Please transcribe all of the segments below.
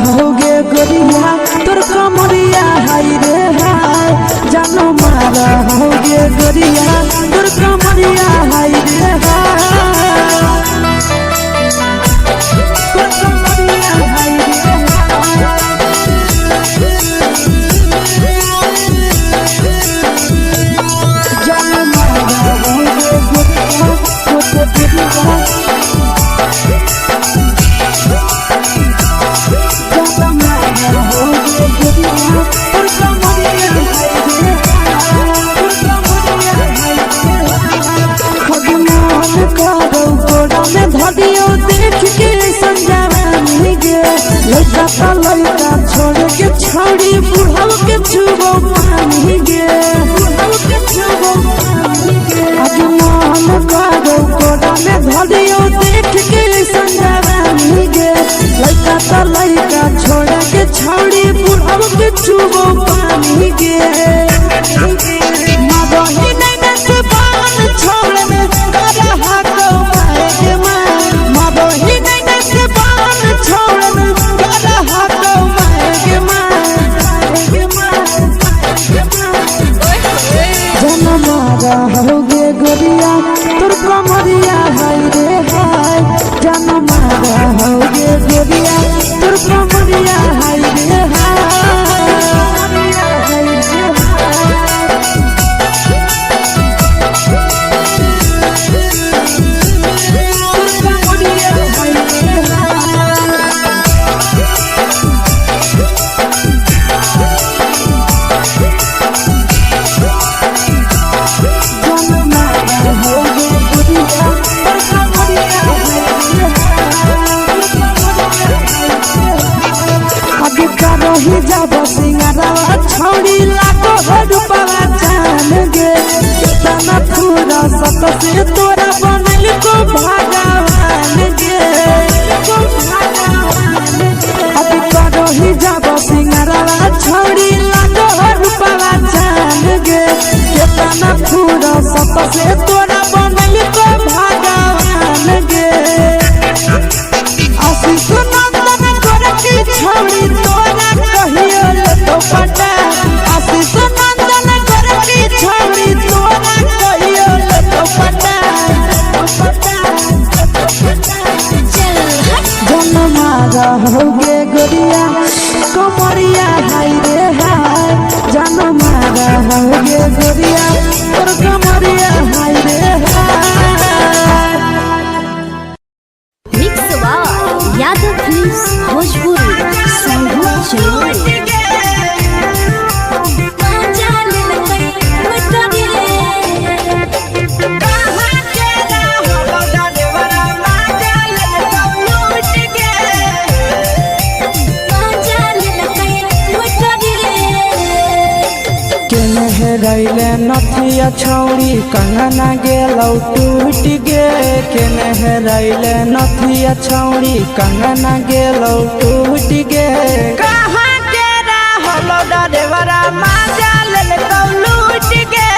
हो गे गोरिया तोर कमरिया हाय रे हाय जानो मारा हो गे गोरिया तोर कमरिया हाय रे हाय तोर कमरिया हाय रे जानो मारा हो गे गोरिया तोर कमरिया देख के संजावानी गे लड़का ता लड़का छोड़ के छौड़ी बुढ़ाव के छुबो पानी गे बुढ़ाव के छुबो पानी गे आज मन कागो कोड़ा में धरियो देख के संजावानी गे लड़का ता लड़का छोड़ के छौड़ी बुढ़ाव के छुबो पानी गे मदही नहीं न से बान छोड़ में करा हाको माए गे ही नहीं न से बान छोड़ में करा हाको माए गे जनमारा हो गे गोरिया तोर कमरिया हाय रे हाय जनमारा हो गे गोरिया तोर कमरिया हाय रे हाय ही जब सिंगारा छौड़ी लाखो रुपया जान गे तना पूरा सत से तोरा बनल को भगवान गे अभी करो ही जब सिंगारा छौड़ी लाखो रुपया जान गे तना पूरा सत से तोरा बनल को भगवान गे आशीष नंदन कर की छौड़ी तोरा पटा आशीष नंदन कर की छौड़ी तोरा कहियो तो पटा जनमारा हो गे गोरिया कमरिया हाय रे हाय जनमारा हो गे गोरिया तोर कमरिया हाय रे हाय मिक्स वाह यादव फिल्म्स भोजपुरी संगीत चलो रैले नथिया छौड़ी कंगना गेलौ टूट गे केने रैले नथिया छौड़ी कंगना गेलौ टूट गे कहाँ के रहलो डरेवरा माजा लेलकौ लूट गे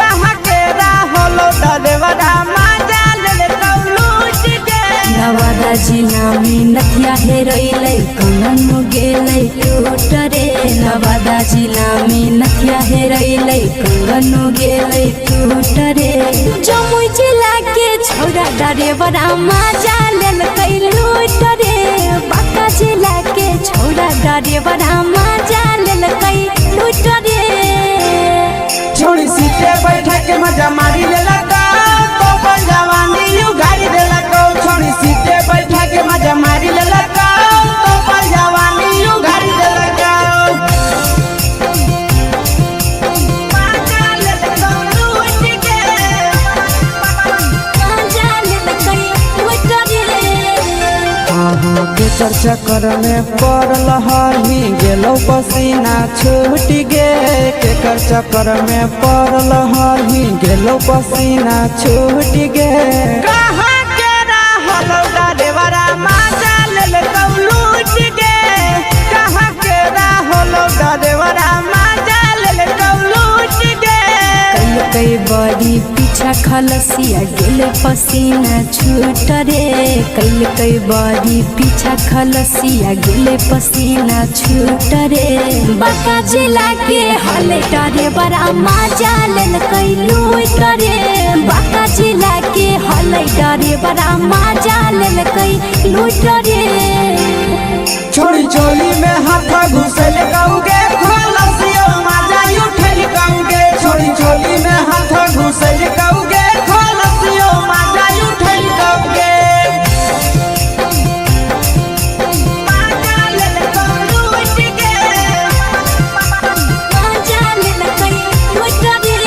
कहाँ के रहलो डरेवरा माजा लेलकौ लूट गे नवादा जिला में नथिया हेरैलै कंगन गेलै टूट रे नवादा जिला में नथिया हेरैलै कंगन गेलै टूट रे जमुई जिला के छौड़ा डरेवरा माजा लेलकै लूट रे बांका जिला के छौड़ा डरेवरा माजा लेलकै लूट रे छोड़ी सीटे बैठा के मजा मारी लेलकौ तो जवानी यू गाड़ी देलकौ छोड़ी सीटे बैठा के मजा मारी लेलकौ तो जवानी यू गाड़ी देलकौ के चर्चा कर में पड़ल हरही गेलो पसीना छूट गे के चर्चा कर में पड़ल हरही गेलो पसीना छूट गे कहाँ के रहलो डरेवरा माजा लेलकौ लूट गे कहाँ के रहलो डरेवरा माजा लेलकौ लूट गे कई बड़ी पीछा खलसिया गेले पसीना छूट रे कैल कई बारी पीछा खलसिया गेले पसीना छूट रे बाका जिला के हले डरे बड़ा मजा लेल कई लूट रे बाका जिला के हले डरे बड़ा मजा लेल कई लूट रे छोड़ी चोली में हाथ घुसल कहूँगे खलसिया मजा उठल कहूँगे छोड़ी चोली में हाथ घुसल कहूँगे खलसिया मजा उठल कहूँगे मजा लेल कहूँ लूट के मजा लेल कई लूट रे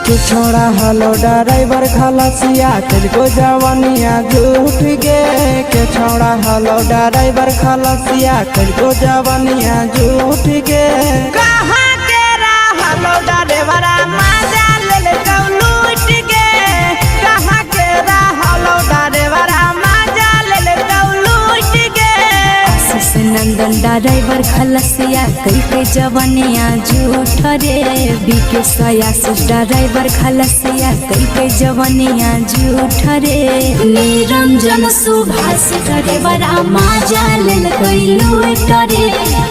तू छोड़ा हलो ड्राइवर खलसिया तेरे जवानिया झूठ गे के छोड़ा हलो ड्राइवर खलसिया तेरे जवानिया झूठ गे कहाँ के हलो ड्राइवर मजा ले कहूँ लूट गे कहाँ के हलो ड्राइवर मजा ले कहूँ लूट गे आशीष नंदन ड्राइवर खलसिया कई के जवानिया झूठ रे बीके आशीष ड्राइवर खलसिया कई के जवानिया झूठ रे निरंजन सुभाष करे बड़ा मजा लेल कई लूट रे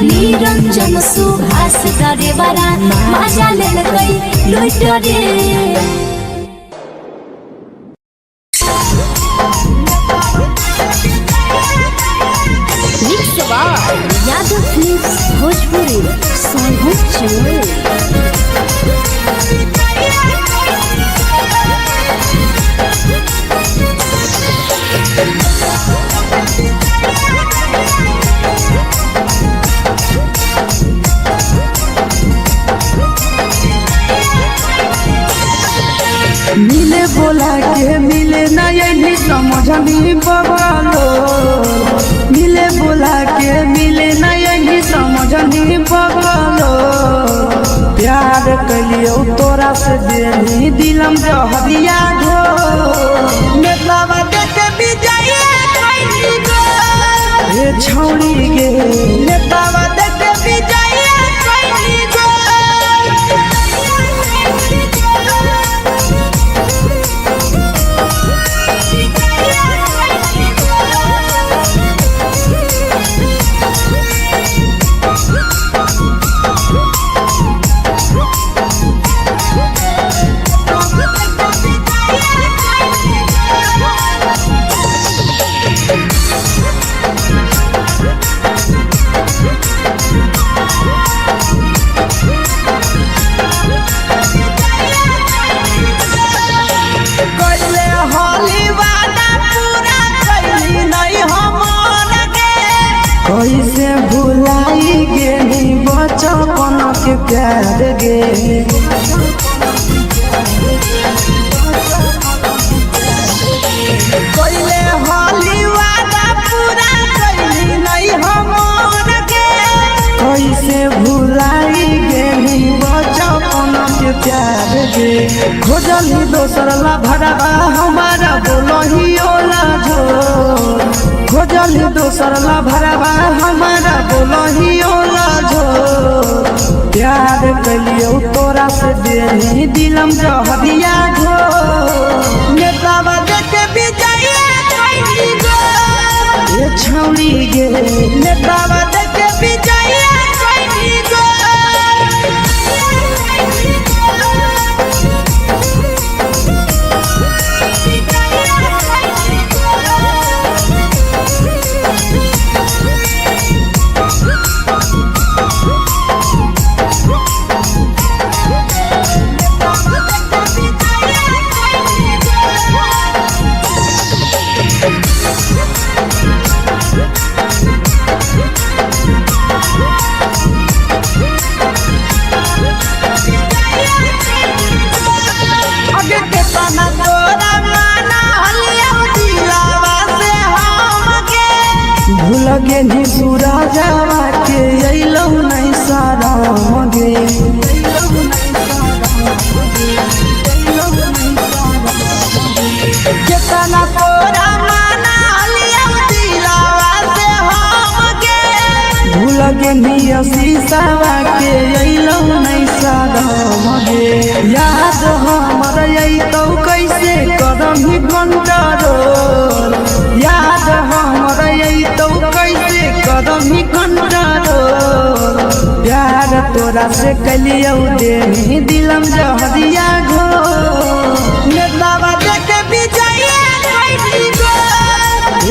निरंजन सुभाष करे बड़ा मजा लेल कई लूट रे यादव फिल्म्स भोजपुरी सोनू चोर मिले बोला के मिले ना यही समझनी बगलो मिले बोला के मिले ना यही समझनी बगलो प्यार कलियो तोरा से देनी दिलम जहरिया घो मेलावा देख विजय कैली गो ये छौड़ी गे मेलावा देख विजय कैली गो कैसे भुलाई गेली बचपन के प्यार गे कैले होली वादा पूरा कैली नहीं हमर गे कैसे भुलाई गेली बचपन के प्यार गे खोजली दोसर ला भरवा हमारा बोलही ओला झोर खोजली दोसर ला भरवा हमारा बोलही ओला झोर प्यार कलियो तोरा से देनी दिलम जहरिया घो नेतावा देख विजय कैली गो ये छौड़ी गे नेतावा देख विजय कैली गो लगे निसुरा जावा के अइलौ नहीं सारा मगे केतना तोरा माना लिया दिलावा से हम गे भूल लगे निया शीशावा के अइलो नहीं सादम गे याद हमर अइतो कैसे करही कंट्रोल याद हमर अइतो कैसे करही कंट्रोल प्यार तोरा से कलियो दे दिलम जहरिया घो नेतावा देखे विजया कैसी गो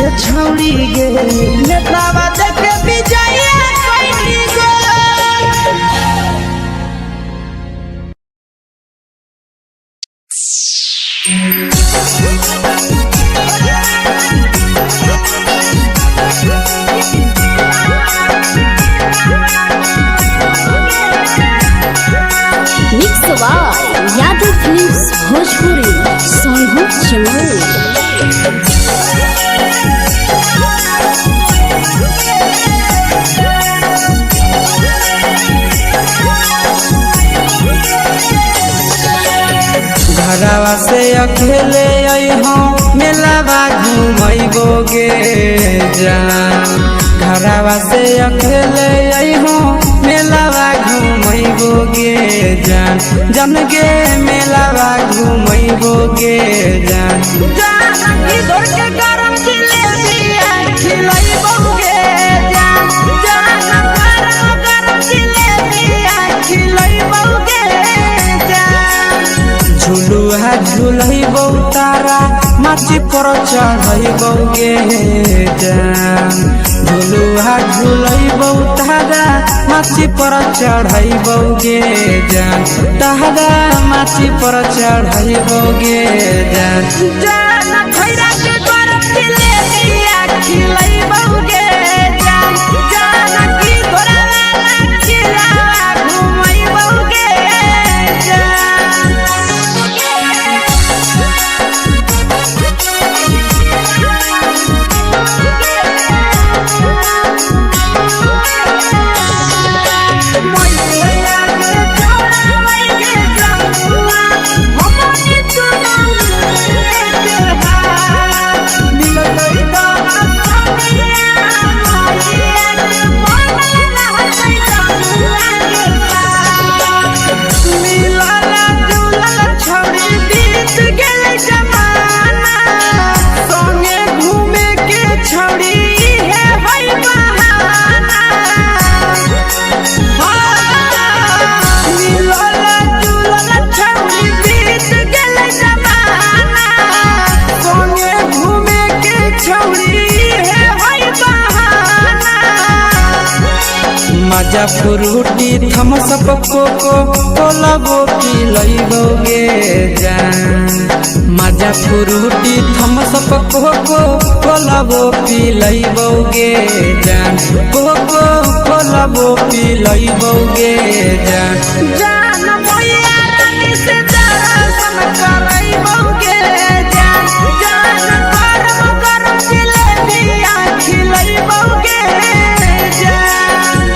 ये छौड़ी गे नेतावा देखे विजया कैसी गो mix by Yadav films Bhojpuri Sonu चमल। घरवा से अकेले अइहो मेलावा घुमैबो गे जान घरवा से अकेले अइहो मेलावा घुमैबो गे जान जन गे मेलावा घुमैबो गे जान जान इधर के गरम जिलेबिया खिलैबो गे जान जान गरम जिलेबिया खिलैबो गे जान झुलुआ झुलैबो तारा माची पर चढ़ैबो गे जान झुलुआ झुलैबो तारा माची पर चढ़ैबो गे जान तारा माची पर चढ़ैबो गे जान जान खैरा के गरम जिलेबिया खिलैबो गे जान जान की घोड़ावाला खिलावा घुमैबो गे जान मजा फ्रूटी थम्स अप कोको कोलाबो पिलैबो गे जान मजा फ्रूटी थम्स अप कोको कोलाबो पिलैबो गे जान कोको कोलाबो पिलैबो गे जान जान मैया रानी से दर्शन करैबो गे जान जान गरम गरम जिलेबिया खिलैबो गे जान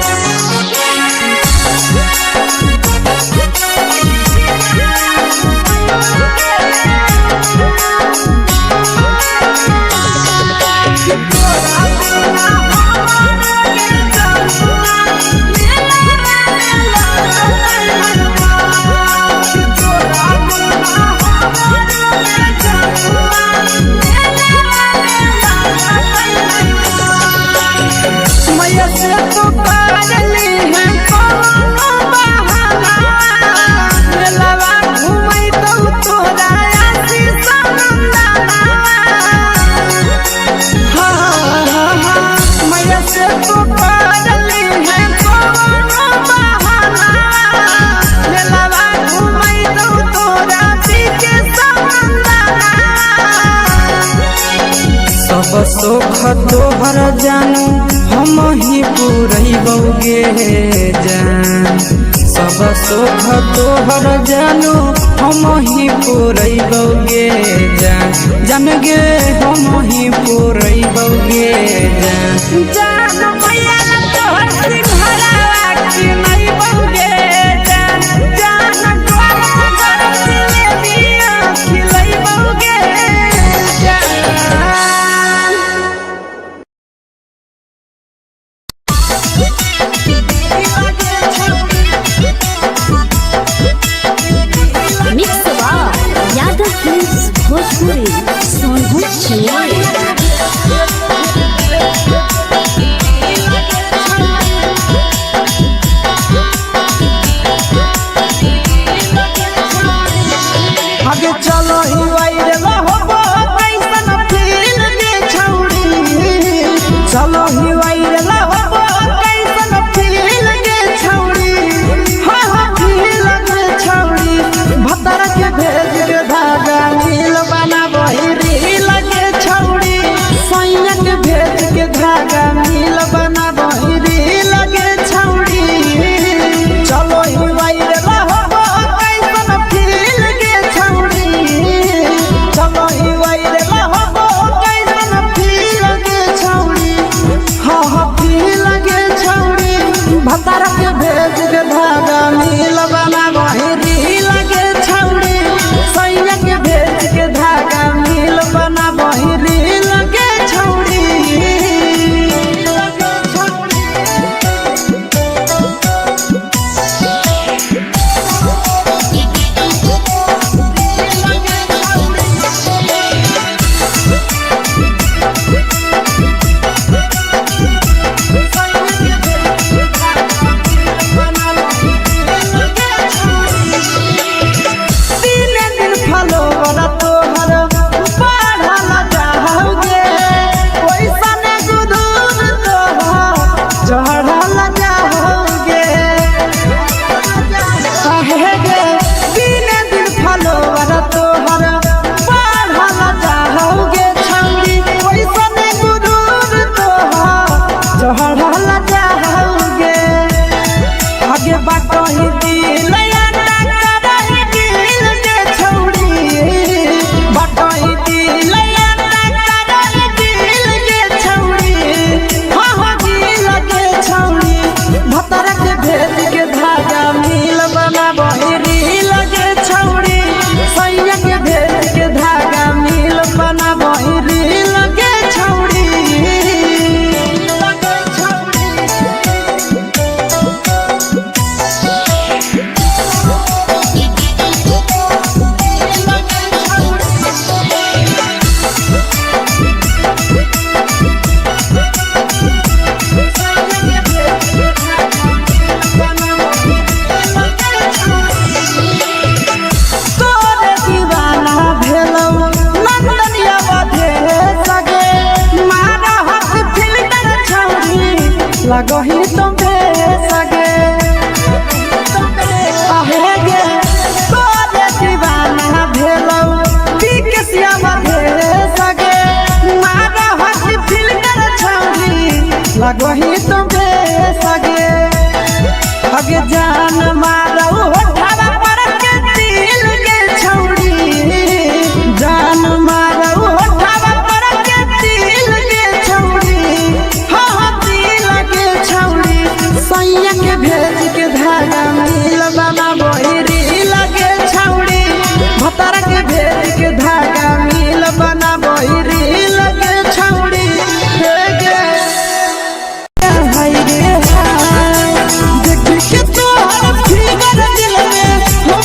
सब सुख तोहर जानू हम ही पूरैबो गे जान सब सुख तोहर जानू हम ही पूरैबो गे जान जान गे हम ही पूरैबो गे जान जान मैया तोहर सिंहरावा खिलैबो गे जान जान गरम गरम जिलेबिया खिलैबो गे जान वायरल हो कैसन फील के छौड़ी हाँ हाँ फील के छौड़ी भतर के भेज के धागा मिल बना बहिरी लगे छौड़ी सैया के भेज के धागा मिल बना बहिरी लगे छौड़ी चलो ही वायरल हो कैसन फील के छौड़ी चलो ही वायरल हो कैसन फील के छौड़ी हाँ हाँ फील के छौड़ी भतर के भेज के धागा मिल बना बहिरी लगे छौड़ी सैया के भेज के धागा मिल बना बहिरी लगे छौड़ी लगही तुम्हे सगे आहे गे तोरे दीवाना भेलौ बिकसिया बधे सगे मारा हसी फिल्टर छौरी लगही तुम्हे सगे अगे जान मारौ होठवा पर के दिल के छौरी जान मारौ होठवा पर के दिल के छौरी हाँ हाँ सैया के भेज के धागा मिल बना बहिरी लगे छौड़ी भतर के भेज के धागा मिल बना बहिरी लगे छौड़ी हाय रे देख के तोहर फिगर दिल में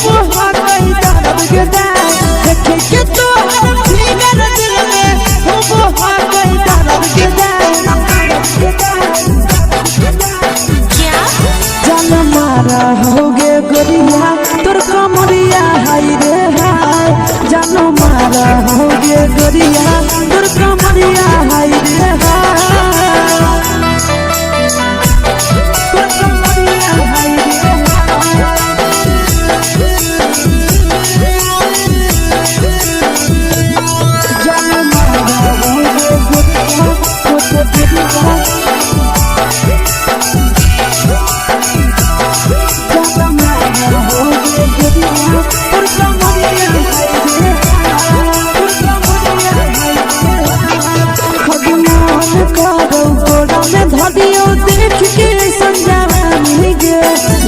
हो गई दर्द के देख के तोहर फिगर दिल में हो गई दर्द के मारा होगे गोरिया तोर कमरिया हाय रे हाय जानो मारा होगे गोरिया तोर कमरिया हाय रे हाय तोर कमरिया हाय रे जानो मारा होगे गोरिया तोर कमरिया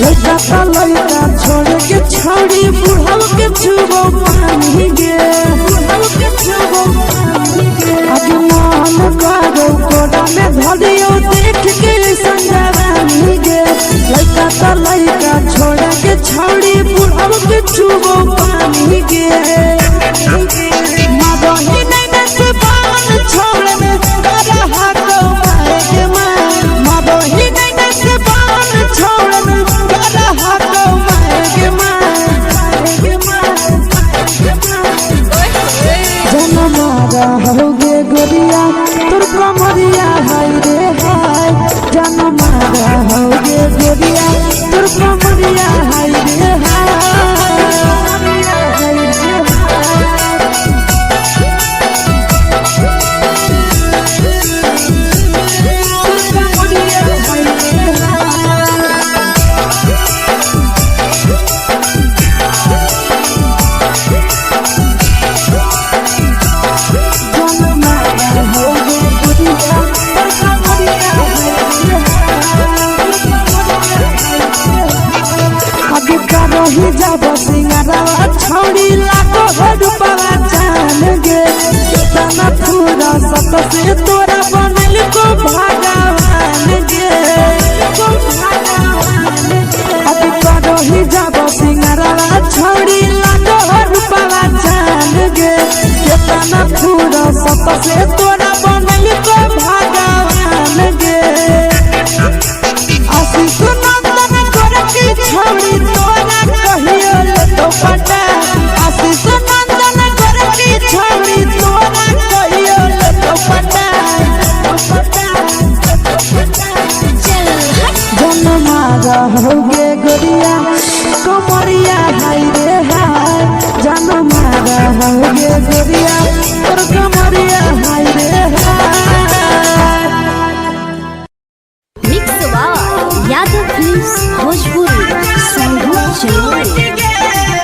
लड़का छोड़ के छौड़ी बुढ़ाव के छुबो पानी गे मन करो कोड़ा में धरियो देख के संजवानी गे लड़का छोड़ के छौड़ी बुढ़ाव के छुबो पानी गे मदही नहीं से बान छोड़ में रहा तो मारे मां मदही नहीं से बान छोड़ में रहा तो मारे मां ही जब सिंगारवा छौड़ी लाखों रुपवा जान गे कितना पूरा सत से तोरा बनल को भगवान गे अभी करो ही जब सिंगारवा छौड़ी लाखों रुपवा जान गे कितना पूरा सत से तोरा बनल को भगवान गे आशीष नंदन गोरखी छौड़ी तोरा कहियो तो पटा आशीष नंदन गोरखी छौड़ी तोरा कहियो तो पटा जन्मा रहोगे गोरिया कमरिया हाय रे हाय जन्मा रहोगे गोरिया और कमरिया हाय रे हाय। Mix by Yadav films Bhojpuri संगीत चैनल।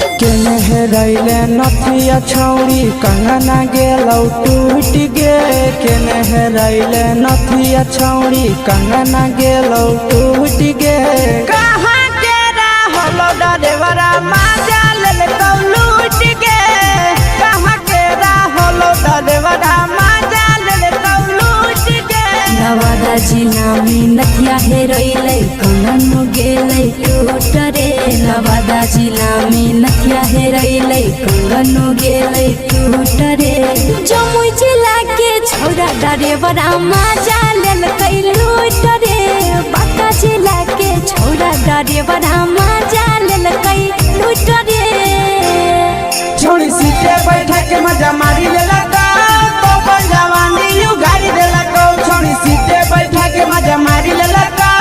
रैले नथिया छौड़ी कंगना गेलौ टूट गे केने रैले नथिया छौड़ी कंगना गेलौ टूट गे कहाँ के रहलो डरेवरा माजा लेलकौ लूट गे कहाँ के रहलो डरेवरा माजा लेलकौ लूट गे नवादा जिला में नथिया हेरोइलै कंगन गेलै टूट रे नवादा जिला में नथिया हेरोइलै कंगन गेलै टूट रे जमुई जिला के छौड़ा डरेवरा माजा लेलकै लूट रे बांका जिला के छौड़ा डरेवरा माजा लेलकै लूट रे छोड़ी सीटे बैठा के मजा मारी लेलकौ तो जवानी यू गाड़ी देलकौ छोड़ी सीटे बैठा के मजा मारी लेलकौ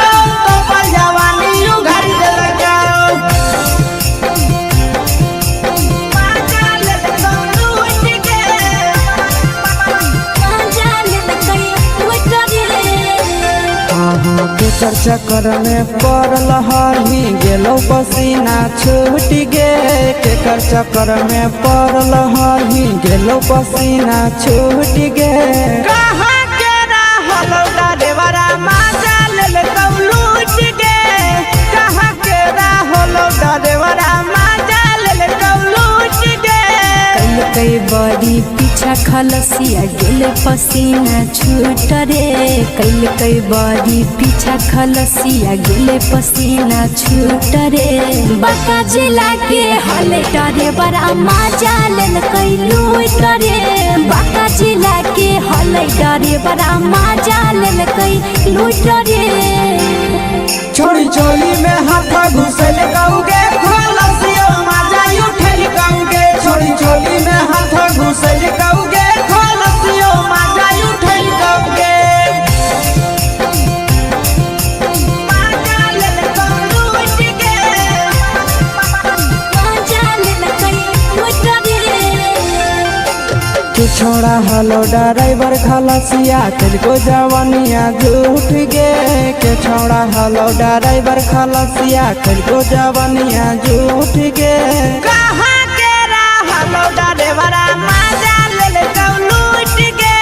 तो जवानी यू गाड़ी देलकौ केकर चक्कर में पड़ल हरही गेलो पसीना छूट गे केकर चक्कर में पड़ल हरही गेलो पसीना छूट गे कहाँ के रहलो डरेवरा माजा लेलकौ लूट गे कहाँ के रहलो डरेवरा माजा लेलकौ लूट गे कई बड़ी पीछा खलसिया गेले पसीना छूट रे कई बड़ी पीछा खलसिया गेले पसीना छूट रे बांका जिला के हले डरे बड़ा माजा लेलकै लूट रे बांका जिला के हले डरे बड़ा माजा लेलकै लूट रे छोड़ी चोली में हाथ घुसल गौगे खलसियो माजा उठल गौगे छोड़ी चोली में हाथ घुसल गौगे खलसियो माजा उठल गौगे छोड़ा हलो ड्राइवर खलसिया तेलको जवानिया झूठ गे के छोड़ा हलो ड्राइवर खलसिया तेलको जवानिया झूठ गे कहाँ के रहलो ड्राइवरा माजा लेलकौ लूट गे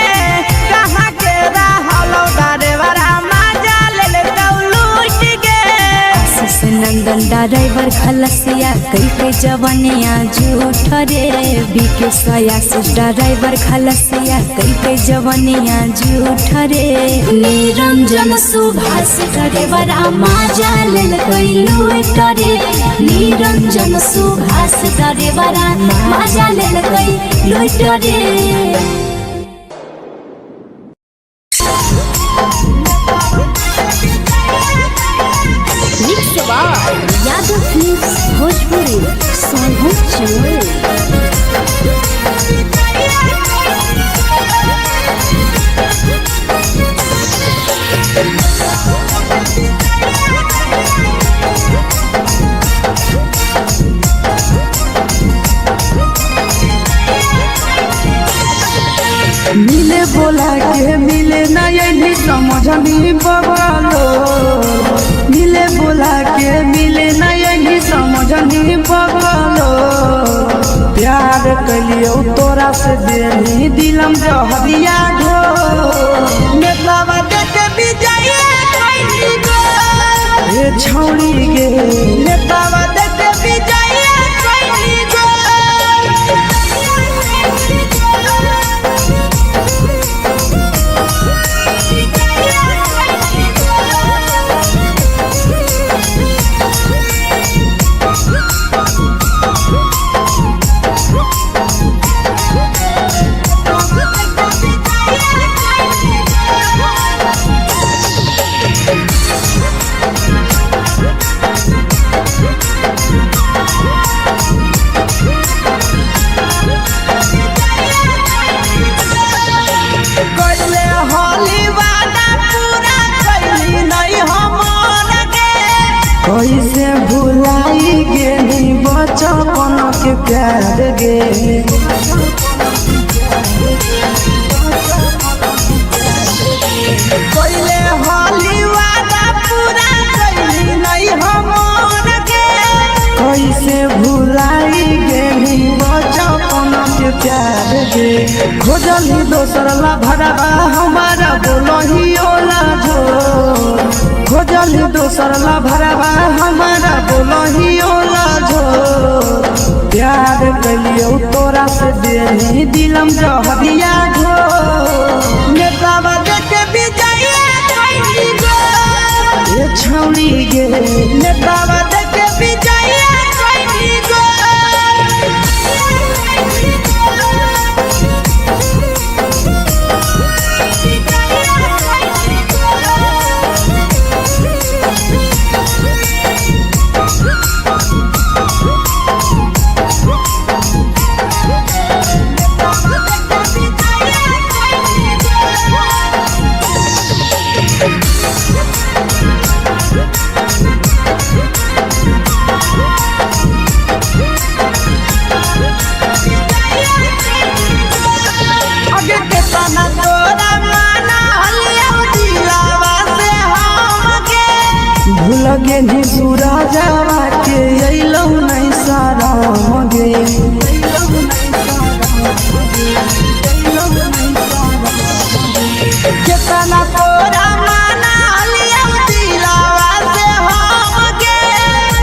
कहाँ के रहलो ड्राइवरा माजा लेलकौ लूट गे आशीष नंदन ड्राइवर खलसिया कई जवानिया झूठ रे बीके आशीष ड्राइवर खलसिया कई जवानिया झूठ रे निरंजन सुभाष ड्राइवरा माजा लेलकै लूट रे निरंजन सुभाष ड्राइवरा माजा लेलकै लूट रे यादव फिल्म्स भोजपुरी संगीत चैनल। मिले बोला के मिले नहीं समझनी बबलो मिले मिले बुला के मिले नहीं समझनी पगलो प्यार कलियो तोरा से देनी दिलम जहरिया ढो नेतावा देखे विजय कोई गो ये छौड़ी गे नेतावा देखे विजय कोई गो कैसे भुलाई गेली बचपन के प्यार गे पहले होली वादा पूरा कैली नहीं हमर गे कैसे भुलाई गेली बचपन के प्यार गे खोजली दोसर ला भरवा हमारा बोलही ओला जो खोजली दोसर ला भरवा हमारा बोलही ओला झो प्यार कलियो तोरा से देनी दिलम जहरिया झो नेतावा देखे विजय कोई गो ये छौड़ी गे नेतावा देखे विजय कोई गो लगे नी दूरा जावा के अइलौ नहीं सारा मगे केतना तोरा माना लिया दिलावा से हमके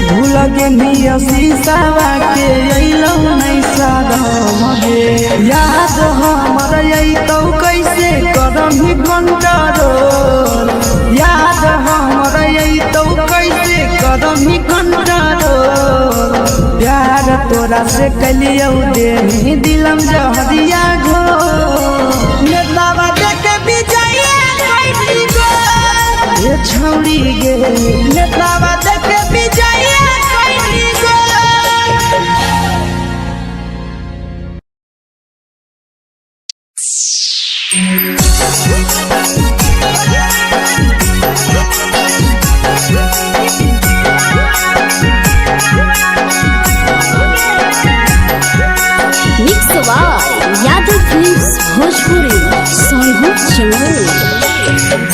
भूल गे नी शीशावा के अइलौ नहीं सारा मगे याद हमर अइतौ कैसे करही कंट्रोल याद हमर अइतौ कैसे करही कंट्रोल प्यार तोरा से कलियो देनी दिलम जहरिया घो नेतावा देखे विजय कोई गो ये छौड़ी गे नेतावा देखे विजय कोई गो mix by Yadav films Bhojpuri Sonu channel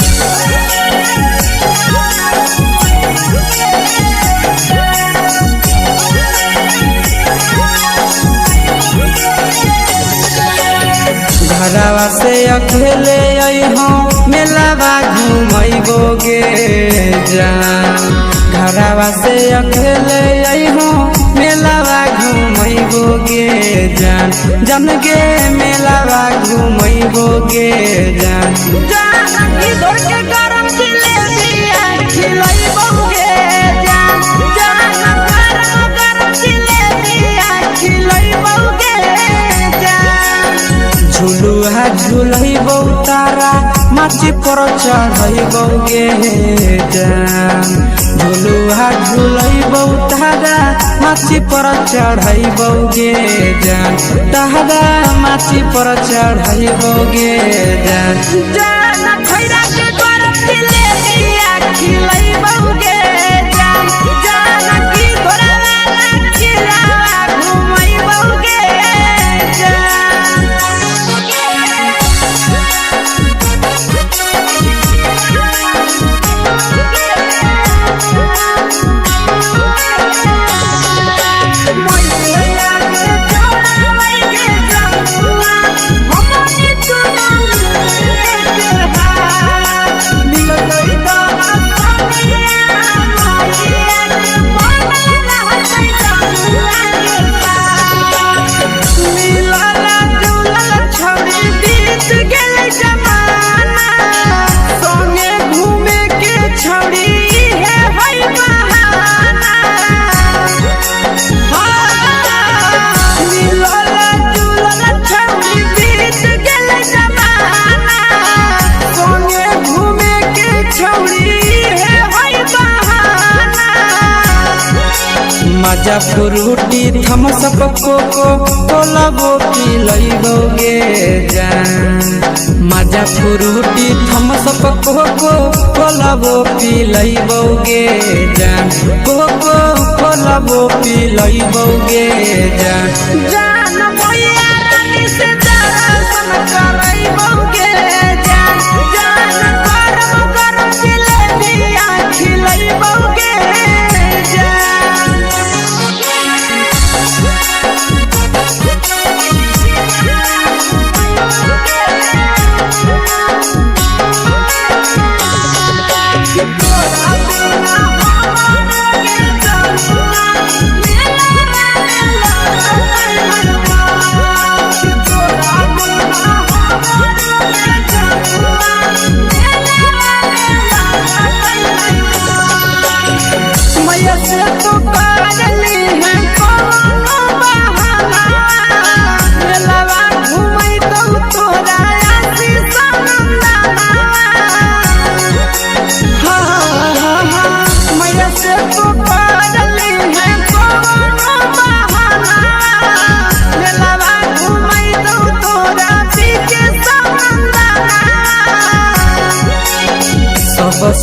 घरवा से अकेले अइहो मेलावा घूमैबो गे जान घरवा से अकेले अइहो मेलावा घूमैबो गे जान जन गे मेलावा घूमैबो गे जान जान इधर के गरम जिलेबिया खिलैबो गे जान जान गरम जिलेबिया खिलैबो गे जान झुलुहा झुलैबो तारा माची पर चढ़ैबो गे जान झुलुहा झुलैबो तारा माची पर चढ़ैबो गे जान तारा माची पर चढ़ैबो गे जान जान खैरा के गरम जिलेबिया खिलैबो गे जान जान की घोड़ावाला खिलावा घुमैबो गे जान मजा फ्रूटी थम्स अप कोको कोला वो पी लइबोगे जान मजा फ्रूटी थम्स अप कोको कोला वो पी लइबोगे जान कोको कोला वो पी लइबोगे जान जान भैया रानी से दर्शन करइबोगे जान जान गरम गरम जिलेबिया खिलइबोगे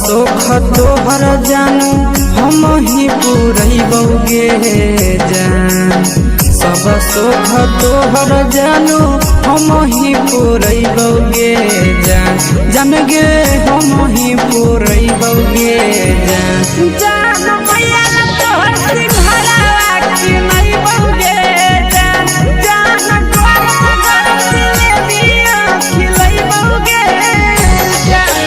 सुख तोहर जानू हम ही पूरइबोगे जान सब सुख तोहर जानू हम ही पूरइबोगे जान जन गे हम ही पूरइबोगे जान जान भैया तोहर सिंघाड़ा खिलइबोगे जान जान गरम गरम जिलेबिया खिलइबोगे जान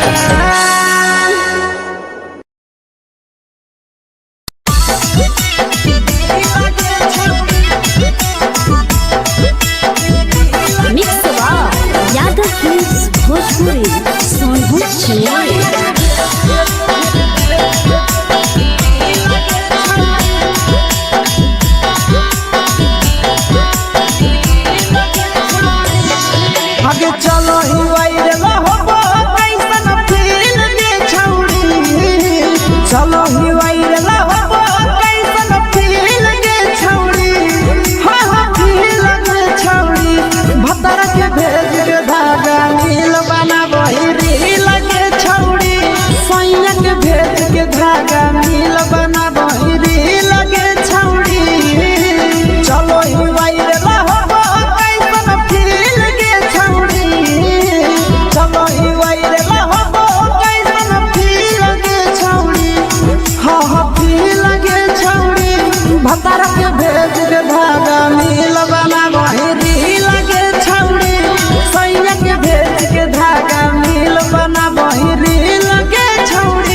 यादव फिल्म्स भोजपुरी सोनू छियाली आगे चलो ही वायरल होबो कैसन फील दे छौड़ी चलो ही वायरल होबो कैसन फील दे छौड़ी हा हा फील दे छौड़ी भतर के भेज के धागा नील बनाबो ही रील के छौड़ी सैया के भेज के धागा नील बनाबो ही रील के छौड़ी चलो ही वायरल होबो कैसन फील दे छौड़ी चलो ही वायरल होबो कैसन फील दे छौड़ी हा हा फील दे छौड़ी भतर के भेज के धागा नील बनाबो ही रील के छौड़ी सैया के भेज के धागा नील बनाबो ही रील के छौड़ी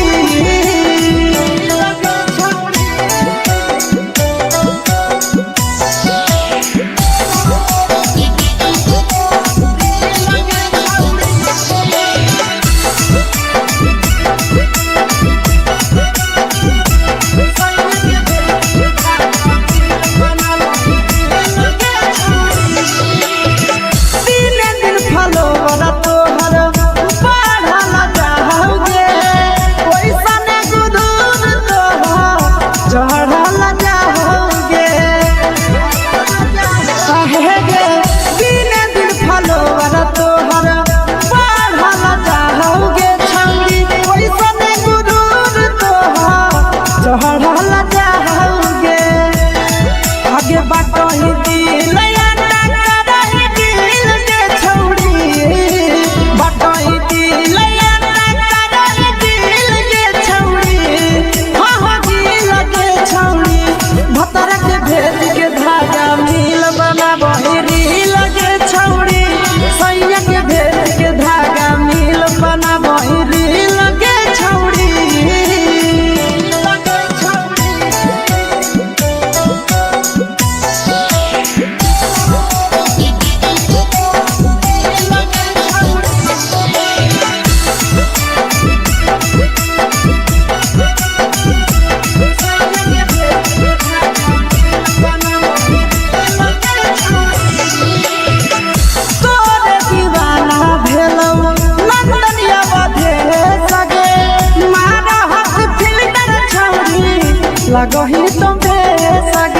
लगही तुम्हें सगे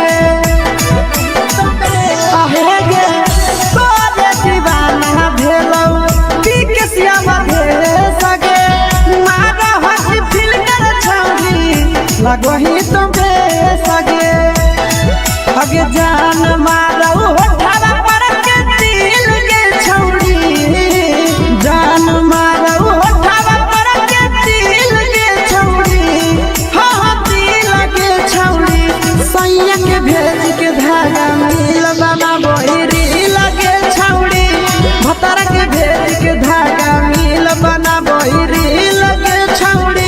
लगो ही तो बेसगे अगे जान मारो होठवा पर के दिल के छौड़ी जान मारो होठवा पर के दिल के छौड़ी हाँ दिल के छौड़ी सैया के भेज के धागा मिल बना बोरी लगे छौड़ी भतर के भेज के धागा मिल बना बोरी लगे छौड़ी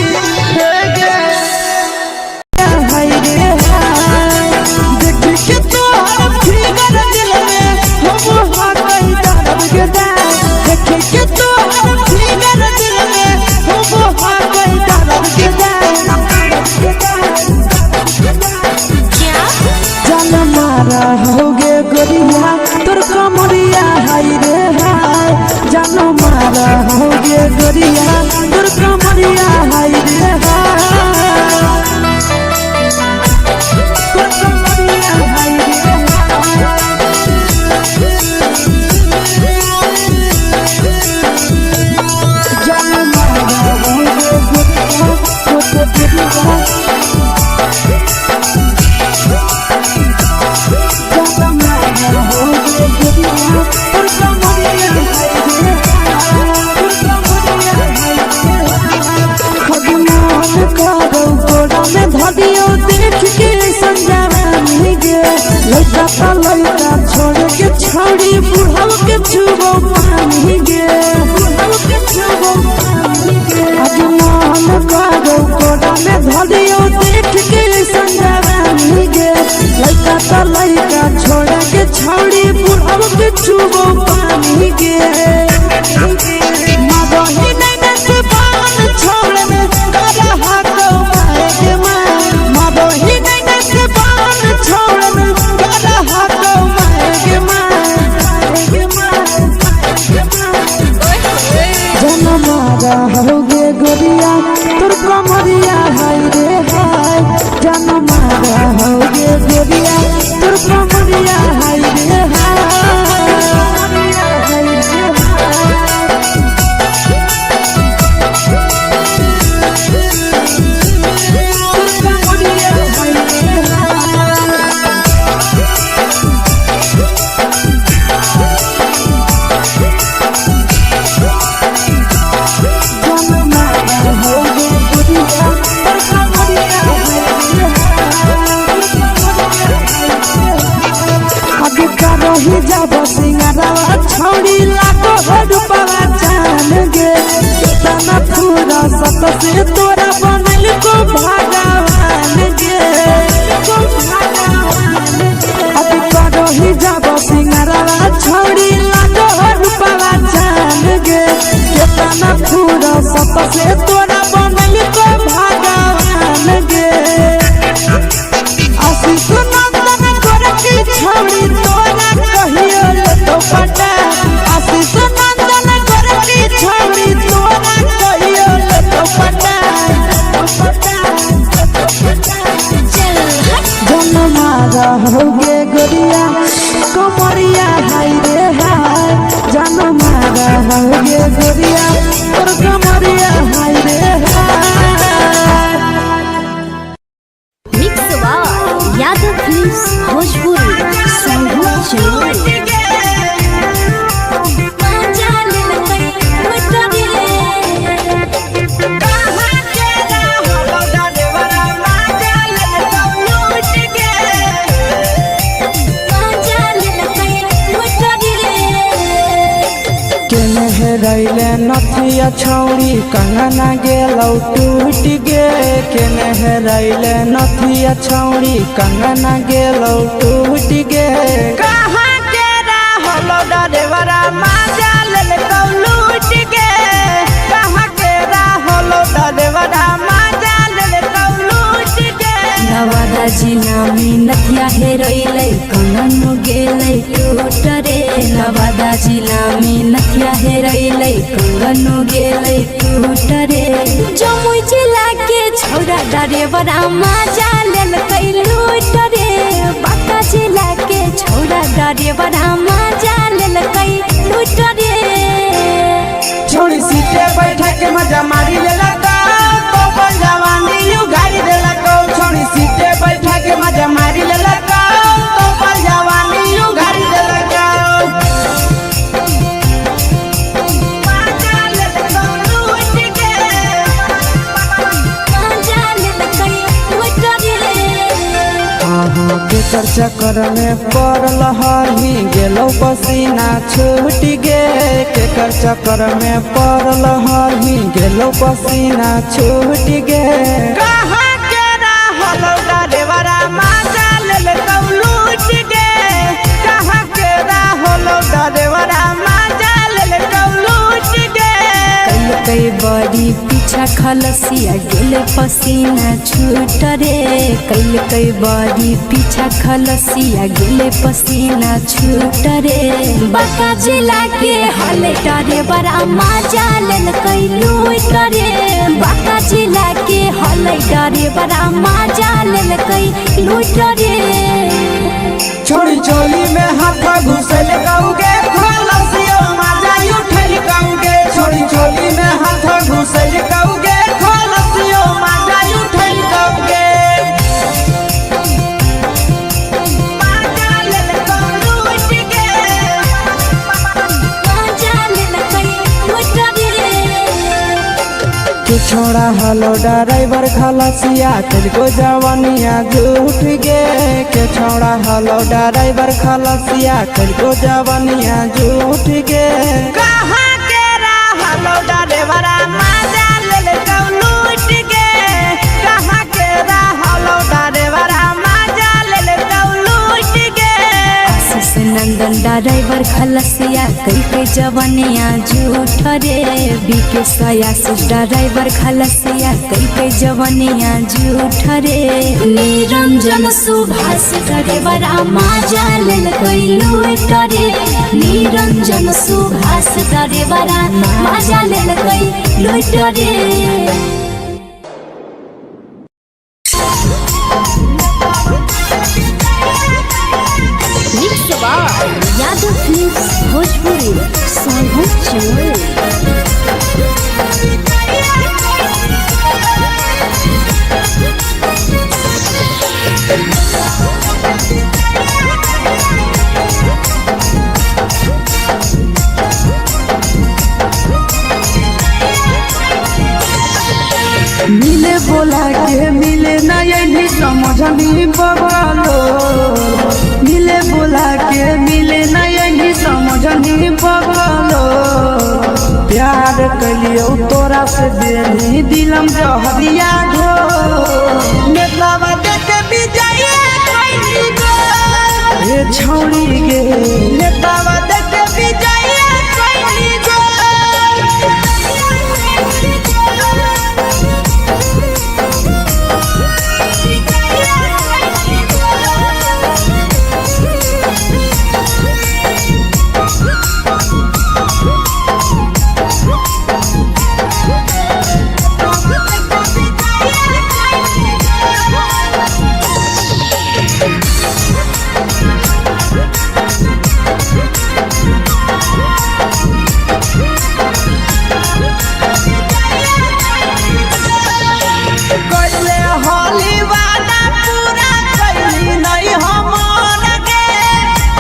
होगे गोरिया तोर कमरिया हाय रे हाय जानो मारा होगे गोरिया तोर कमरिया हाय रे हाय तोर कमरिया हाय रे जानो मारा होगे गोरिया तोर कमरिया लड़का छोड़ के छौड़ी बुढ़ाव के छुबो पानी गे बुढ़ाव के छुबो पानी गे आज मन करो कोड़ा में धरियो देख के संजवानी गे लड़का छोड़ के छौड़ी बुढ़ाव के छुबो पानी गे मगही नहीं से पान छोड़ में करा हाथो मारे के मां मगही नहीं से पान छोड़ में करा हाथो मारे के मां जन मारा होगे गोरिया तोर कमरिया हाय रे हाय जन मारा होगे गोरिया तोर कमरिया हाय रे रही जब सिंगारवा छौड़ी लाखो रुपवा जान गे तना पूरा सत से तोरा बनल को भगवान गे को भगवान अब रही जब सिंगारवा छौड़ी लाखो रुपवा जान गे तना पूरा सत से तोरा बनल को भगवान गे आशीष नंदन गोरखी छौड़ी तोरा कहियो तो पटा आशीष नंदन गोरखी छौड़ी तोरा कहियो तो पटा जन मारा होगे गोरिया कमरिया हाय रे हाय जन मारा होगे गोरिया तोर कमरिया हाय रे हाय मिक्स यादव फिल्म्स भोजपुरी संगीत रैले नथिया छौड़ी कंगना गेलौ टूट गे केने रैले नथिया छौड़ी कंगना गेलौ टूट गे कहाँ के रहलो डरेवरा माजा लेलकौ लूट गे कहाँ के रहलो डरेवरा माजा लेलकौ लूट गे नवादा जिला में नथिया हेरोइले कंगन गेलै टूट रे नवादा जिला में नथिया हेरोइले कंगन गेलै टूट रे जमुई जिला के छौड़ा डरेवरा माजा लेलकै लूट रे बांका जिला के छौड़ा डरेवरा माजा लेलकै लूट रे छोड़ी सीटे बैठा के मजा मारी लेलकौ तो जवानी यू गाड़ी देलकौ। केकर चक्कर में पड़ल हही गेलो पसीना छूट गे केकर चक्कर में पड़ल हही गेलो पसीना छूट गे कहाँ के रहल डरेवरा माजा लेल लूट गे कहाँ के रहल डरेवरा माजा लेल लूट गे कई बड़ी पीछा खलसिया गेले पसीना छूट रे कई बड़ी पीछा खलसिया गेले पसीना छूट रे बाका जिला के हले डरे बड़ा मजा लेल कई लूट रे बाका जिला के हले डरे बड़ा मजा लेल कई लूट रे छोड़ी चोली में हाथ घुसल गाऊगे खलसिया माजा उठल गाऊगे छोड़ी चोली में हाथ घुसल गाऊगे खलसिया माजा उठल गाऊगे माजा लेल लूट गे मजा लेल कई लूट रे तू छोड़ा हलो ड्राइवर खलसिया तुझको जवानिया झूठ गे के छोड़ा हलो ड्राइवर खलसिया तुझको जवानिया झूठ गे कहाँ के रहलो ड्राइवर मजा लेल लूट गे कहाँ के रहलो ड्राइवर मजा लेल लूट गे आशीष नंदन ड्राइवर खलसिया कई जवनिया झूठ रे बीके आशीष ड्राइवर खलसिया कई जवनिया झूठ रे निरंजन सुभाष ड्राइवर मजा लेल कई लूट रे निरंजन सुभाष ड्राइवर मजा लेल कई लूट रे यादव फिल्म्स भोजपुरी सोनू चोर मिले बोला के मिले ना यही समझनी बगलो मिले बोला के मिले ना यही समझनी बगलो प्यार कलियो तोरा से देनी दिलम जहरिया घो नेतावा देखे विजय कैली गो ए छौड़ी गे नेतावा देखे विजय कैली गो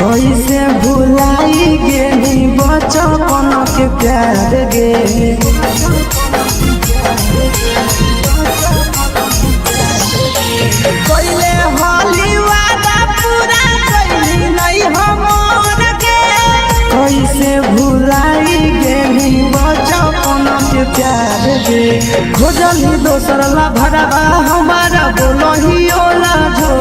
कैसे भुलाई गेली बचपन के प्यार गे कैले होली वादा पूरा कैली नहीं हमर गे कैसे भुलाई गेली बचपन के प्यार गे खोजली दोसर ला भरवा हमारा बोलही ओला झो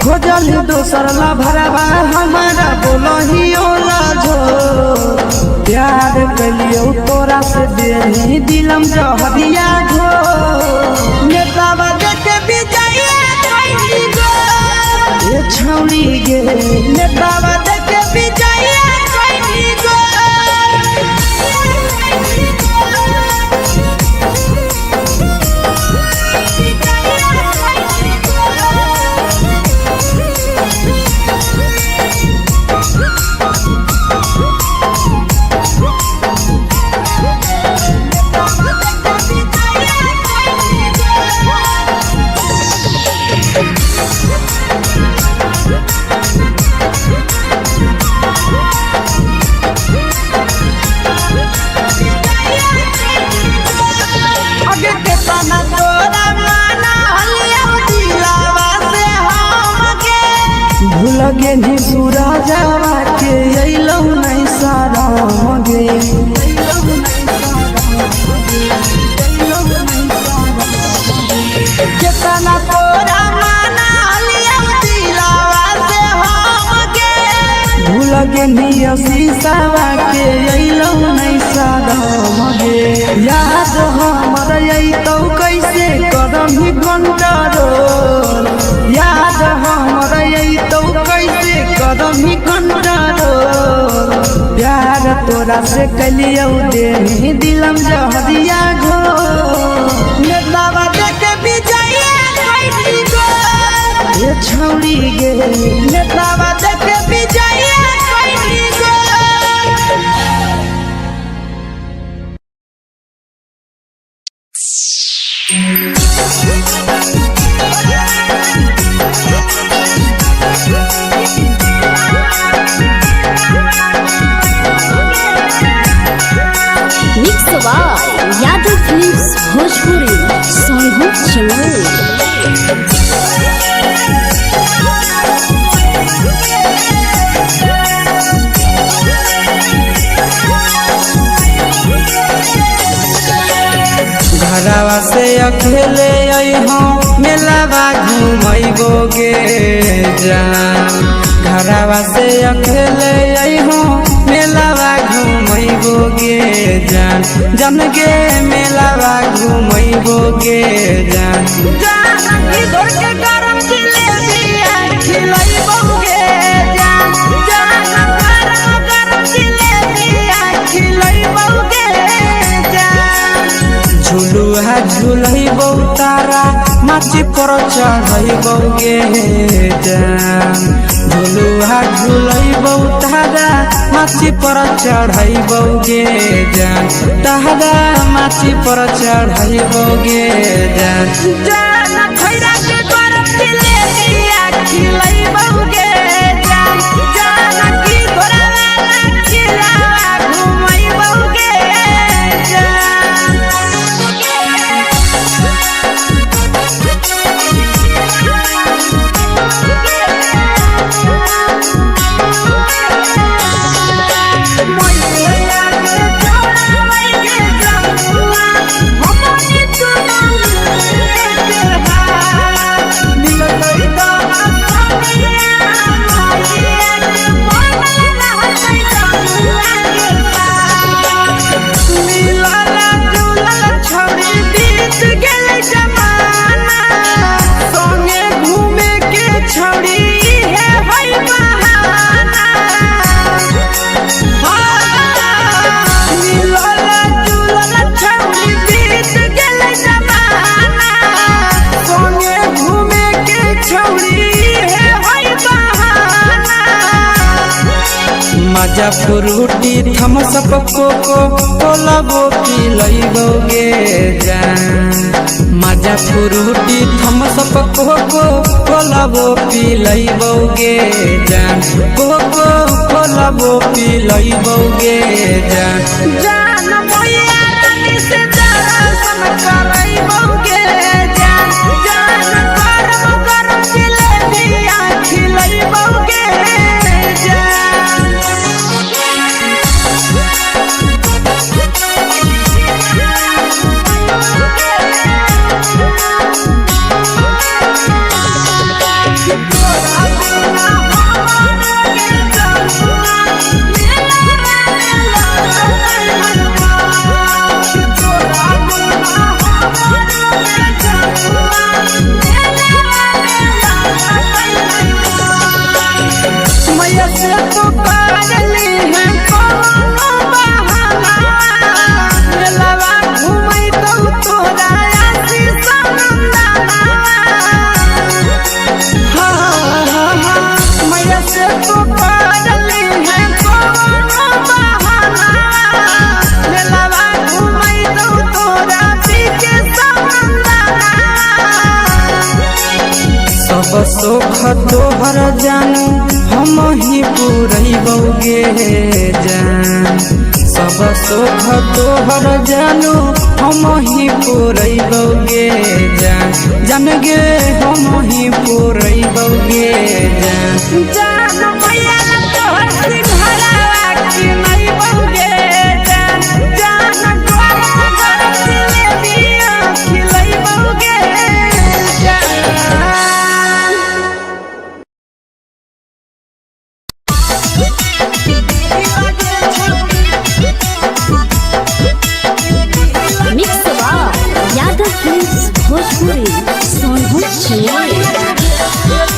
खोजली दोसर ला भरवा हमारा बोलही ओला झो प्यार कलियो तोरा से देनी दिलम जहरिया झो नेतावा देखे विजय कैली गो ए छौड़ी गे नेतावा देखे विजय कैली गो लगे नी पूरा जावा के अइलो नहीं सारा मगे कितना तोरा माना लिया दिलावा से हमके भूल गे नी शीशावा के अइलो नहीं सारा मगे याद हमर आई तो कैसे करम ही कंट्रोल याद हमर आई तो कैसे करम ही कंट्रोल प्यार तोरा से कलियो दे दिलम जहरिया घो नेतावा देख विजय कैसी गो ये छौड़ी गे नेतावा देख विजय कैसी गो mix by Yadav films Bhojpuri Sonu चमन। घरवा से अकेले अइहो मेलावा घुमैबोगे जान घरवा से अकेले अइहो मेलावा घुमैबोगे जान जन गे मेलावा घुमैबोगे जान जान की दौड़ के गरम जिलेबिया खिलैबोगे जान जान गरम जिलेबिया खिलैबोगे जान झुलुहा झुलैबौ तारा माची पर चढ़ैबोगे जान झुलुहा झुलैबौ तारा माची पर चढ़ैबोगे जान तारा माची पर चढ़ैबोगे जान जान खैरा के गरम जिलेबिया खिलैबोगे जान जान की घोड़ा खिलावा घुमैबोगे जान मजा फ्रूटी थम्स अप कोको कोला वो पी लइबोगे जान मजा फ्रूटी थम्स अप कोको कोला वो पी लइबोगे जान कोको कोला वो पी लइबोगे जान जान मोया रानी से दर्शन करइबोगे जान जान गरम गरम जिलेबिया खिलइबोगे जान सब सुख तोहर जानू हम ही पूरैबोगे जान सब दुख तोहर जानू हम ही पुरैबौगे जान जान गे हम ही पुरैबौगे जान जान मैया तोहर सिंघरावा की नहीं बौगे जान जान गोर जिलेबिया खिलैबौगे जान मिक्स यादव फिल्म्स भोजपुरी सोनभद्र छियाली।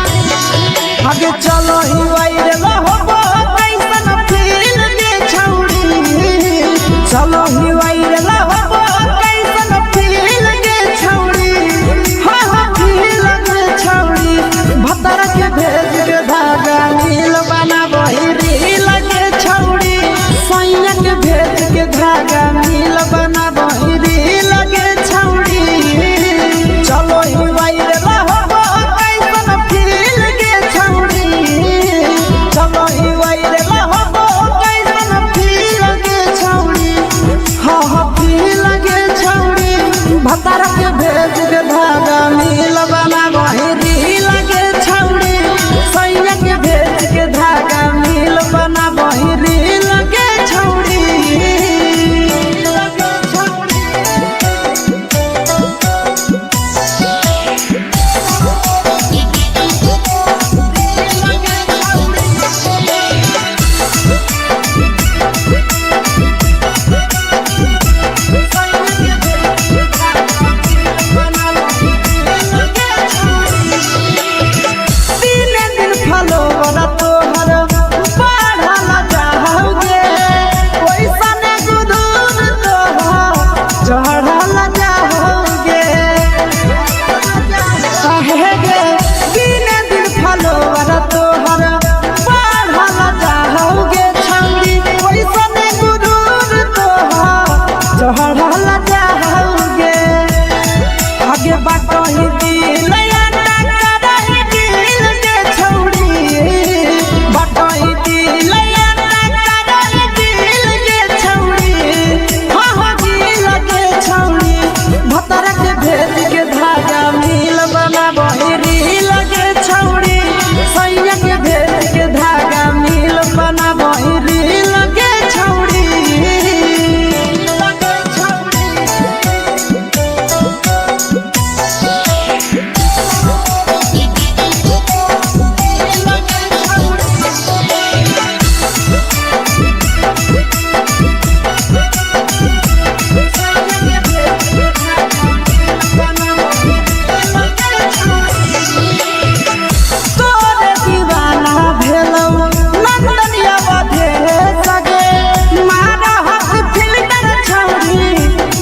आगे चलो ही वायरल हो कैसन फील दे छौड़ी चलो ही वायरल हो कैसन फील दे छौड़ी हाँ हाँ फील दे छौड़ी भतर के भेज के धागा नील बना वही रील के छौड़ी सैया के भेज के धागा नील बना वही रील के छौड़ी चलो ही वायरल हो कैसन फील के छौड़ी चलो ही वायरल हो कैसन फील के छौड़ी हाँ हाँ फील के छौड़ी भतर के भेज के धागा नील बना वही रील के छौड़ी सैया के भेज के धागा नील बना वही रील के छौड़ी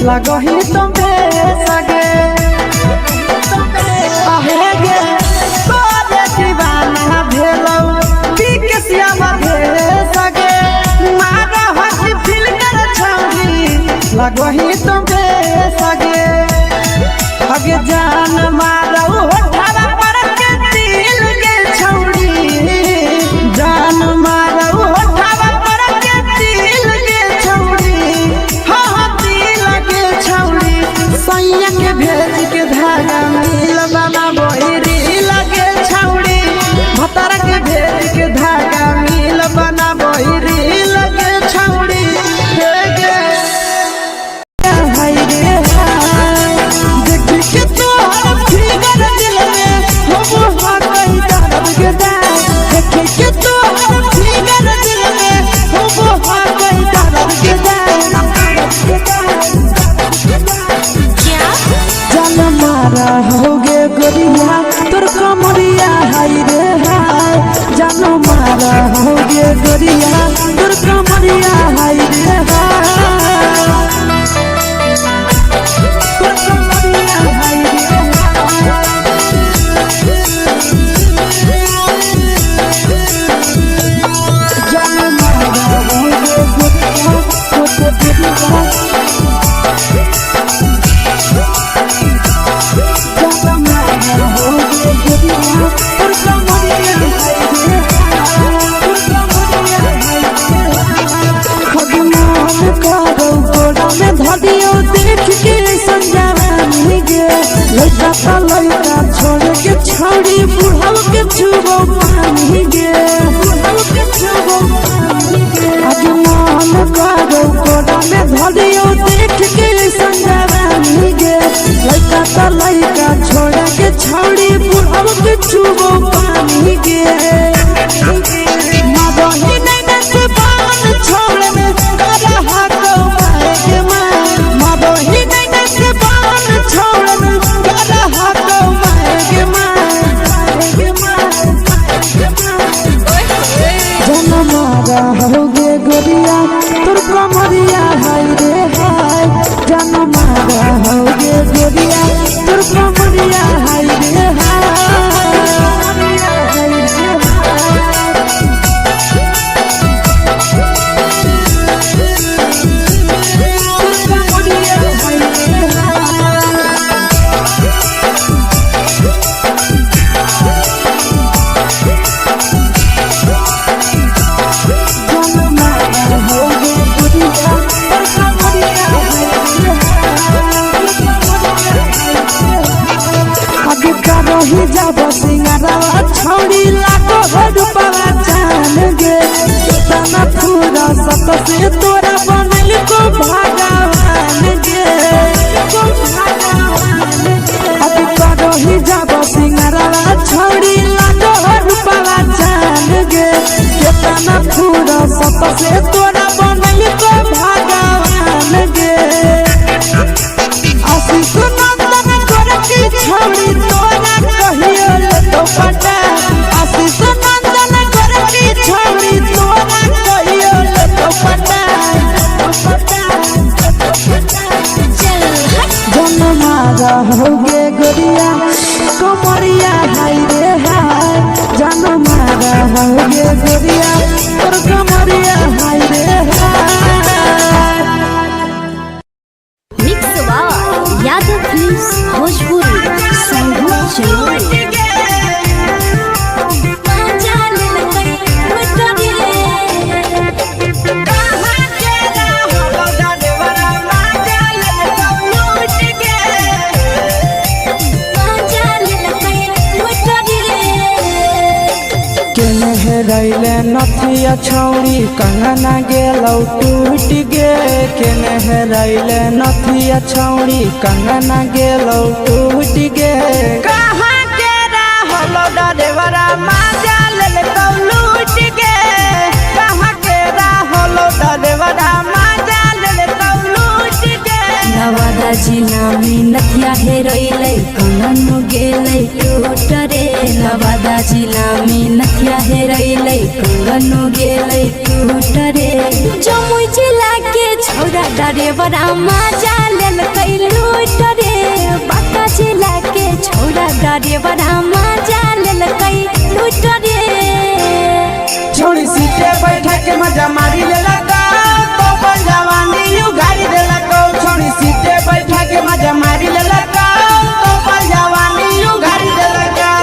लगही तुम्हे सगे आहे गे तोरे दीवाना भेलौ पीके श्यामा भेले सगे मारा हसी फिल्टर छौरी लगही तुम्हे सगे अगे जान मारौ होठवा पर के दिल के छौरी जान मारौ होठवा पर के दिल के छौरी हाँ दिल के छौरी सैया के भेज के धागा मिल बना बहिरी लगे छौरी भतर के भेज के धागा मिल बना बहिरी लगे छौरी हे गे हाय रे देख के तोहर फिगर दिल में हो हाथ कहीं दर्द के देख के तोहर फिगर दिल में हो हाथ कहीं दर्द के जान मारा होगे गोरिया तोर कमरिया हाय रे हाय जान मारा होगे गोरिया तोर कमरिया हाय रे हाय तोर कमरिया हाय रे जान मारा होगे गोरिया तोर कमरिया मारा होगे गोरिया तोर कमरिया हाय रे हाय जान मारा होगे गोरिया तोर कमरिया हाय रे रही जब सिंगारवा छौड़ी लागो रूपवा जान गे तना पूरा सत से तोरा बनल को भगवान गे अभी रही जब सिंगारवा छौड़ी लागो रूपवा जान गे तना पूरा सत से तोरा बनल को भगवान गे आशीष नंदन करती छौड़ी तोरा कहियो तो पटा आशीष नंदन करती छौड़ी तोरा कहियो तो पटा जन्मा रहोगे गोरिया कमरिया हाय रे हाय जन्मा रहोगे गोरिया और कमरिया हाय रे हाय। Mix by Yadav films Bhojpuri संगीत चलो रैले नथिया छौड़ी कंगना गेलौ टूट गे केने रैले नथिया छौड़ी कंगना गेलौ टूट गे कहाँ के रहलो डरेवरा माजा लेलकौ लूट गे कहाँ के रहलो डरेवरा माजा लेलकौ लूट गे नवादा जिला में नथिया हेरोइले कंगन गेलै टूट रे नवादा जिला में नथिया हेरोइले कंगन गेलै टूट रे जमुई जिला के छौड़ा डरेवरा माजा लेलकै लूट रे बांका जिला के छौड़ा डरेवरा माजा लेलकै लूट रे छोड़ी सीटे बैठा के मजा मारी लेलकौ तो जवानी यू गाड़ी देलकौ छोड़ी सीटे बैठा के मजा मारी लेलकौ तो जवानी यू गाड़ी देलकौ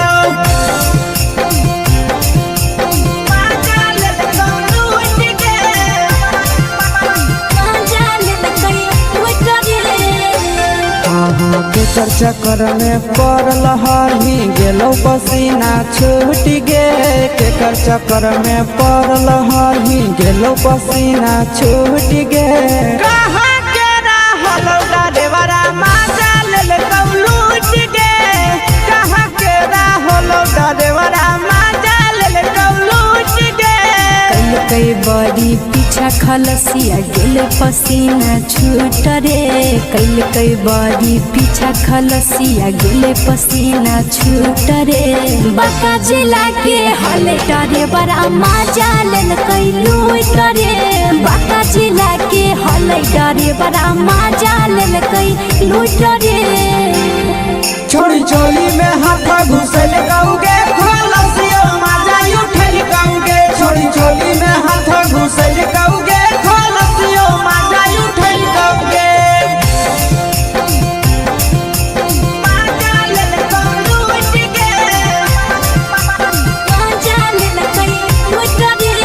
केकर चक्कर में पड़ल हरही गेलो पसीना छूट गे केकर चक्कर में पड़ल हरही गेलो पसीना छूट गे कहाँ के रहलो डरेवरा माजा लेलकौ लूट गे कहाँ के रहलो डरेवरा माजा लेलकौ लूट गे कई बड़ी पीछा खलसिया गेल पसीना छूट रे कई बड़ी पीछा खलसिया गेल पसीना छूट रे बांका जिला के हले डरे बड़ा माजा लेलकै लूट रे बांका जिला के हले डरे बड़ा माजा लेलकै लूट रे छोड़ी चोली में हाथ घुसल गौगे खलसियो माजा उठल गौगे छोड़ी चोली में हाथ घुसल गौगे खलसियो माजा उठल गौगे माजा लेलकौ लूट गे माजा लेलकै लूट रे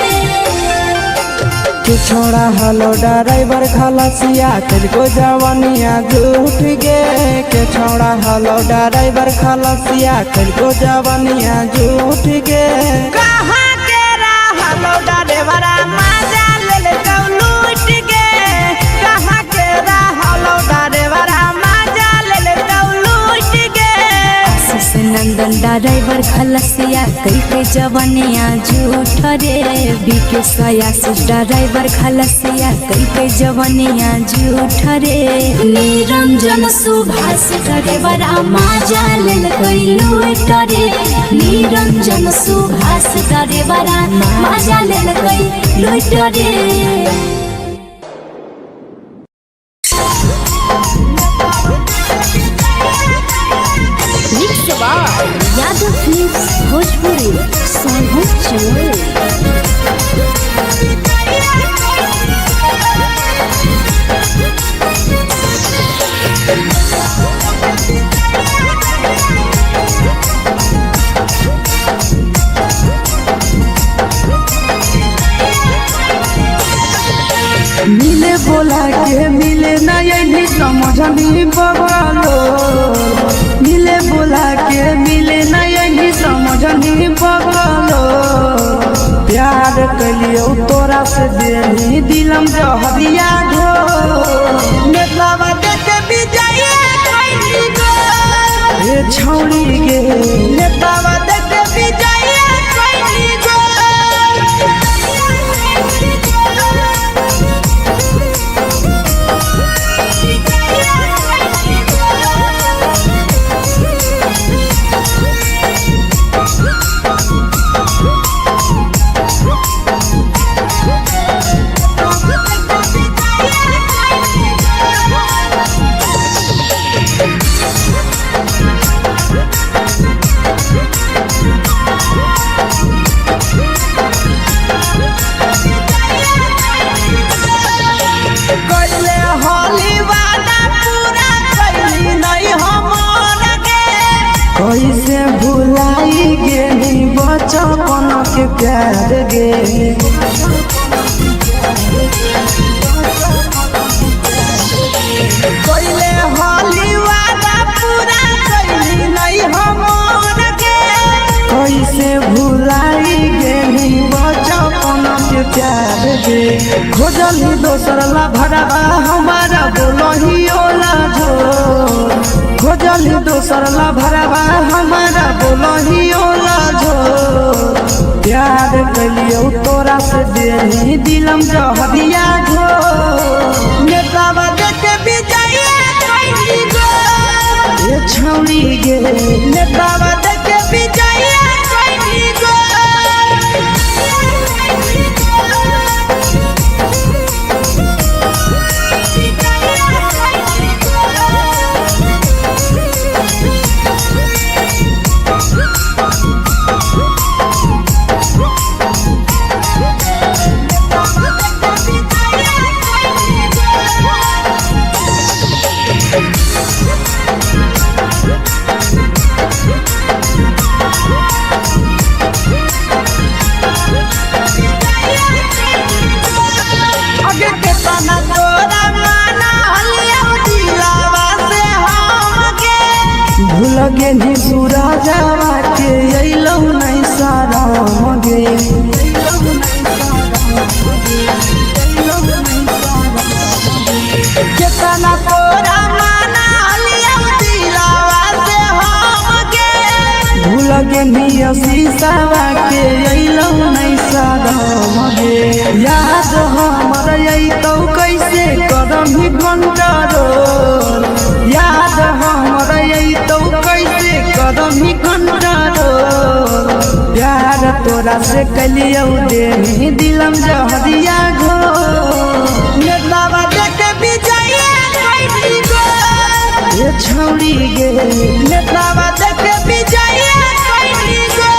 तू छोड़ा हलो ड्राइवर खलसिया तेरे जवानिया झूठ गे के छोड़ा हलो ड्राइवर खलसिया तेरे जवानिया झूठ गे कहाँ के रहलो ड्राइवरा माजा लेलकौ लूट गे कहाँ के रहलो ड्राइवरा माजा लेलकौ लूट गे आशीष नंदन ड्राइवर खलसिया कई जवानिया झूठ रे बीके आशीष ड्राइवर खलसिया कई जवानिया झूठ रे निरंजन सुभाष ड्राइवरा माजा लेलकै लूट रे निरंजन सुभाष ड्राइवरा माजा लेलकै लुटरे यादव फिल्म्स भोजपुरी सोनू चंद्र मिले बोला के मिले ना यही समझनी बगलो मिले बोला के मिले ना यही समझनी बगलो प्यार कलियो तोरा से देनी दिलम जहरिया घो नेतावा देते विजय कइली गो ए छौड़ी गे नेतावा देते विजय कइली गो कैसे भुलाई गेली बचपन के प्यार गे कैले होली वादा पूरा कैली नहीं हमर के कैसे भुलाई गेली बचपन के प्यार गे खोजली दोसर ला भरवा हमारा बोलही ओला जो खोजली दोसर ला भरवा हमारा बोलही ओला जो प्यार कलियो तोरा से देनी दिलम जहरिया घो नेतावा देते विजय कइली गो ए छौड़ी गे नेतावा देते विजय कइली गो लगे नी पूरा जावा के अइलौ नहीं सारा मगे केतना तोरा माना लिया दिलावा से हमके भूल गे नी शीशावा के अइलौ नहीं सारा मगे याद हमर अइतौ कैसे कदम ही घंटा रो याद हमर अइतौ कैसे कदम ही घंटा रो प्यार तोरा से कलियो देनी दिलम जहरिया घो नेतावा देते विजय कइली गो ए छौड़ी गे नेतावा देते विजय कइली गो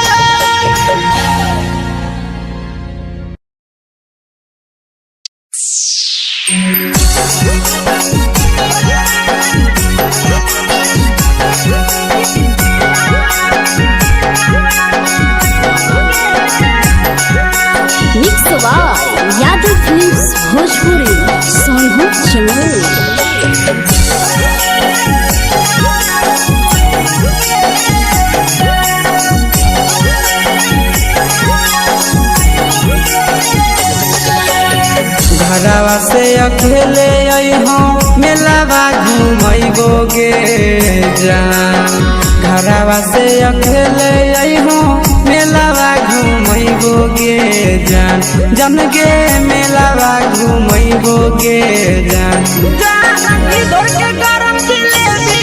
यादव फिल्म्स भोजपुरी सोनू चंद्र घरवा से अकेले अइहो मेलावा घूमैबो गे जान घरवा से अकेले अइहो मेलावा घूमैबो गे जान जन गे मेलावा घूमैबो गे जान जान की दौड़ के गरम जिलेबी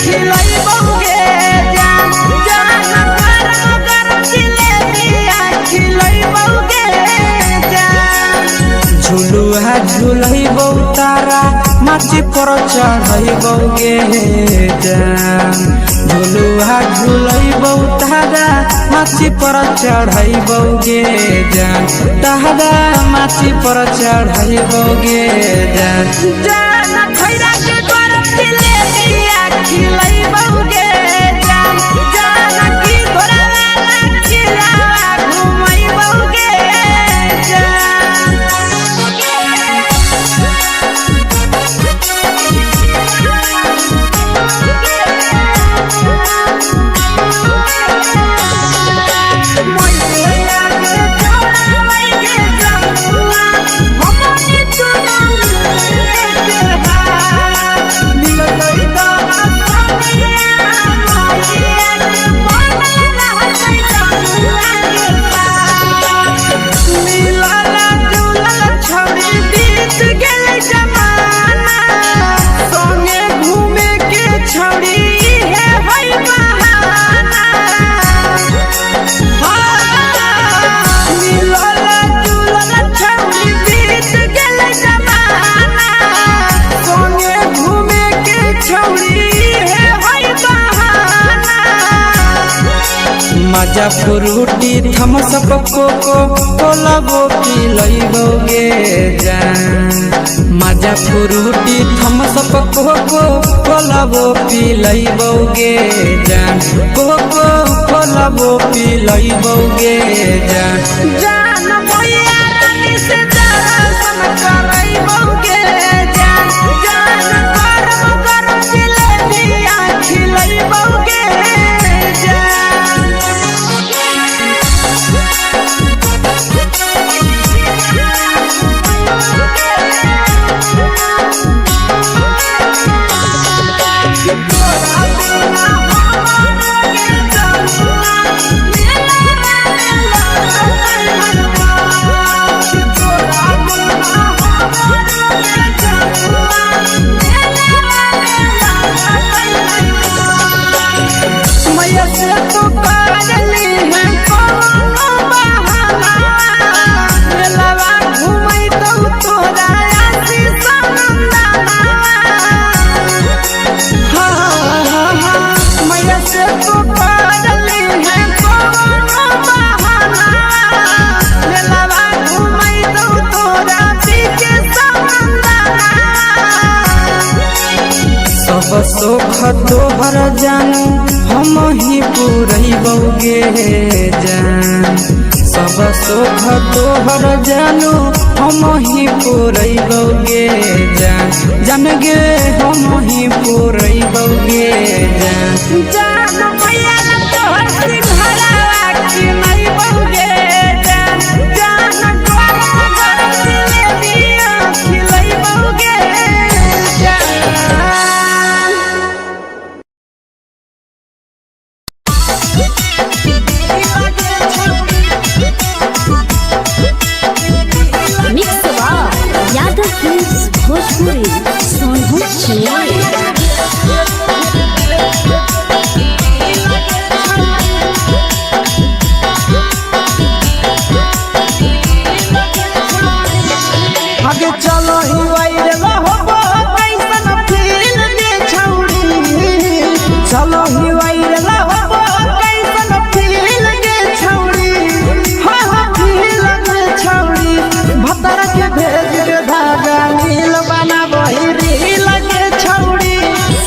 खिलैबो गे जान जान गरम जिलेबी खिलैबो गे जान पर चढ़ैबौगे जान झुलुआ झुलैबौ तारा माछी पर चढ़ैबौगे जान तारा माछी पर चढ़ैबौगे जान जान खैरा के गरम जिलेबिया खिलैबौगे जान जान की घोड़ावाला खिलावा घुमैबौगे जान मजा फ्रूटी थम्स अप कोको कोला वो पिलैबौगे जान मजा फ्रूटी थम्स अप कोको कोला वो पिलैबौगे जान कोको कोला वो पिलैबौगे जान जान भैया रानी से दर्शन करैबौगे जान जान गरम गरम जिलेबिया खिलैबौगे जान सोख तोहर जानू हम ही पुरैबौगे जान सब सोख तोहर जानू हम ही पुरैबौगे जान जान गे हम ही पुरैबौगे जान जान भैया तोहर सिंघरावा खिलैबौगे जान जान गरम गरम जिलेबिया खिलैबौगे जान मिक्स यादव फिल्म्स भोजपुरी सोनू आगे चलो ही वायरल होबो कैसन फील दे छौड़ी चलो ही वायरल होबो कैसन फील दे छौड़ी हा हा फील दे छौड़ी भतर के भेज के धागा नील बनाबो ही रील के छौड़ी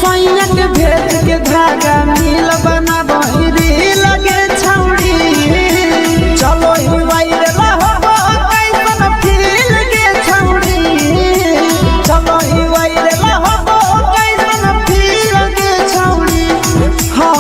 सैया के भेज के धागा नील बनाबो ही रील के छौड़ी चलो ही वायरल होबो कैसन फील दे छौड़ी चलो ही वायरल होबो कैसन फील दे छौड़ी हा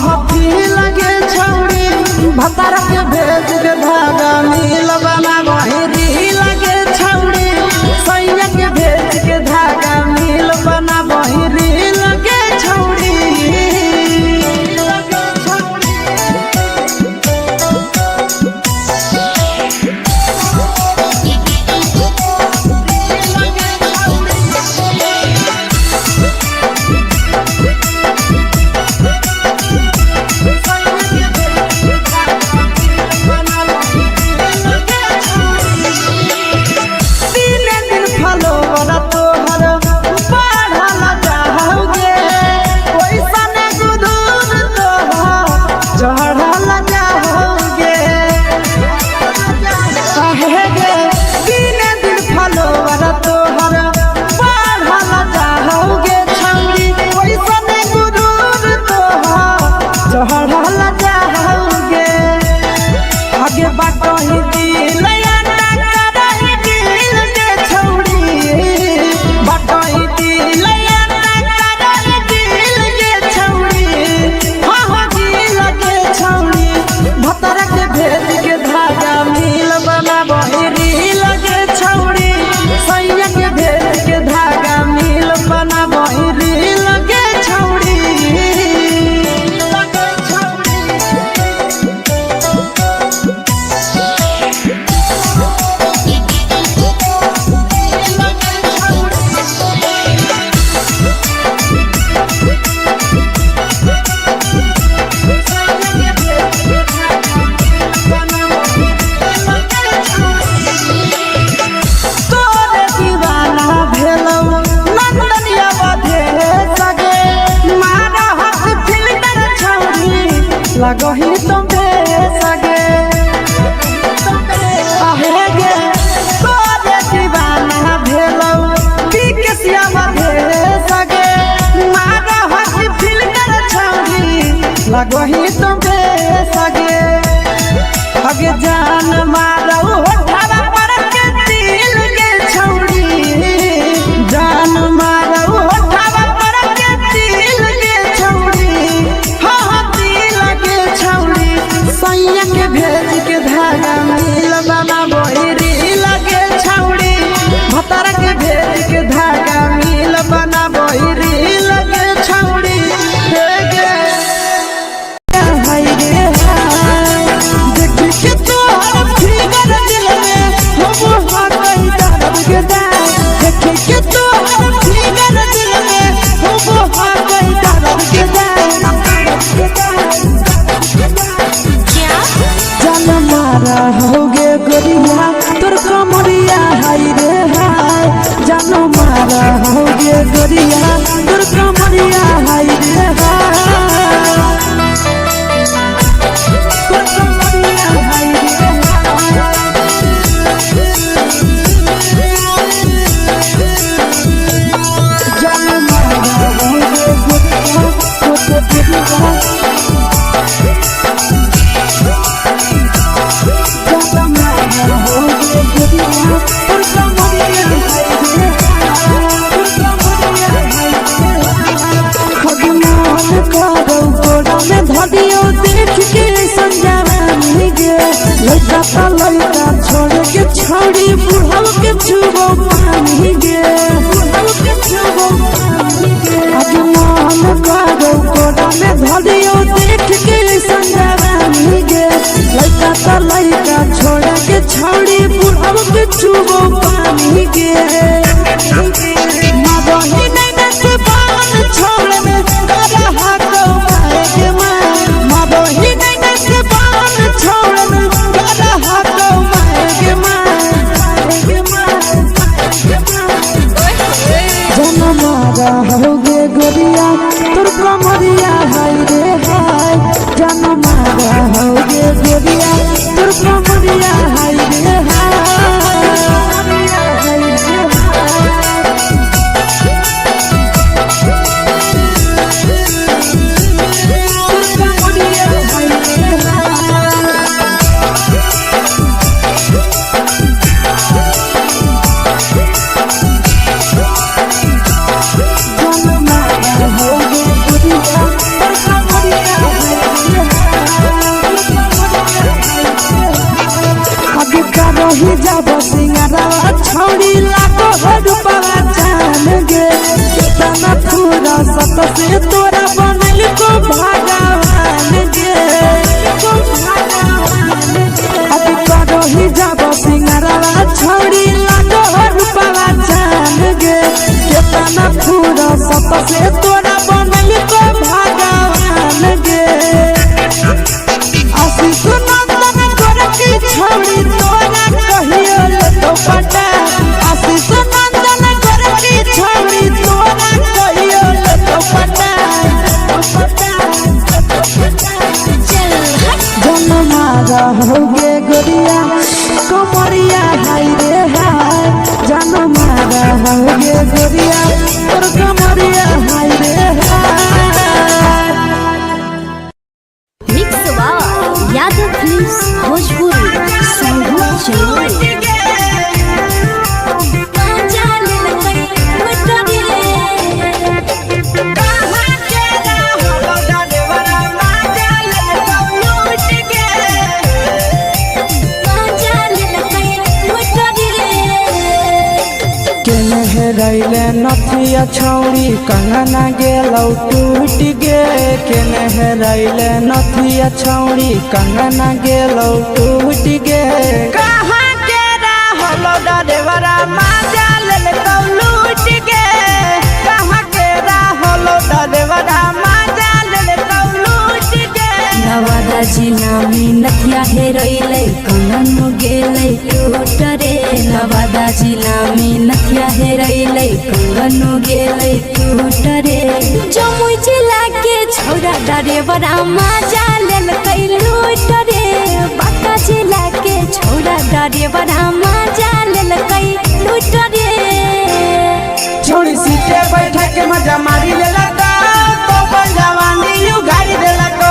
लगो ही तो बेसगे अगे जान मारो होठवा पर के दिल के छौड़ी जान मारो होठवा पर के दिल के छौड़ी हाँ दिल के छौड़ी सैया के भेज के धागा मिल बाबा बोरी लगे छौड़ी भतर के भेज के धागा मिल बना बोरी लगे छौड़ी होगे गोरिया तोर कमरिया हाय रे हाय जानो मारा होगे गोरिया तोर कमरिया हाय रे हाय तोर कमरिया हाय रे जानो मारा होगे गोरिया तोर कमरिया धदियो देख के संजानी गे लड़का ता लड़का छोड़ के छोड़ी बुढ़ाव के छुबो पानी गे बुढ़ाव के छुबो पानी गे आज मन करो कोड़ा में धदियो देख के संजानी गे लड़का ता लड़का छोड़ के छोड़ी बुढ़ाव के छुबो पानी गे मगही नहीं नसे बान छोड़ में करा हाथों होगे गोरिया तोर कमरिया हाय रे हाय जानो मारा होगे गोरिया तोर कमरिया हाय रे रही जब सिंगारा छौड़ी लाखो रुपया जान गे कितना पूरा सत से तोरा बनल को भगवान गे अब रही जब सिंगारा छौड़ी लाखो रुपया जान गे कितना पूरा सत से तोरा बनल को भगवान गे आशीष नंदन गोरखी छौड़ी तो पटा आशीष नंदन गोरखी छौड़ी तोरा कहियो तो पटा जन मारा होगे गोरिया कमरिया हाय रे हाय जन मारा होगे गोरिया तोर कमरिया हाय रे हाय मिक्स यादव फिल्म्स भोजपुरी संगीत चलो रैले नथिया छौड़ी कंगना गेलौ टूट गे केने रैले नथिया छौड़ी कंगना गेलौ टूट गे कहाँ के रहलो डरेवरा माजा लेलकौ लूट गे कहाँ के रहलो डरेवरा माजा लेलकौ लूट गे नवादा जिला में नथिया हेरैले कंगन गेलै टूट रे नवादा जिला में नथिया हेरैले कंगन गेलै टूट रे जमुई जिला के छौरा डरेवरा माजा लेलकै लूट रे बांका जिला के छौरा डरेवरा माजा लेलकै लूट रे छोड़ी सीटे बैठा के मजा मारी लेलका तो जवानी यू गाड़ी देलका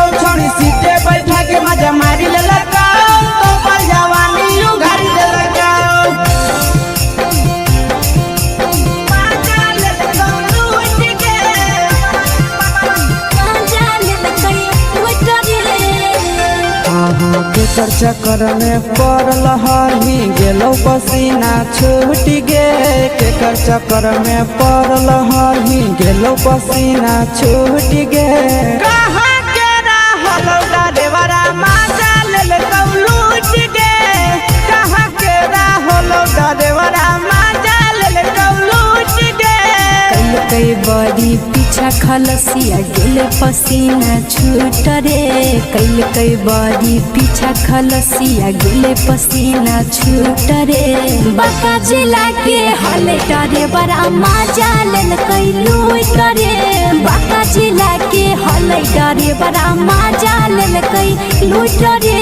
केकर चक्कर में पड़ल हही गेलो पसीना छूट गे केकर चक्कर में पड़ल हही गेलो पसीना छूट गे कहाँ के रहलो डरेवरा माजा लेल लूट गे कहाँ के रहलो डरेवरा माजा लेल लूट गे कई बड़ी पीछा खलसिया गेले पसीना छूट रे कई बड़ी पीछा खलसिया गेले पसीना छूट रे बाका जिला के हले डरे बड़ा मजा लेल कई लूट रे बाका जिला के हले डरे बड़ा मजा लेल कई लूट रे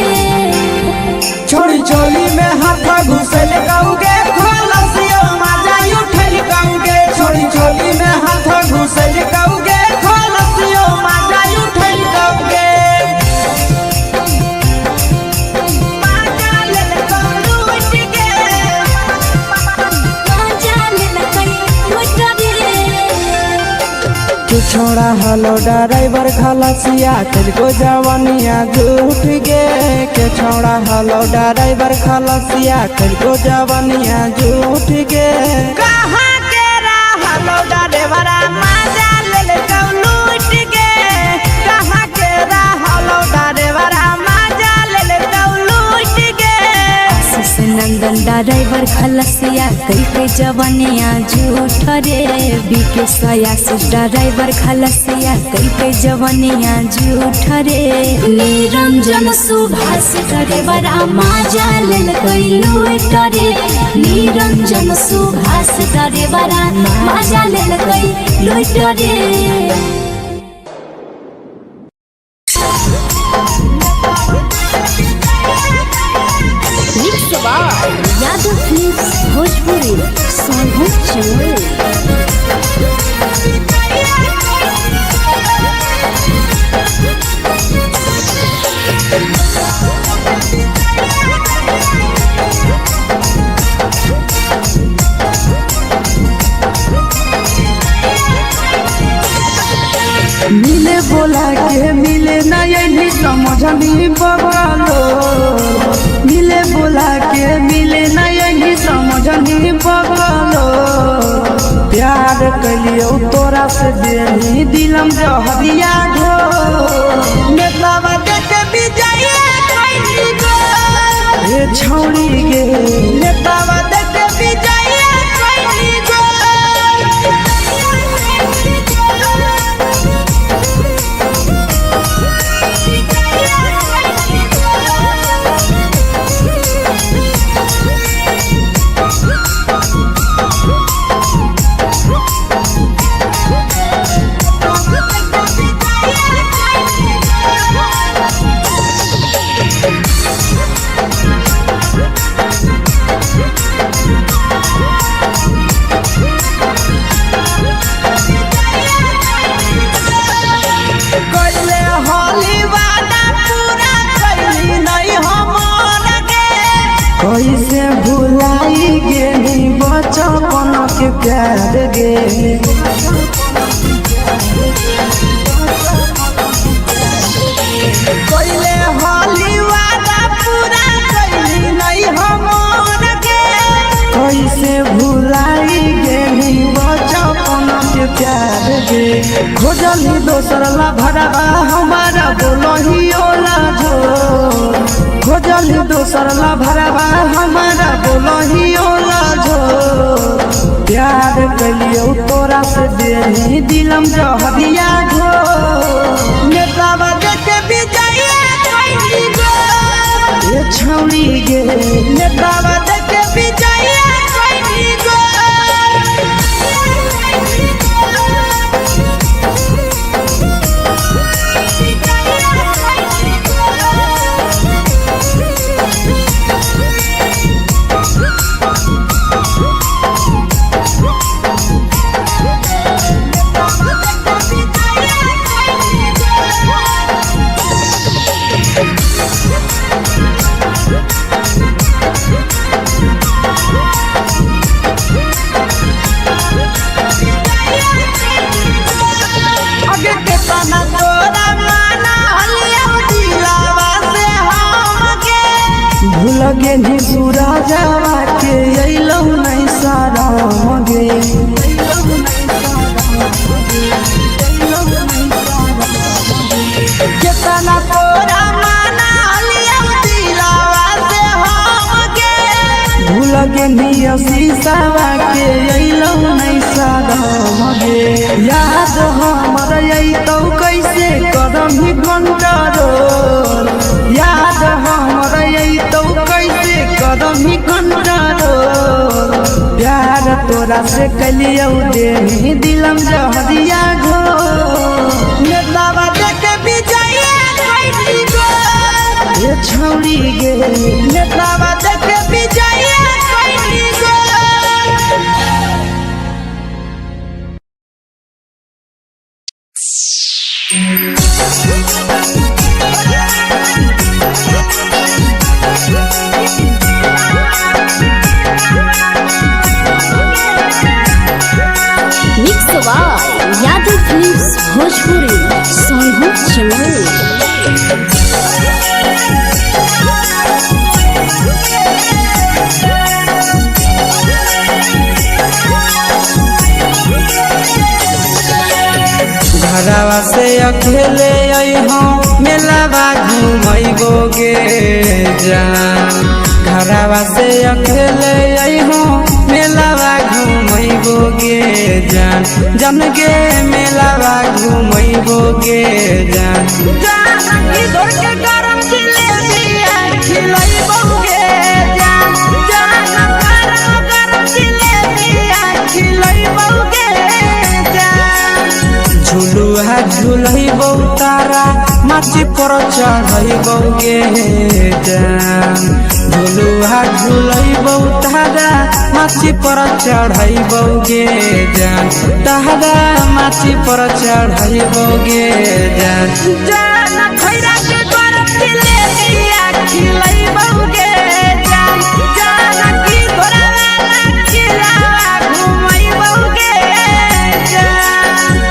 छोड़ी चोली में हाथ घुसल गाऊगे खलसिया मजा उठल गाऊगे छोड़ी चोली में हाथ घुसल गाऊगे खलसिया मजा उठल गाऊगे मजा लेल लूट गे मजा लेल कई लूट रे तू छोड़ा हलो ड्राइवर खलसिया तुझको जवानिया झूठ गे के छोड़ा हलो ड्राइवर खलसिया तुझको जवानिया झूठ गे कहाँ के रहलो ड्राइवर मजा लेल लूट गे कहाँ के रहलो ड्राइवर मजा लेल लूट गे आशीष नंदन ड्राइवर खलसिया कई जवानिया झूठ रे बीके आशीष ड्राइवर खलसिया कई जवानिया झूठ रे निरंजन सुभाष ड्राइवर मजा लेल कई लूट रे निरंजन सुभाष ड्राइवर मजा लेल कई लूट रे यादव फिल्म्स भोजपुरी सोनू चोर मिले बोला के मिले ना यही समझनी बगलो मिले बोला के मिले ना यही समझनी बगलो प्यार कलियो तोरा से देनी दिलम जहरिया घो नेतावा देखे विजय कैली गो ए छौड़ी गे नेतावा देखे विजय कैली गो कैसे भुलाई गेली बचपन के प्यार गे कैले होली वादा पूरा कैली नहीं हमर गे कैसे भुलाई गेली बचपन के प्यार गे खोजली दोसर ला भरवा हमारा बोलही ओला जो खोजली दोसर ला भरवा हमारा बोलही ओला जो प्यार कलियो तोरा से देनी दिलम जहरिया घो नेतावा देखे विजय कैली गो ए छौड़ी गे नेतावा देखे विजय कैली गो फूल के निया शीशावा के अइलौ नहीं सादमगे याद हमर अइतौ कैसे करम ही कंट्रोल याद हमर अइतौ कैसे करम ही कंट्रोल प्यार तोरा से कलियौ दे दिलम जहरिया घो नेतावा देखे विजया कैसी गो ये छौड़ी गे नेतावा देखे विजया कैसी गो mix by Yadav films Bhojpuri Sonu चमल। घरवा से अकेले अइहो मेलावा घूमैबोगे जान घरवा से अकेले अइहो मेलावा घूमैबोगे जान जन गे मेलावा घूमैबोगे जान जान इधर के गरम जिलेबिया खिलैबोगे जान जान गरम जिलेबिया खिलैबोगे जान झुलुहा झुलैबौ तारा माची पर चढ़ैबोगे जान झुलुहा झुलैबौ तारा माची पर चढ़ैबोगे जान तारा माची पर चढ़ैबोगे जान जान खैरा के गरम जिलेबिया खिलैबोगे जान जान की घोड़ावाला खिलावा घुमैबोगे जान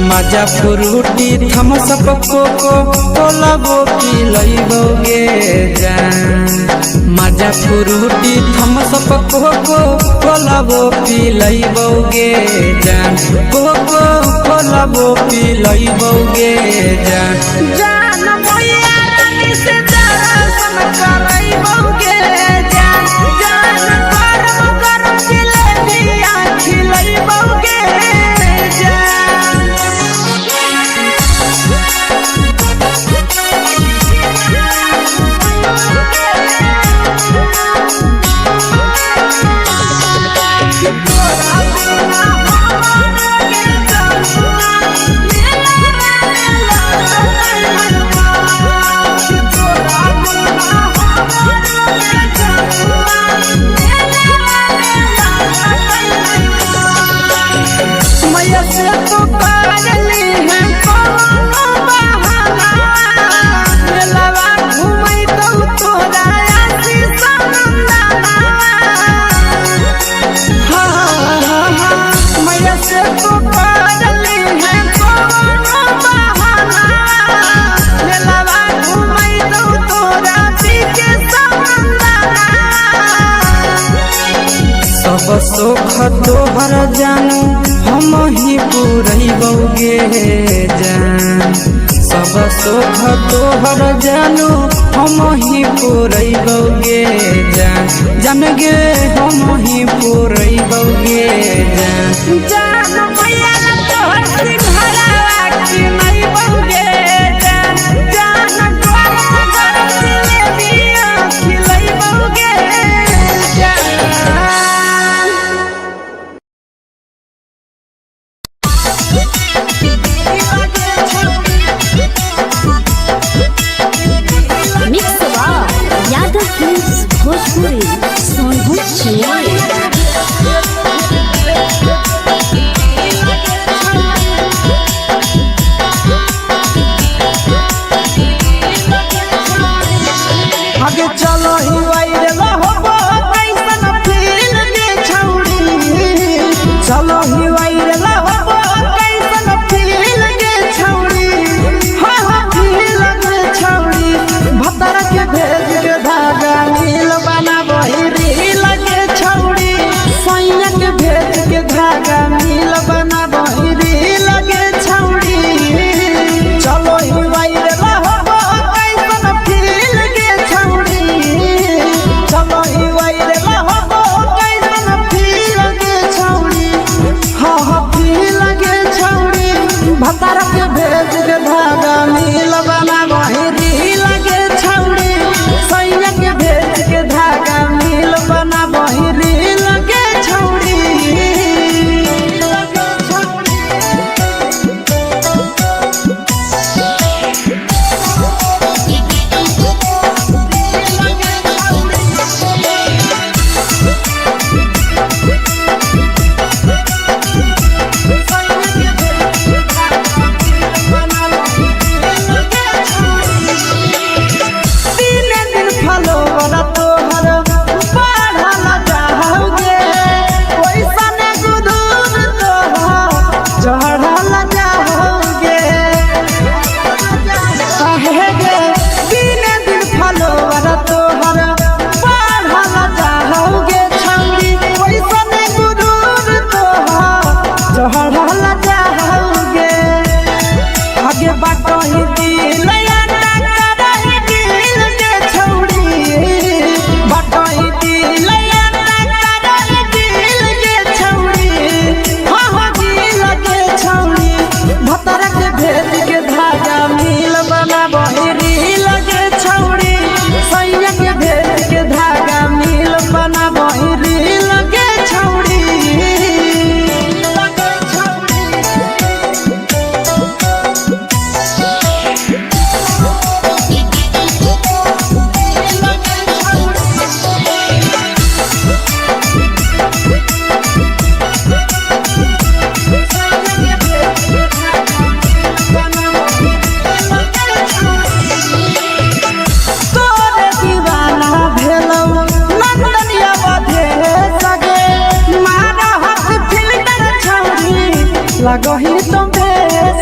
मजा फ्रूटी थम्स अप कोको कोला वो पी लइबोगे जान मजा फ्रूटी थम्स अप कोको कोला वो पी लइबोगे जान कोको कोला वो पी लइबोगे जान जान मोया रानी से दर्शन करइबोगे जान जान गरम गरम जिलेबिया खिलइबोगे जान सब सुख तोहर जानू हम ही पुरैबोगे जान सब सुख तोहर जानू हम ही पुरैबोगे जान जान गे हम ही पुरैबोगे जान जान मैया तोहर सिंघरावा खिलैबोगे जान जान गरम गरम जिलेबिया खिलैबोगे जान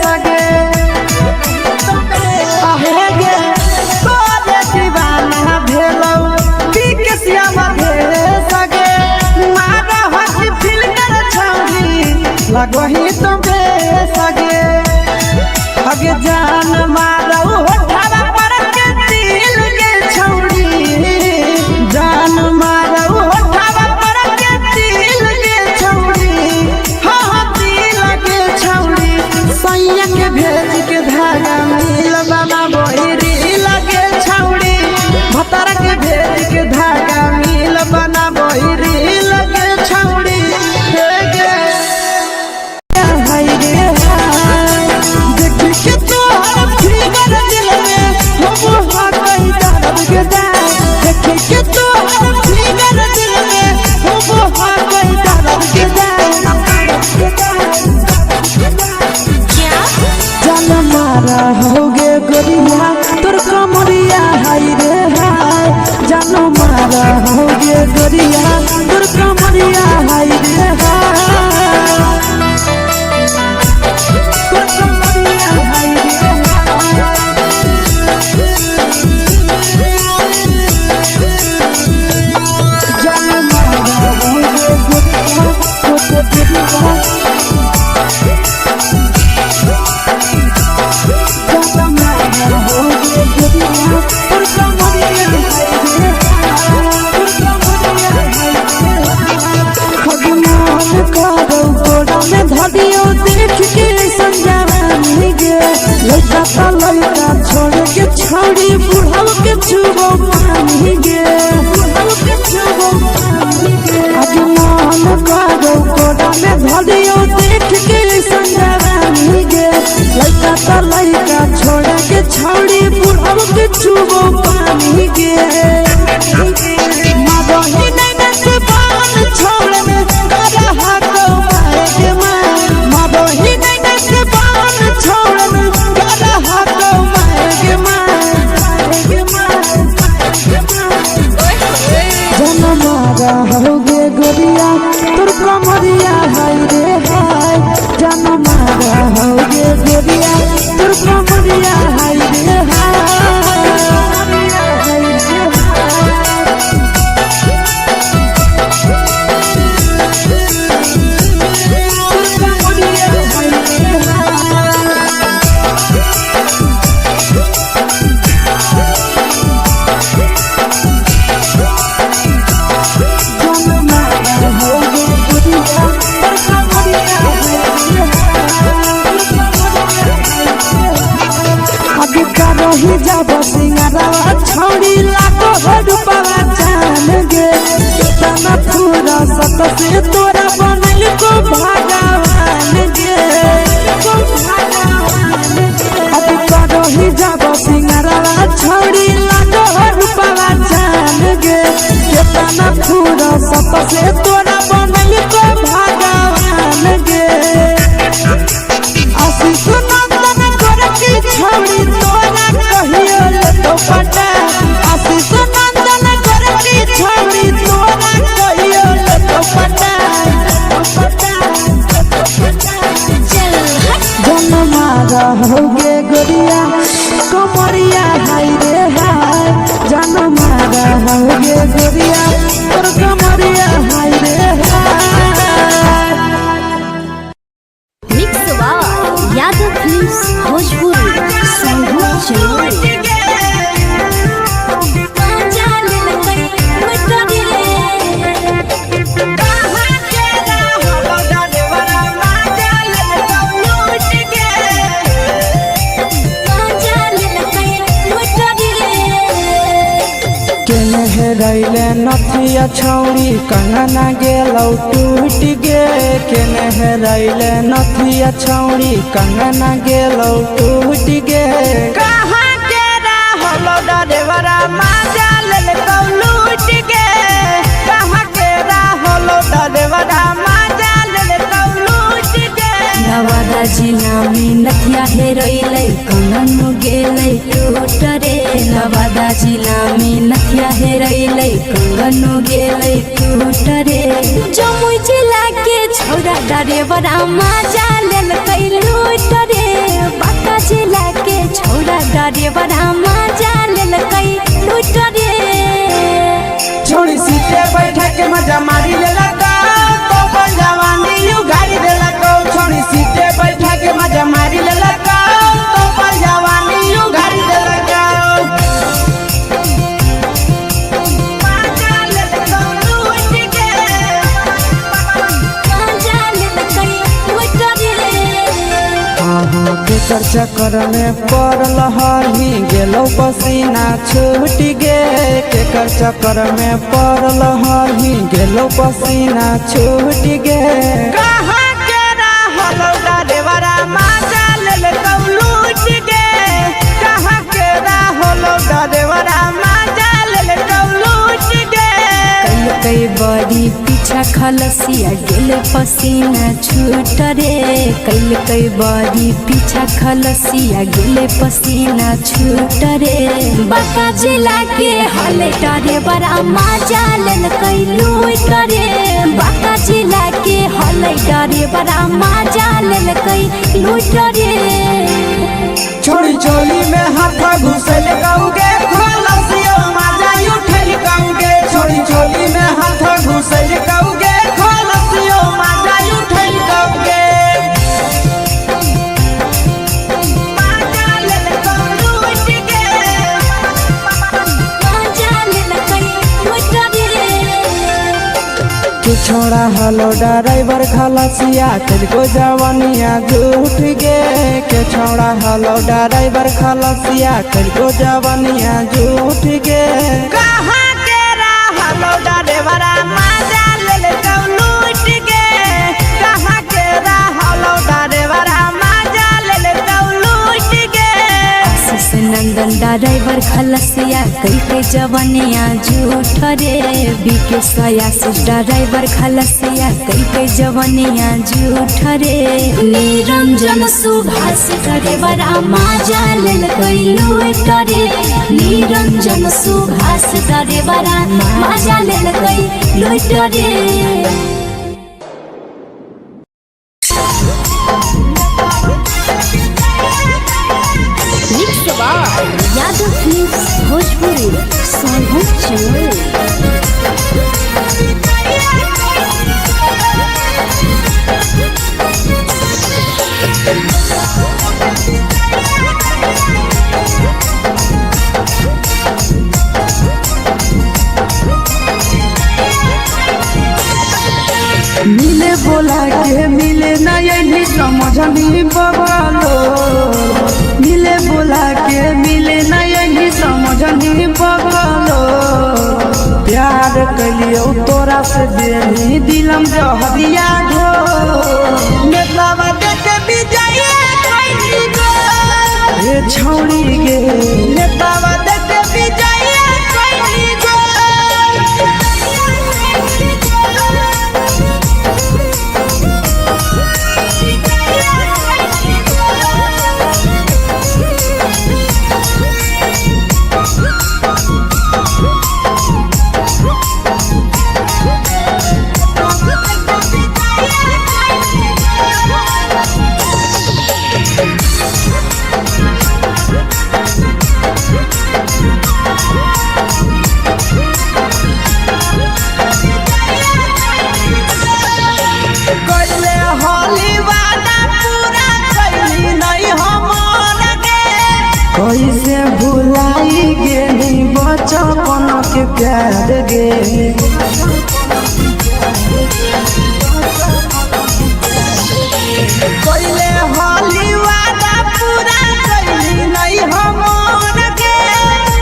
सगे आहे गे तोरे दीवाना भेलौ बिकसिया भेल सगे मारा हसी फिल कर छौरी लगही तो बे सगे अगे जान मारौ होठवा पर के दिल के छौरी जान मारौ होठवा पर के दिल के छौरी हाँ दिल के छौरी सैया के भेज के धागा मिल बना बहिरी लगे छौरी भतर के भेज के धागा मिल बना बहिरी लगे छौरी हे गे हाय रे हाय देख के तोहर फिगर दिल में हम हो गई दर्द के दाग देख के तोहर फिगर दिल में हम हो गई दर्द के जान मारा होगे गोरिया तोर कमरिया हाय रे हाय जान मारा होगे गोरिया तोर कमरिया हाय रे हाय तोर कमरिया हाय रे जान मारा होगे गोरिया तोर कमरिया धदियो देख के संजानी गे लइका ता लइका छोड़ के छौड़ी बुढ़ाव के छुबो पानी गे बुढ़ाव के छुबो पानी गे आज मन कागो कोडा में धदियो देख के संजानी गे लइका ता लइका छोड़ के छौड़ी बुढ़ाव के छुबो पानी गे मादही नैना से बान छोड़ में करा हाथों मारे के मादही नैना से बान छोड़ में करा हाथों मारे के जन मारा होगे गोरिया तोर कमरिया हाय रे हाय जन मारा होगे गोरिया तोर कमरिया हाय रे हाय रही जब सिंगारा छौड़ी लाखो रुपया जान गे तना पूरा सत से तोरा बनल को भगवान गे अभी रही जब सिंगारा छौड़ी लाखो रुपया जान गे तना पूरा सत से तोरा बनल को भगवान गे आशीष नंदन गोरखी छौड़ी तोरा कहियो ले तो पटा आशीष नंदन गोरखी छौड़ी तोरा कहियो ले तो पटा जन मारा होगे गोरिया कमरिया हाय रे हाय जन मारा होगे गोरिया तोर कमरिया हाय रे हाय mix by Yadav films Bhojpuri संगीत चैनल रैले नथिया छौड़ी कंगना गेलौ टूट गे केने रैले नथिया छौड़ी कंगना गेलौ टूट गे कहाँ के रहलो डरेवरा माजा लेलकौ लूट गे कहाँ के रहलो डरेवरा माजा लेलकौ लूट गे नवादा जिला में नथिया हेरोइलै कंगन गेलै टूट रे नवादा जिला में नथिया हेरोइलै कंगन गेलै टूट रे जमुई जिला के छौड़ा डरेवरा माजा लेलकै लूट रे केकर चक्कर में पड़ल हही गेलो पसीना छूट गे केकर चक्कर में पड़ल हही गेलो पसीना छूट गे कहाँ के रहलो डरेवरा माजा लेल कौलूट गे कहाँ के रहलो डरेवरा माजा लेल कौलूट गे कई बड़ी पीछा खलसिया गेले पसीना छूट रे कई बड़ी पीछा खलसिया गेले पसीना छूट रे बाका जिला के हले डरे बड़ा मजा लेल कई लूट रे बाका जिला के हले डरे बड़ा मजा लेल कई लूट रे छोड़ी चोली में हाथ घुसल कौगे खलसिया माजा उठल कौगे छोड़ी चोली में हाथ घुसल कौगे खलसिया माजा उठल कौगे माजा लेल कौलूट गे मजा लेल कई लूट रे तू छोड़ा हलो ड्राइवर खलसिया तेरे जवानिया झूठ गे के छोड़ा हलो ड्राइवर खलसिया तेरे जवानिया झूठ गे कहाँ के रहलो ड्राइवरा मजा लेल कौलूट गे कहाँ के रहलो ड्राइवरा मजा लेल कौलूट गे आशीष नंदन ड्राइवर खलसिया कई के जवानिया झूठ रे बीके आशीष ड्राइवर खलसिया कई के जवानिया झूठ रे निरंजन सुभाष ड्राइवर मजा लेल कई लूट रे निरंजन सुभाष ड्राइवर मजा लेल कई लूट रे यादव फिल्म्स भोजपुरी सोनभद्र चैनल मिले बोला के मिले नहीं समझनी बगलो मिले बोला के मिले नहीं समझनी बगलो प्यार कलियो तोरा से देनी दिलम जहरिया घो नेतवा देख विजय कैली गो ये छौड़ी गे नेतवा देख विजय कैली गो कैसे भुलाई गेली बचपन के प्यार गे कैले होली वादा पूरा कैली नहीं हमर गे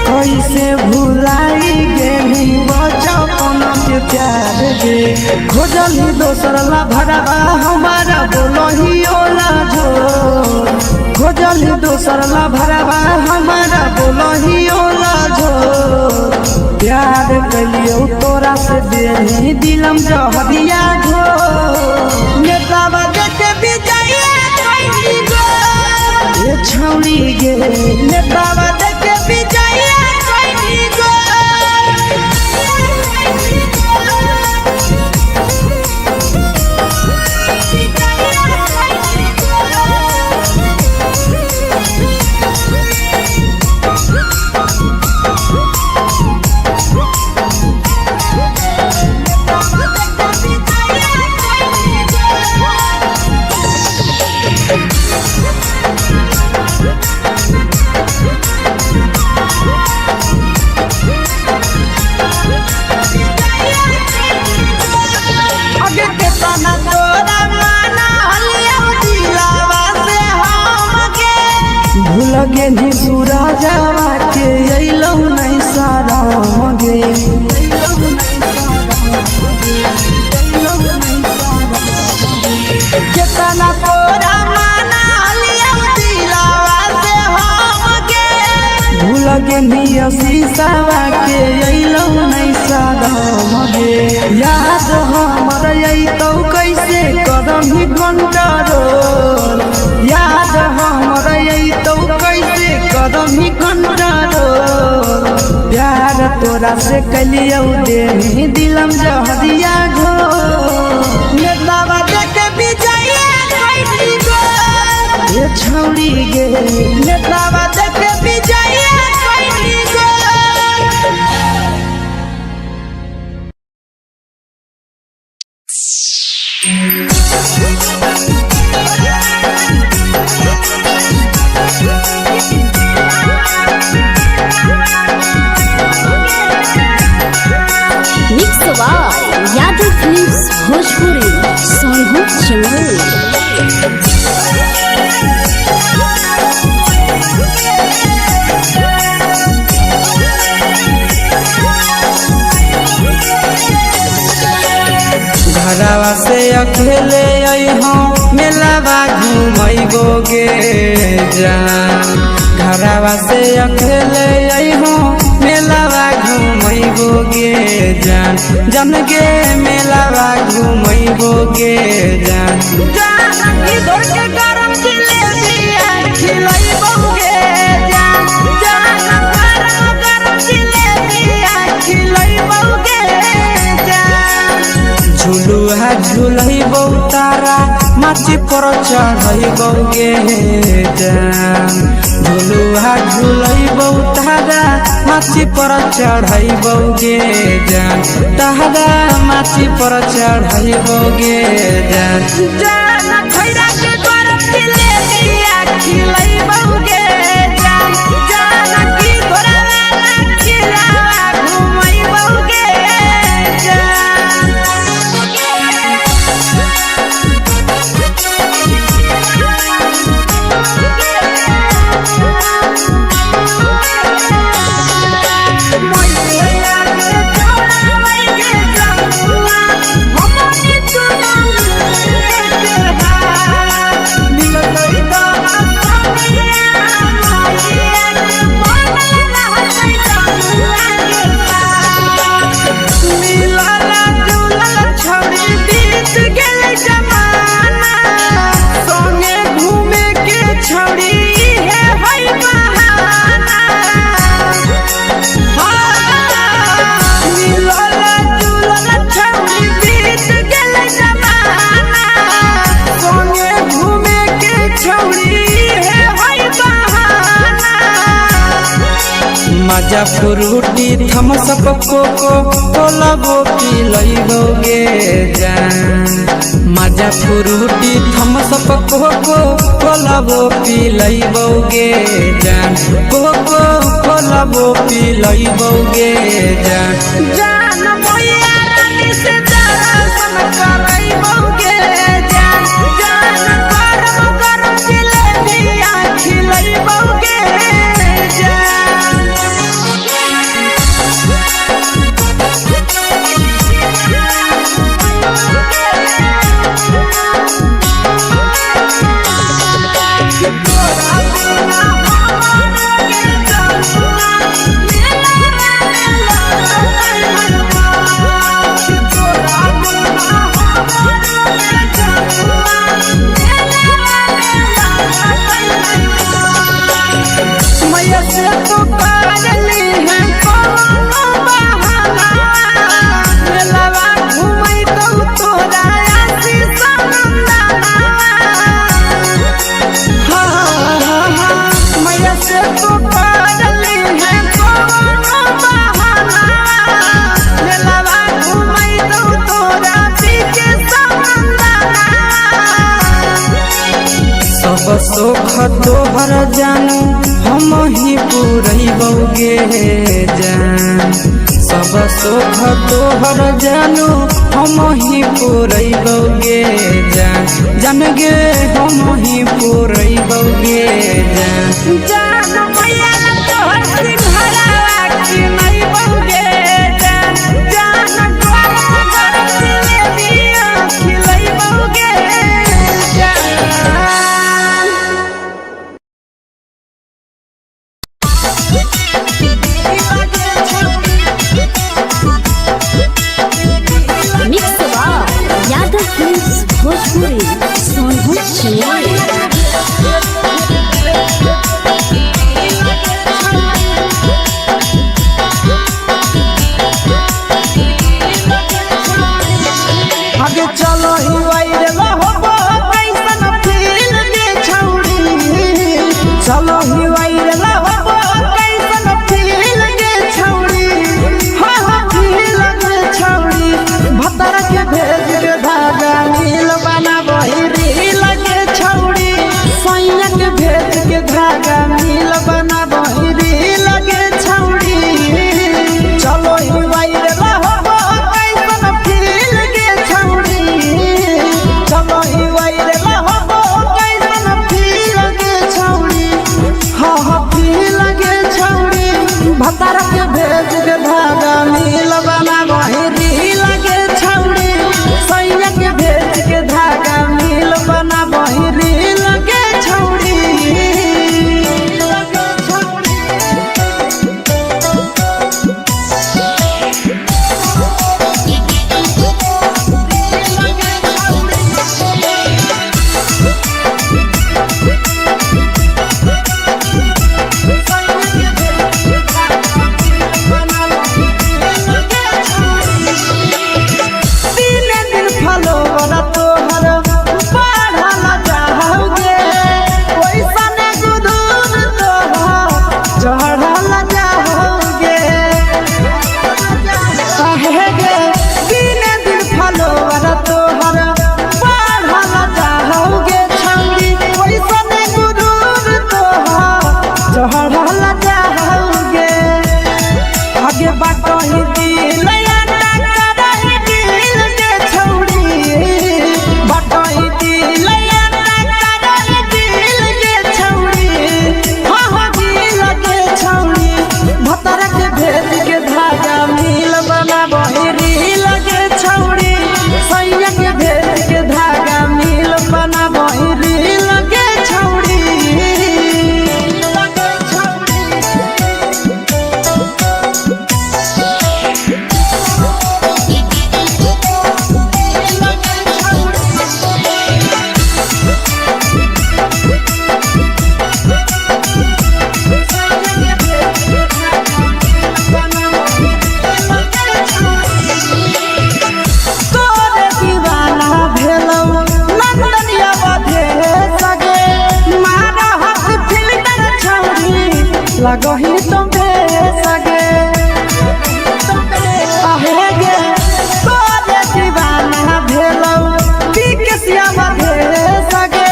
कैसे भुलाई गेली बचपन के प्यार गे खोजली दोसर ला भरवा हमारा बोलही ओला झो खोजली दोसर ला भरवा हमारा बोलही ओला झो प्यार कलियो तोरा से देनी दिलम जहरिया घो नेतावा देखे विजय कैली गो ये छौड़ी गे नेतावा देखे विजय कैली गो भूल गे निसुरा जावा के अइलौ नहीं सारा गे केतना तोरा माना लिया दिलावा से हम गे भूल गे निया शीशावा के अइलौ नहीं सारा गे याद हमर अइतौ कैसे करही कंट्रोल याद हमर अइतौ कैसे करही कंट्रोल प्यार तोरा से कलियौ दे दिलम जहरिया घो नेतावा देखे विजया कैसी गो ये छौड़ी गे नेतावा देखे विजया कैसी गो mix by Yadav films Bhojpuri Sonu Chamoli. घरवा से अकेले अइहो मेलावा घुमैबो गे जान घरवा से अकेले अइहो मेलावा घुमैबो गे जान जन गे मेलावा घुमैबो गे जान जान की दौड़ के गरम जिलेबिया खिलैबो गे जान जान गरम जिलेबिया खिलैबो गे जान झुलुहा झुलैबो तारा माची पर चढ़ैबो गे जान झुलुहा झुलैबो तारा माची पर चढ़ैबो गे जान तारा माची पर चढ़ैबो गे जान जान खैरा के गरम जिलेबिया खिलैबो गे जान जान की घोड़ावाला खिलावा घुमैबो गे जान मजा फ्रूटी थमसप कोको कोलाबो पिलैबो गे जान मजा फ्रूटी थमसप कोको कोलाबो पिलैबो गे जान कोको कोलाबो पिलैबो गे जान जान मोया रानी से दर्शन करैबो गे जान जान गरम गरम जिलेबिया खिलैबो गे जान सब सुख तोहर जानू हम ही पूरैबो गे जान सब सुख तोहर जानू हम ही पुरैबौगे जान जान गे हम ही पुरैबौगे जान मैया तोहर सिंहरावा की नहीं बौगे जान जान घर जिलेबिया खिलैबौगे मिक्स यादव फिल्म्स भोजपुरी सोनभद्र आगे चलो ही वायरल होबो कैसन फील के छौड़ी चलो ही वायरल होबो कैसन फील के छौड़ी हां हां फील के छौड़ी भतर के भेज के धागा नील बना बहिरी लगे छौड़ी सैया के भेज के धागा नील बना बहिरी लगे छौड़ी चलो ही वायरल होबो कैसन फील के छौड़ी चलो ही वायरल होबो कैसन फील के छौड़ी हां हां फील के छौड़ी भतर के भेज के धागा नील बना बहिरी लगे छौड़ी सैया के भेज के धागा नील बना बहिरी लगे छौड़ी लगही तुम्हे सगे आहे गे तोरे दीवाना भेलौ बिकसिया बधे सगे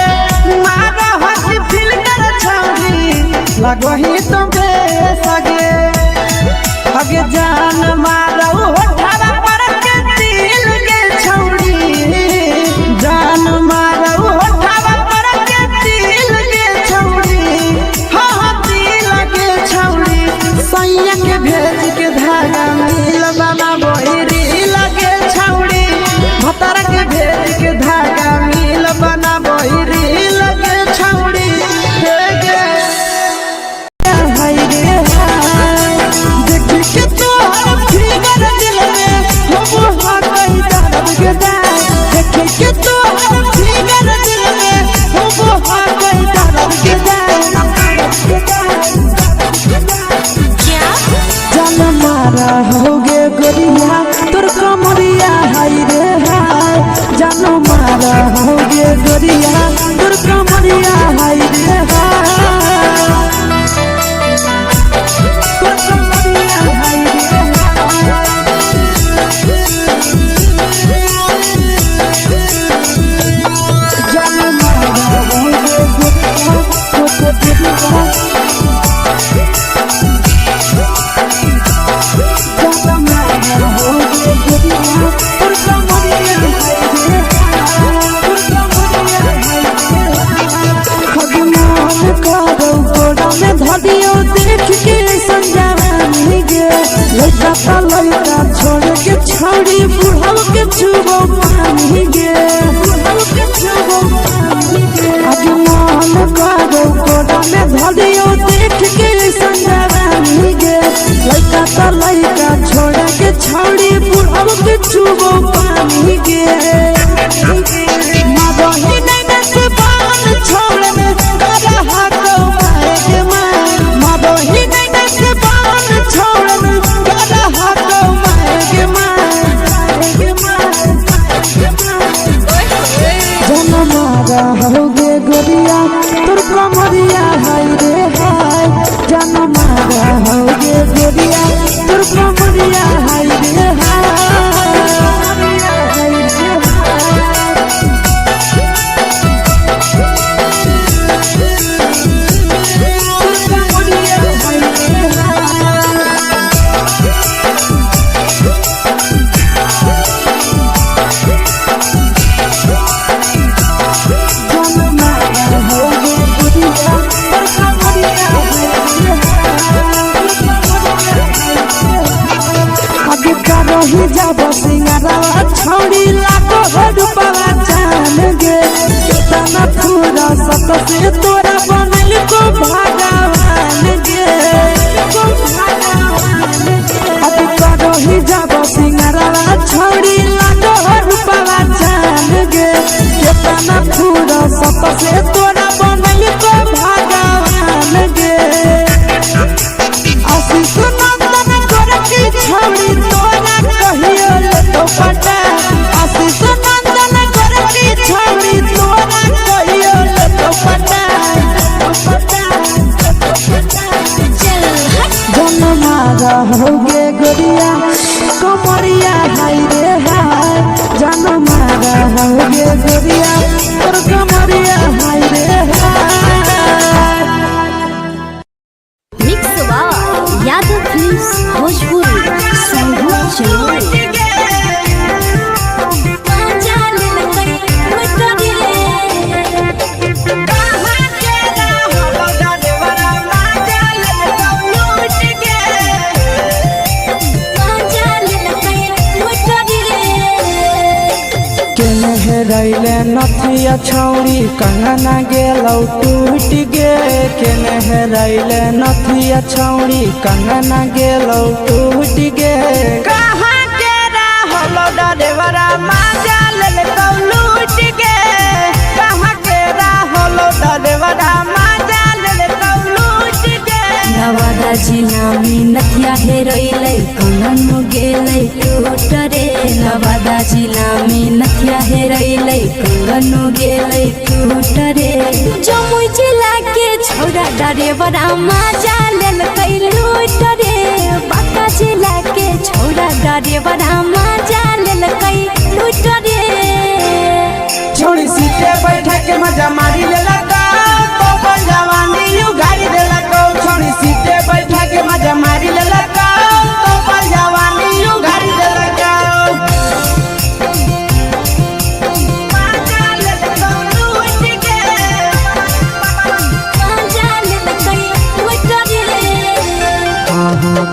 मारा हसी फिल्टर छौरी लगही तुम्हे सगे अगे जान मारौ होठा पर के दिल के छौरी जान मारौ होठा पर के दिल के छौरी हां दिल के छौरी सैया के भेज के धागा मिल बना बहिरी लगे छौरी भतर के भेज के धागा मिल बना बहिरी लगे छौरी हे गे हाय रे हाय देख के तोहर फिगर दिल में हो हाथ कहीं दर्द के देख के तोहर फिगर दिल में हो हाथ कहीं दर्द के जान मारा होगे गोरिया तोर कमरिया हाय रे हाय जान मारा होगे गोरिया तोर कमरिया हाय रे हाय तोर कमरिया हाय रे जान मारा होगे गोरिया तोर कमरिया छौड़ी बुढ़ाव के छुबो पानी गे बुढ़ाव के छुबो पानी गे आज मन करो कोड़ा में धरियो देख के संजवानी गे लइका त लइका छोड़ा के छौड़ी बुढ़ाव के छुबो पानी गे मदही नहीं से बाल छोड़ में करा हाथो मारे के मां मदही नहीं से बाल छोड़ में करा हाथो मारे के मां जनमारा होगे गोरिया तोर कमरिया हाय रे हाय जनमारा होगे गोरिया तोर कमरिया हाय रे हाय ही जब सिंगारा छौड़ी लाखो रुपवा जान गे कितना पूरा सत से तोरा बनल को भगवान गे अब करो ही जब सिंगारा छौड़ी लाखो रुपवा जान गे कितना पूरा सत से तोरा बनल को भगवान गे आशीष नंदन गोरखी छौड़ी तोरा कहियो तो पटा आशीष नंदन गोरखी छौड़ी तोरा कहियो तो पटा जनमारा होगे गोरिया कमरिया हाय रे हाय जनमारा होगे गोरिया तोर कमरिया हाय रे हाय mix by Yadav films Bhojpuri संगीत चैनल रैले नथिया छौड़ी कंगना गेलौ टूट गे केने रैले नथिया छौड़ी कंगना गेलौ टूट गे कहाँ के रहलो डरेवरा माजा लेलकौ लूट गे कहाँ के रहलो डरेवरा माजा लेलकौ लूट गे नवादा जिला में नथिया हेरोइलै कंगन गेलै टूट रे नवादा जिला में नथिया हेरोइलै कंगन गेलै टूट रे जमुई जिला के छौड़ा डरेवरा माजा लेलकै लूट रे बांका जिला के छौड़ा डरेवरा माजा लेलकै लूट रे छोड़ी सीटे बैठा के मजा मारी लेलकौ तो जवानी यू गाड़ी देलकौ छोड़ी सीटे बैठा के मजा मारी लेलकौ तो जवानी यू गाड़ी देलकौ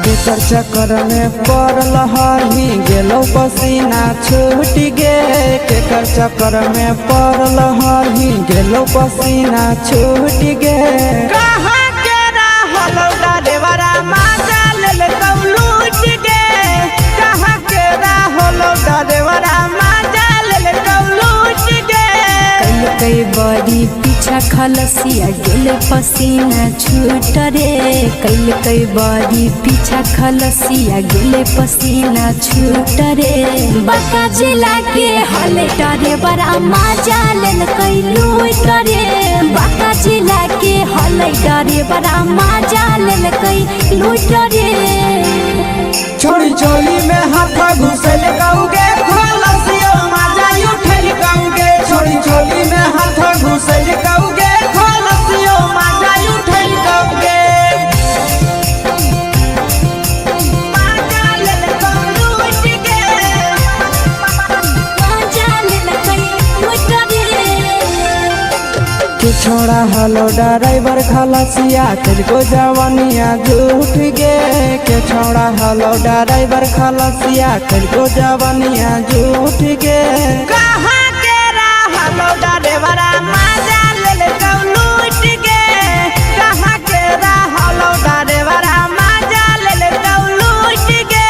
केकर चक्कर में पड़ल हही गेलो पसीना छूट गे केकर चक्कर में पड़ल हही गेलो पसीना छूट गे कहाँ के रहलो डरेवरा माजा लेलकौ लूट गे कहाँ के रहलो डरेवरा माजा लेलकौ लूट गे कई बड़ी पीछा खलसिया गेले पसीना छूट रे कई बड़ी पीछा खलसिया गेले पसीना छूट रे बांका जिला के हले डरे बड़ा माजा लेलकै लूट रे बांका जिला के हले डरे बड़ा माजा लेलकै लूट रे छोड़ी चोली में हाथ घुसल गौगे खलसियो माजा उठल गौगे छोड़ी चोली में हाथ घुसल गौगे खलसियो माजा उठल गौगे माजा लेलकौ लूट गे माजा लेलकै लूट गे छोड़ा हलो ड्राइवर खलसिया तुझको जवानिया झूठ गे के छोड़ा हलो ड्राइवर खलसिया तुझको जवानिया झूठ गे कहाँ के हलो ड्राइवर मजा ले लूट गे कहाँ के हलो ड्राइवर मजा ले लूट गे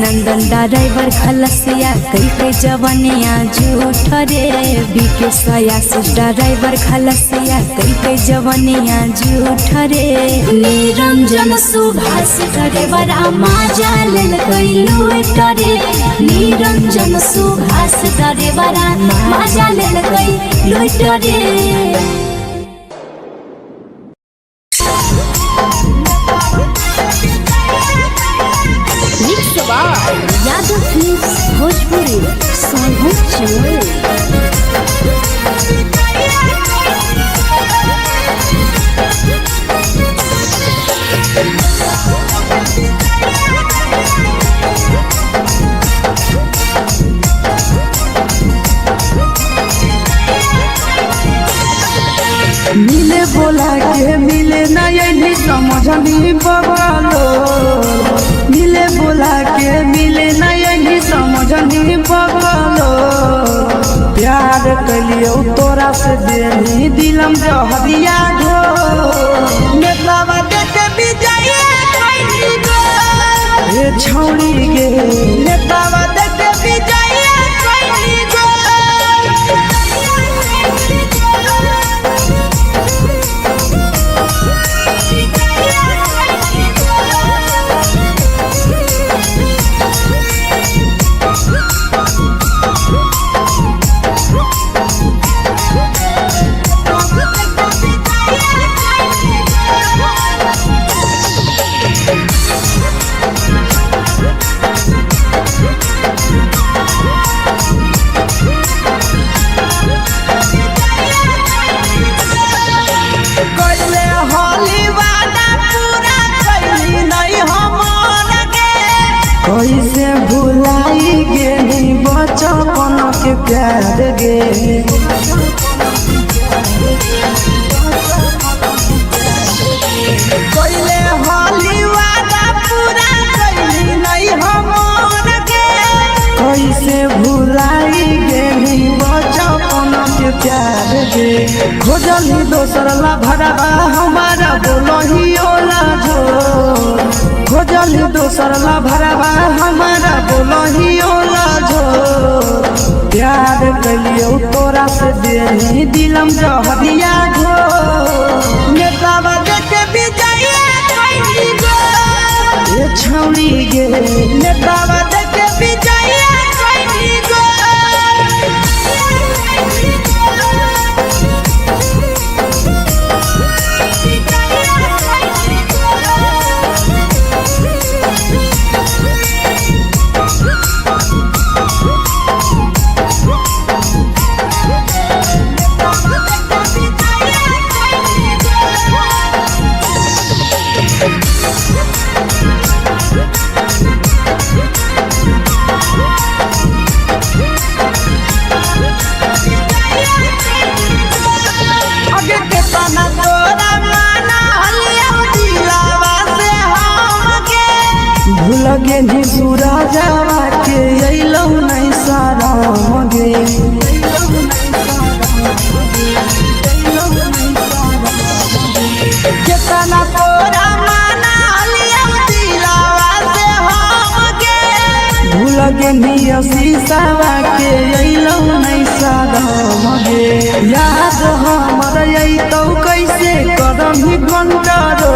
नंदन ड्राइवर खलसिया कई के जवानिया झूठ रे बीके आशीष ड्राइवर खलसिया कई के जवानिया झूठ रे निरंजन सुभाष ड्राइवर मजा ले लूट रे निरंजन सुभाष ड्राइवर मजा ले लूट रे यादव फिल्म्स भोजपुरी मिले बोला के मिले नहीं समझनी बबालो मिले बोला के मिले नहीं समझनी बबालो प्यार कलियो तोरा से देनी दिलम जहरिया घो नेतावा देखे विजय ये छौड़ी गे नेतावा देखे विजय कैसे भुलाई गे बचपन के प्यार गे कैले होली वादा पूरा कैली नहीं हमर गे कैसे भुलाई गे बचपन के प्यार गे खोजली दोसर ला भरवा हमारा बोलही ओला जो खोजली दोसर ला भरवा हमारा बोलही ओला जो प्यार कलियो तोरा से देनी दिलम जहरिया घो नेतावा देखे विजय ये छौड़ी गे नेतावा देखे विजय लगे ही दूरा जावा के अइलौ नहीं सारा गे केतना तोरा माना लिया दिलावा से हम गे भूल गे निया शीशावा के अइलौ नहीं सारा गे याद हमर अइतौ कैसे करम ही गंडरो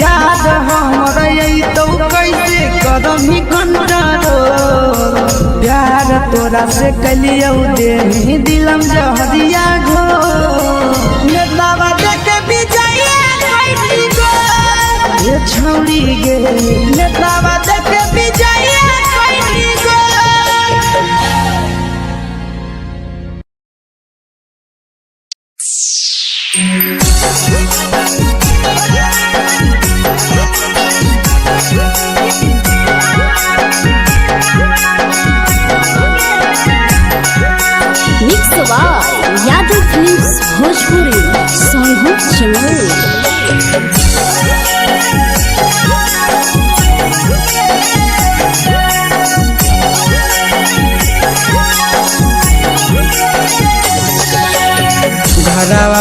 याद हमर अइतौ कैसे करम ही गंडरो प्यार तोरा से कलियौ देनी दिलम जहरिया घो नेतावा देखे विजय ये छौड़ी गे नेतावा देखे विजय यादव फिल्म्स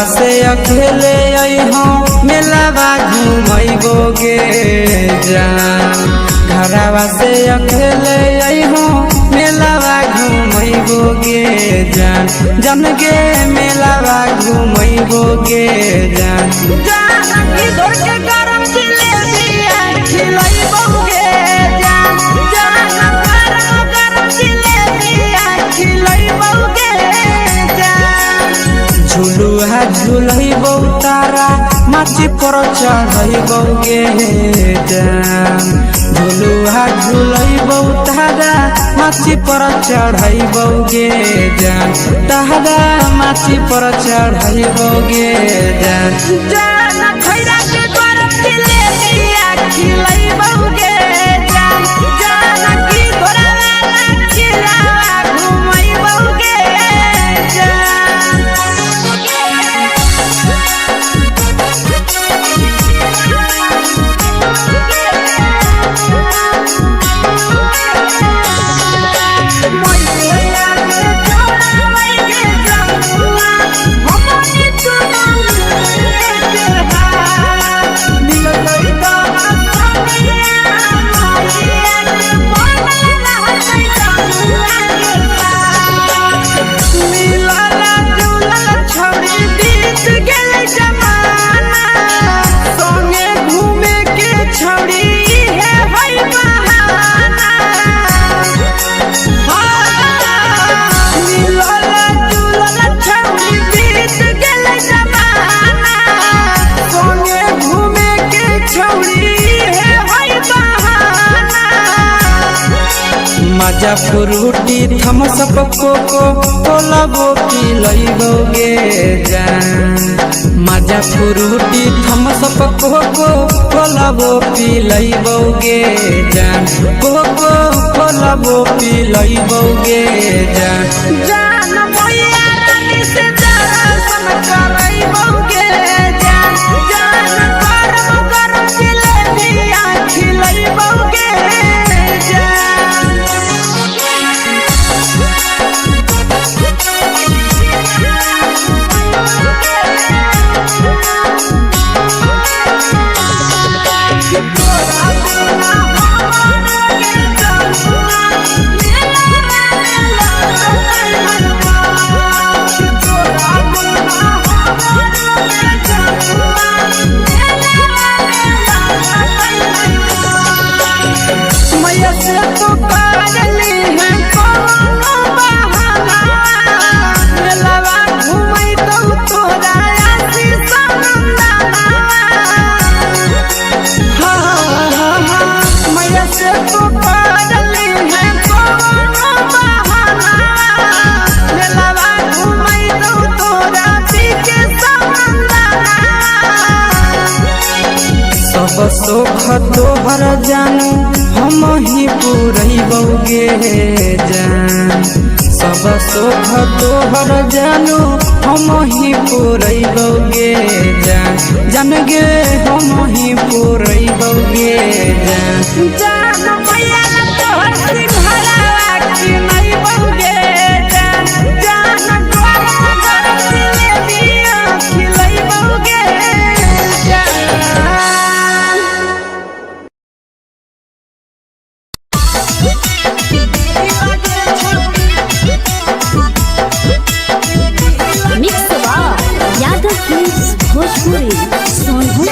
घरवा से अकेले अइहो मेलावा घूमैबोगे जान घरवा से अकेले अइहो मेलावा घूमैबोगे जान जन गे मेलावा घूमैबोगे जान इधर के गरम जिलेबिया खिलैबोगे जान गरम जिलेबिया खिलैबोगे जान झुलुहा झुलैबौ तारा माची पर चढ़ैबोगे जान झुलुहा झुलैबौ तारा माची पर चढ़ैबोगे जान तारा माची पर चढ़ैबोगे जान खैरा के गरम जिलेबिया खिलैबोगे जान की घोड़ावाला खिलावा घुमैबोगे मजा फ्रूटी थमसप कोको कोलाबो पिलैबोगे जान मजा फ्रूटी थमसप कोको कोलाबो पिलैबोगे जान कोको कोलाबो पिलैबोगे जान मैया रानी से दर्शन करैबोगे जान गरम जिलेबिया खिलैबोगे सोख तोहर जानू हम ही पुरैबोगे जान सब सोख तोहर जानू हम ही पुरैबोगे जान जन गे हम ही पुरैबोगे जान मैया तोहर सिंघाड़ा खिलैबोगे जान गरम जिलेबिया खिलैबोगे भोजपुरी सोनू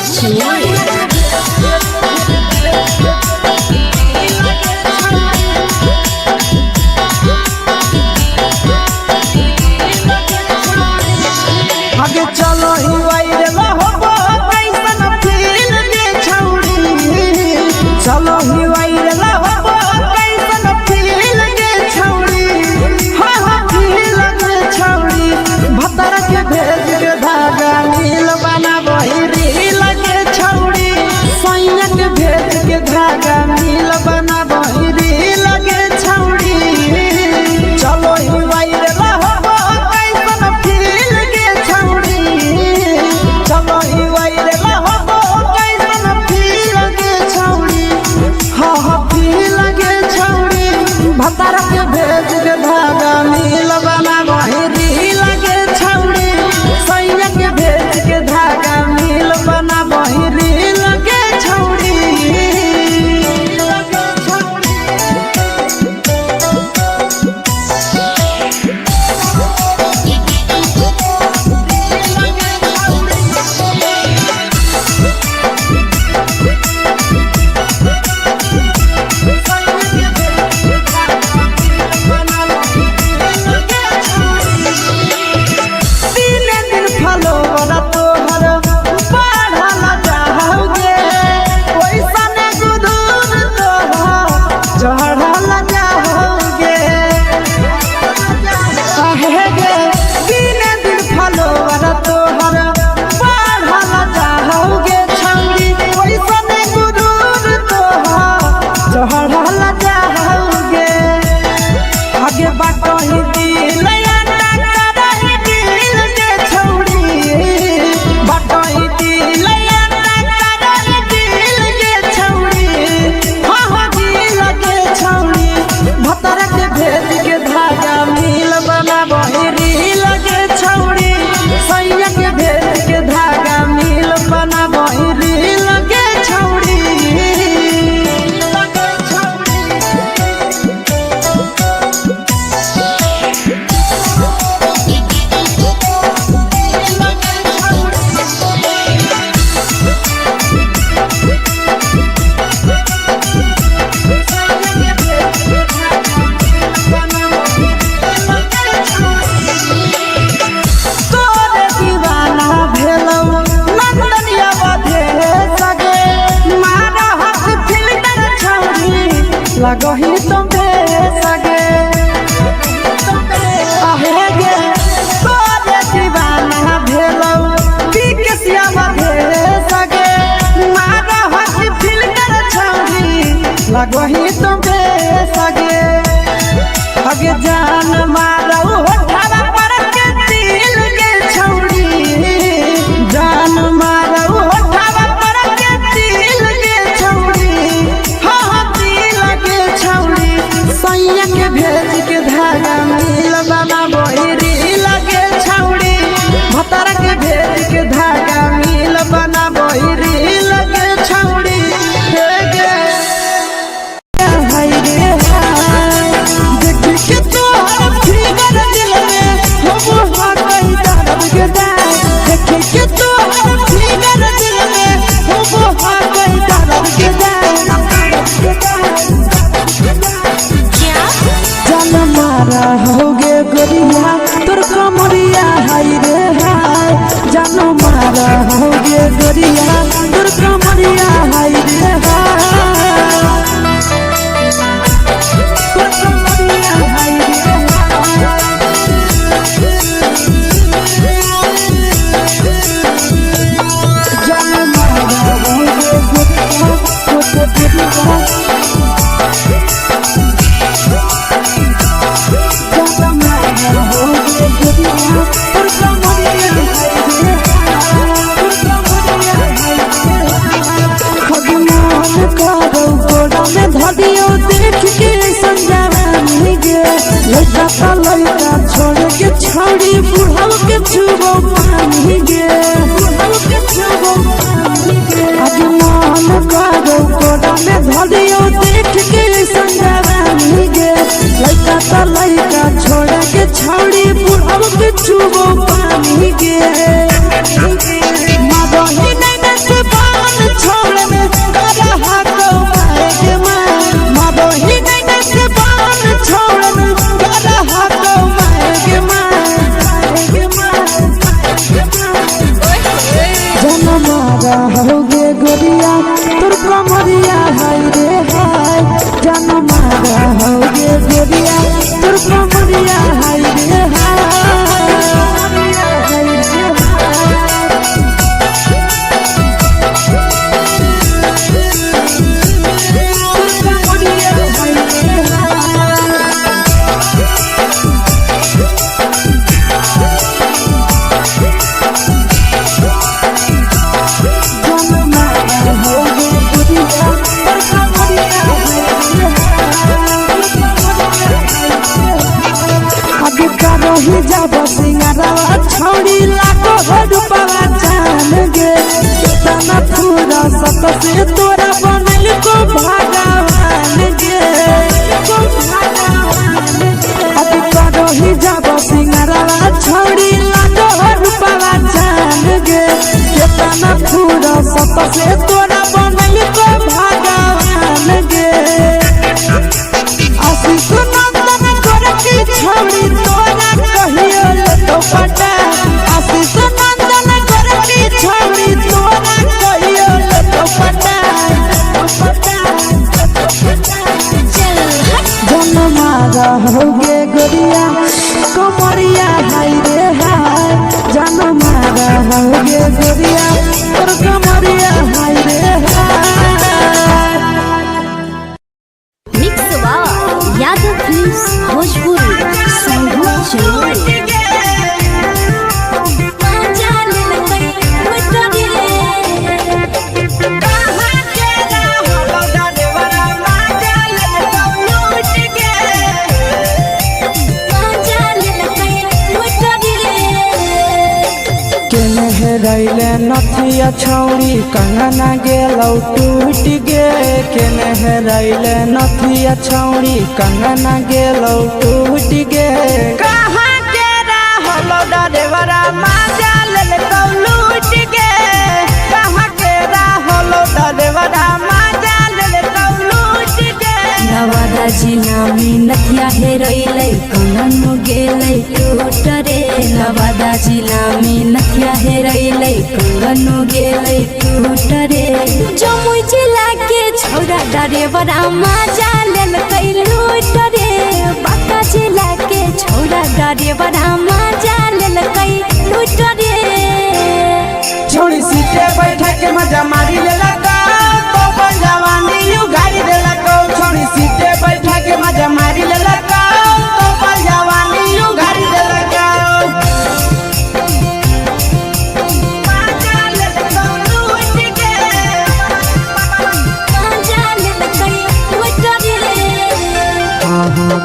कमरिया हाय रे कमरिया हाय रे जान मारा धदियो देख के संजावानी गे लड़का का लड़का छोड़ के छौड़ी बुढ़ाव के छुबो पानी गे बुढ़ाव के छुबो पानी गे आज मन करो कोड़ा में धदियो देख के संजावानी गे लड़का का लड़का छोड़ के छौड़ी बुढ़ाव के छुबो पानी गे मादोही नहीं से बान छोड़ में करा हाथों मारे मादोही नहीं से बान छोड़ में करा हाथों मारे जन मारा होगे गोरिया तुर कमरिया हाय रे हाय जन मारा होगे गोरिया तुर कमरिया हाय रे ही जब सिंगारा छौड़ी लाखो रुपया जान गे कितना पूरा सत से तोरा बनल को भगवान गे अभी करो ही जब सिंगारा छौड़ी लाखो रुपया जान गे कितना पूरा सत से तोरा बनल को भगवान गे आशीष नंदन कर की छौड़ी तोरा कहियो तो पटा आशीष नंदन कर की छौड़ी तोरा कहियो तो पटा जन मारा होगे गोरिया कमरिया हाय रे हाय जन मारा होगे गोरिया तोर कमरिया हाय रे हाय मिक्स यादव फिल्म्स भोजपुरी संगीत रैले नथिया छौड़ी कंगना गेलौ टूट गे केने रैले नथिया छौड़ी कंगना गेलौ टूट गे कहाँ के रहलो डरेवरा माजा लेलकौ लूट गे कहाँ के रहलो डरेवरा माजा लेलकौ लूट गे नवादा जिला में नथिया हेरैलै कंगन गेलै टूट रे नवादा जिला में नथिया हेरैलै कंगन गेलै टूट रे जमुई जिला के छौरा डरेवरा माजा लेलकै लूट रे बांका जिला के छौरा डरेवरा माजा लेलकै लूट रे छोड़ी सीटे बैठा के मजा मारी लेलका तो अपन जवानी यू गाड़ी देलका छोड़ी सीटे बैठा के मजा मारी लेलका तो अपन जवानी यू गाड़ी देलका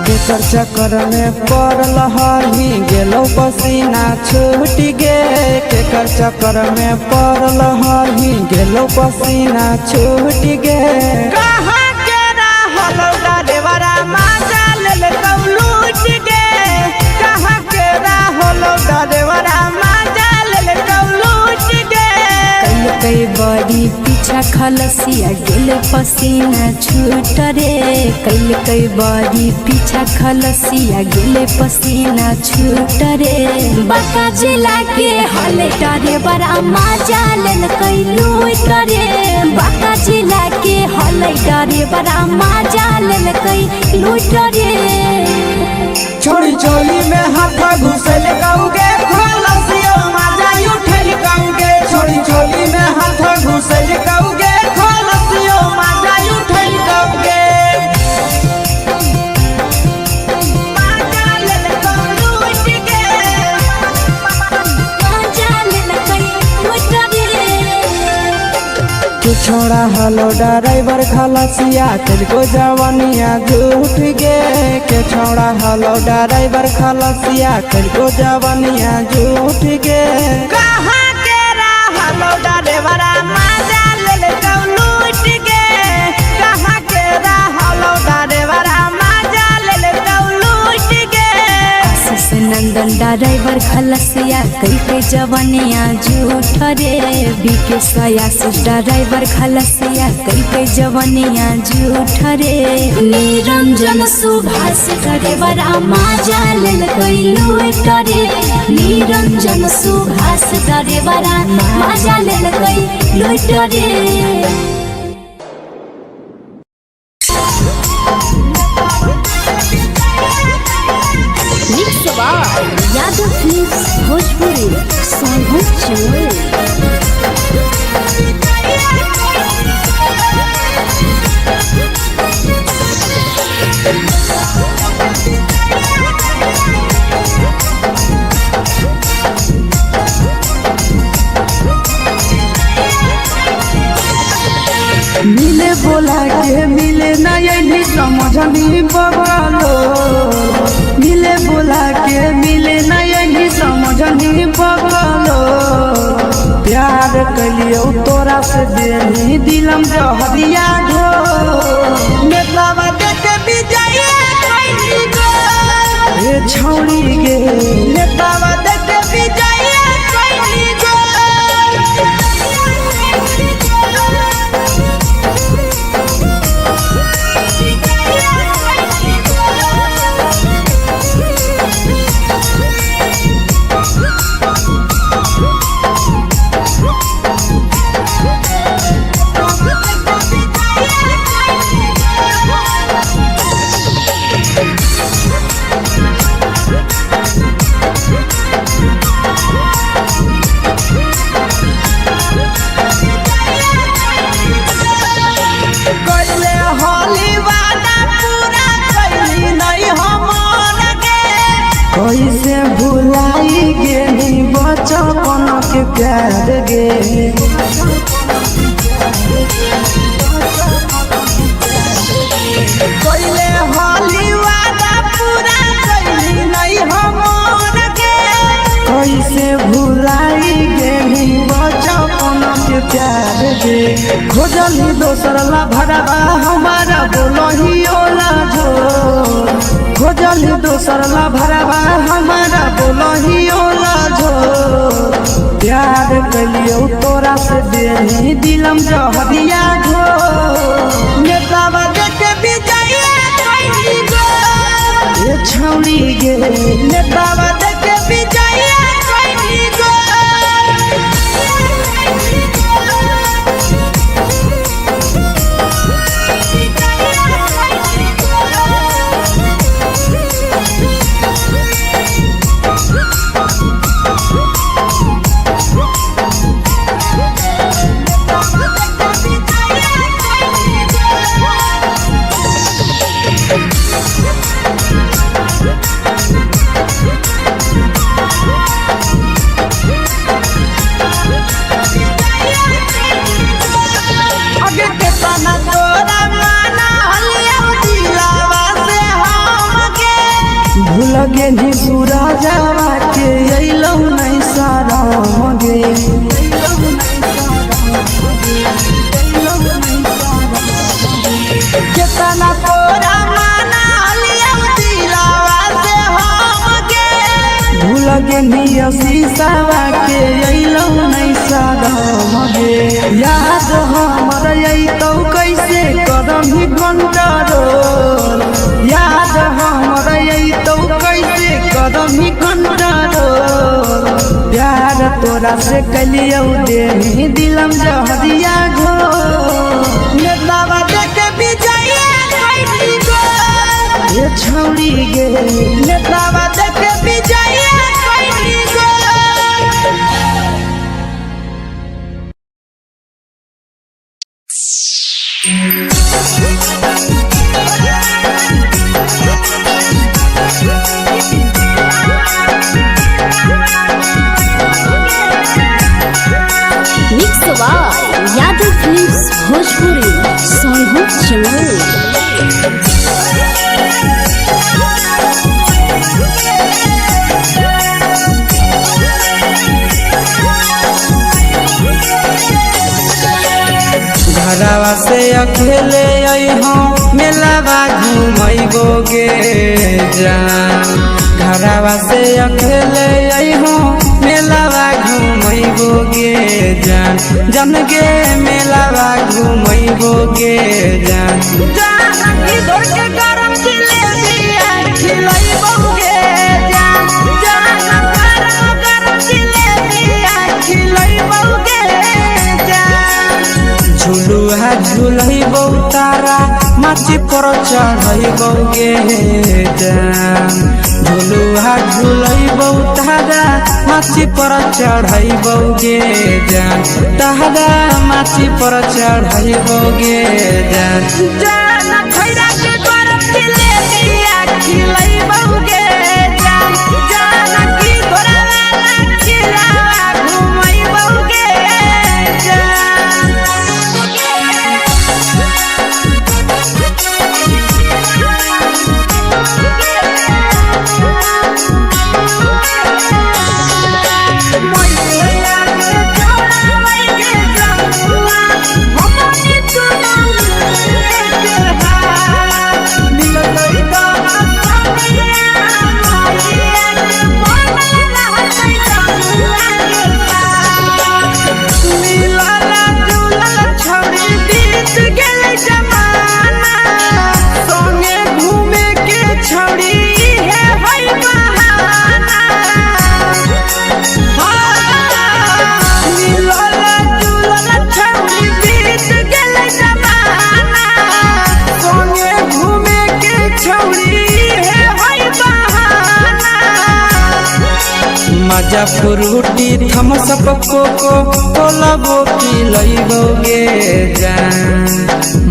केकर चक्कर में पड़ल हही गेलो पसीना छूट गे केकर चक्कर में पड़ल हही गेलो पसीना छूट गे कहाँ के रहलो डरेवरा माजा लेलकौ लूट गे कहाँ के रहलो डरेवरा माजा लेलकौ लूट गे कई बड़ी पीछा खलसिया गेल पसीना छूट रे कई बड़ी पीछा खलसिया गेल पसीना छूट रे बांका जिला के हले डरे बड़ा माजा लेलकै लूट रे डरे बड़ा मजा लेलकै लूट रे। छोड़ी चोली में हाथ घुसल कौगे खलसियो मजा उठल कौगे। छोड़ी चोली में हाथ घुसल कौगे खलसियो मजा उठल कौगे। छोड़ा हलो ड्राइवर खलसिया तेरे जवानिया झूठ गे के। छोड़ा हलो ड्राइवर खलसिया तेरे जवानिया झूठ गे। कहाँ के हलो ड्राइवर मजा ले लूट गे। कहाँ के हलो ड्राइवर मजा ले लूट गे। आशीष नंदन ड्राइवर खलसिया कई के जवानिया झूठ रे। बीके आशीष ड्राइवर खलसिया कई के जवानिया झूठ रे। निरंजन सुभाष ड्राइवर मजा लेलकै लूट रे। निरंजन सुभाष ड्राइवर मजा लेलकै लूट रे। यादव फिल्म्स भोजपुरी मिले बोला के मिले नहीं समझनी बगलो। मिले बोला के मिले नहीं समझनी बगलो। प्यार कलियो तोरा से देनी दिलम जहरिया घो। नेतवा देख विजय कैली गो ए छौड़ी गे। नेतवा देख विजय कैली गो। कैसे भुलाई गेली बचपन के प्यार गे। कैले होली वादा पूरा कैली नहीं हमर गे। कैसे भुलाई गेली बचपन के प्यार गे। खोजली दोसर ला भरवा हमारा बोलही ओला झोर। खोजली दोसर ला भरवा हमारा बोलही ओला झोर। प्यार कलियो तोरा से देनी दिलम जहरिया घो। नेतवा देख विजय कैली गो ए छौड़ी गे। नेतवा देख विजय कैली गो। लगे नी पूरा जावा के अइलौ नहीं सारा मगे। केतना तोरा माना लिया दिलावा से हम गे। भूल गे नी शीशावा के अइलौ नहीं सारा मगे। याद हमर अइतौ कैसे करम ही कंट्रोल। याद हमर अइतौ कैसे करम ही कंट्रोल। प्यार तोरा से कलियौ देनी दिलम जहरिया घो। नेतवा देख mix by Yadav films Bhojpuri Sonu Chamoli. घरवा से अकेले अइहो मेलावा घुमैबोगे जान। घरवा से अकेले अइहो मेलावा घुमैबोगे जान। जन गे मेलावा घुमैबोगे जान। जानकी दौड़ के गरम जिलेबिया खिलैबोगे जान। गरम जिलेबिया खिलैबोगे जान। झुलुहा झुलैबो तारा माची पर चढ़ैबोगे जान। झुलुहा झुलैबो तारा माची पर चढ़ैबोगे जान। तारा माची पर चढ़ैबोगे जान। जान खैरा के गरम जिलेबिया खिलैबोगे जान। जानकी घोड़ावाला खिलावा घुमैबोगे जान। मजा फ्रूटी थम्सअप कोको कोलाबो पिलैबोगे जान।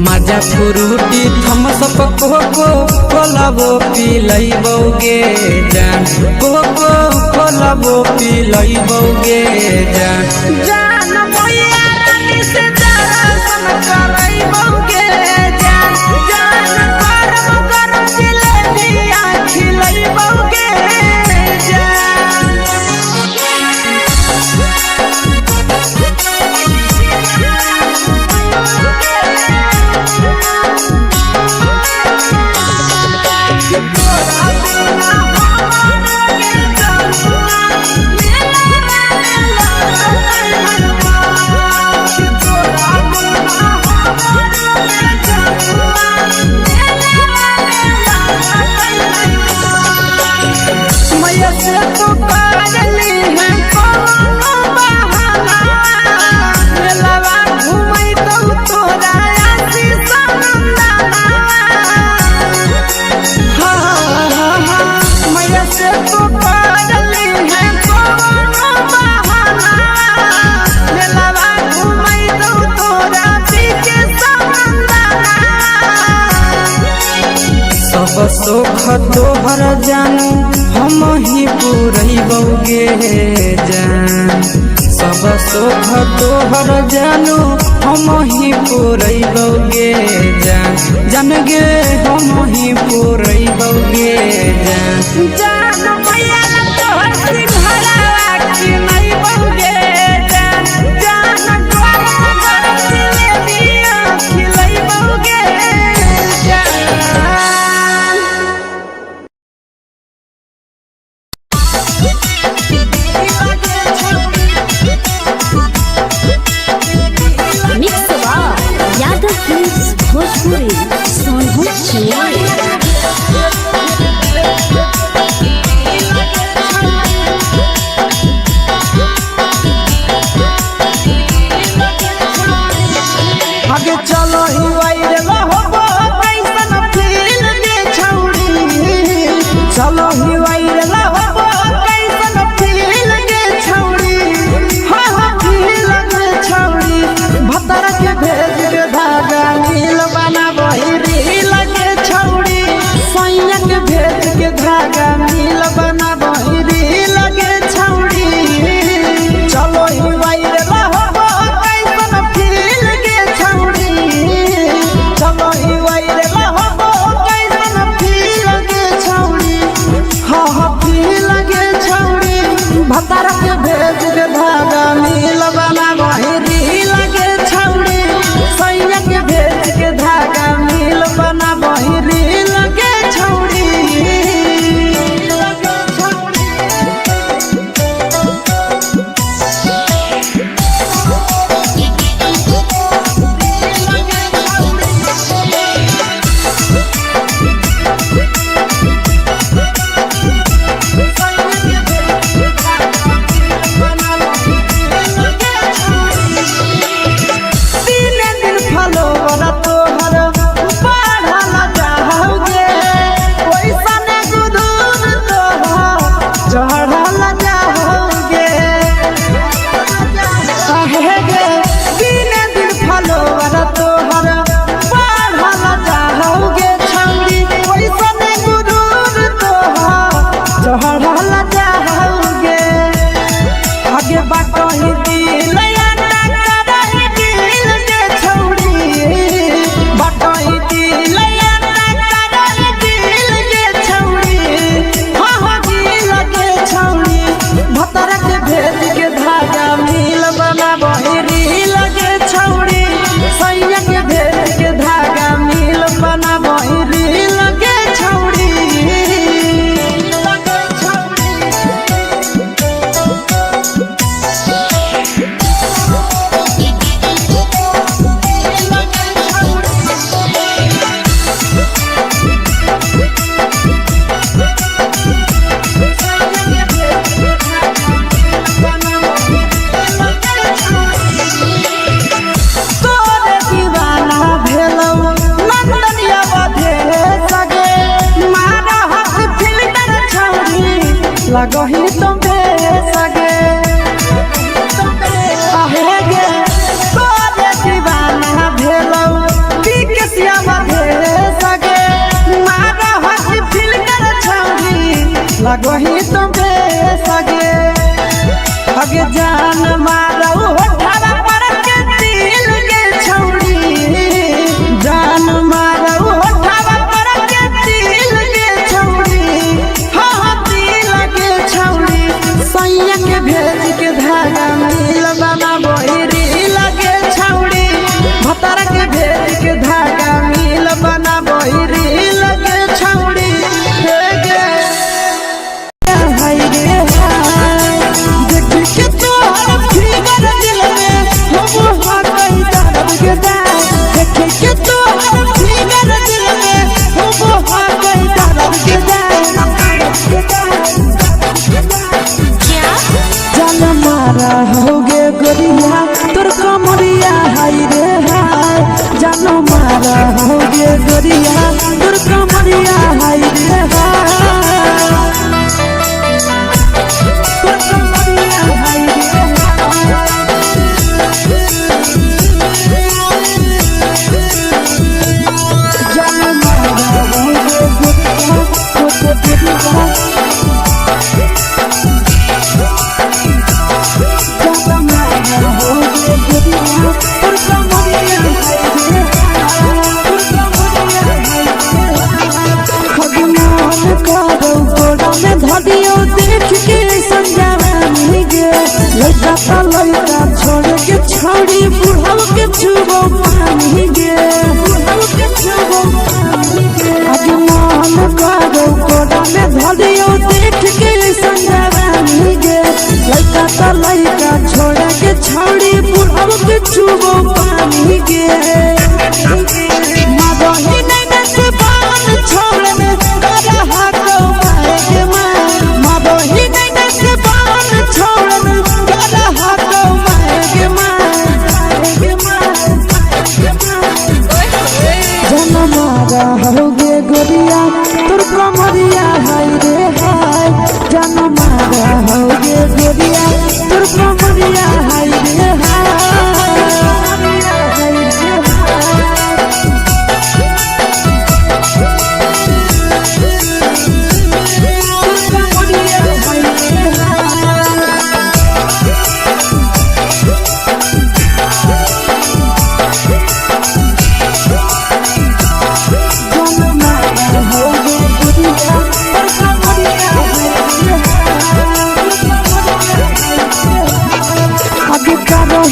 मजा फ्रूटी थम्सअप कोको कोलाबो पिलैबोगे जान। कोको कोलाबो पिलैबोगे जान। जान मैया रानी से दर्शन करैबोगे जान। गरम गरम जिलेबिया खिलैबोगे जान। मैया से तो करली है कोनो बहाना। मेलावा घुमै तो तोरा आसी सनंदना। मैया से तो करली है कोनो बहाना। मेलावा घुमै तो तोरा पीके सनंदना। सब सुख तोहर जानू हम ही पुरैबोगे जान। सब सुख तोहर जानू हम ही पुरैबोगे जान। जन गे हम ही पुरैबोगे जान। जान मैया तोहर सिंघरावा खिलैबोगे जान। गरम गरम जिलेबिया खिलैबोगे जान। Mix by Yadav films Bhojpuri Sonu Chamoli. आगे चलो ही वायरल होबो कैसन फील दे छौड़ी। चलो ही वायरल होबो कैसन फील दे छौड़ी। हाँ हाँ फील दे छौड़ी। भतर के भेज के धागा मिल लगो ही तुम सगे आहे गे तोरे दीवाना भेलौ बिकसिया बधे सगे मारा हसी फिल कर छौरी लगो ही तुम सगे अगे जान मारो होठा पर के दिल के छौरी जान मारो होठा पर के दिल के छौरी हाँ दिल के छौरी सैया के भेज के धागा मिल बना बोहरी लगे छौरी भतर के भेज के धागा मिल बना बोहरी लगे छौरी हे गे हाय रे हाय देख के तोहर फिगर दिल में हम हाथ कहीं दर्द के देख के तोहर फिगर दिल में हम हाथ कहीं दर्द के जान मारा होगे गोरिया तोर कमरिया हाय रे हाय जान मारा होगे गोरिया तोर कमरिया हाय रे हाय तोर कमरिया हाय रे जान मारा होगे गोरिया तोर कमरिया धदियो देख के संजावानी गे लड़का का लड़का छोड़ के छोड़ी बुढ़ाव के छुबो पानी गे बुढ़ाव के छुबो पानी गे आगे मान करो कोड़ा में धदियो देख के संजावानी गे लड़का का लड़का छोड़ के छोड़ी बुढ़ाव के छुबो पानी गे मादोही नहीं नसे बान छोड़ में करा हाथों मारे के मादोही नहीं नसे बान छोड़ में करा हाथों मारे के जन मारा होगे गोरिया तोर कमरिया हाय रे हाय जन मारा होगे गोरिया तोर कमरिया हाय रे हाय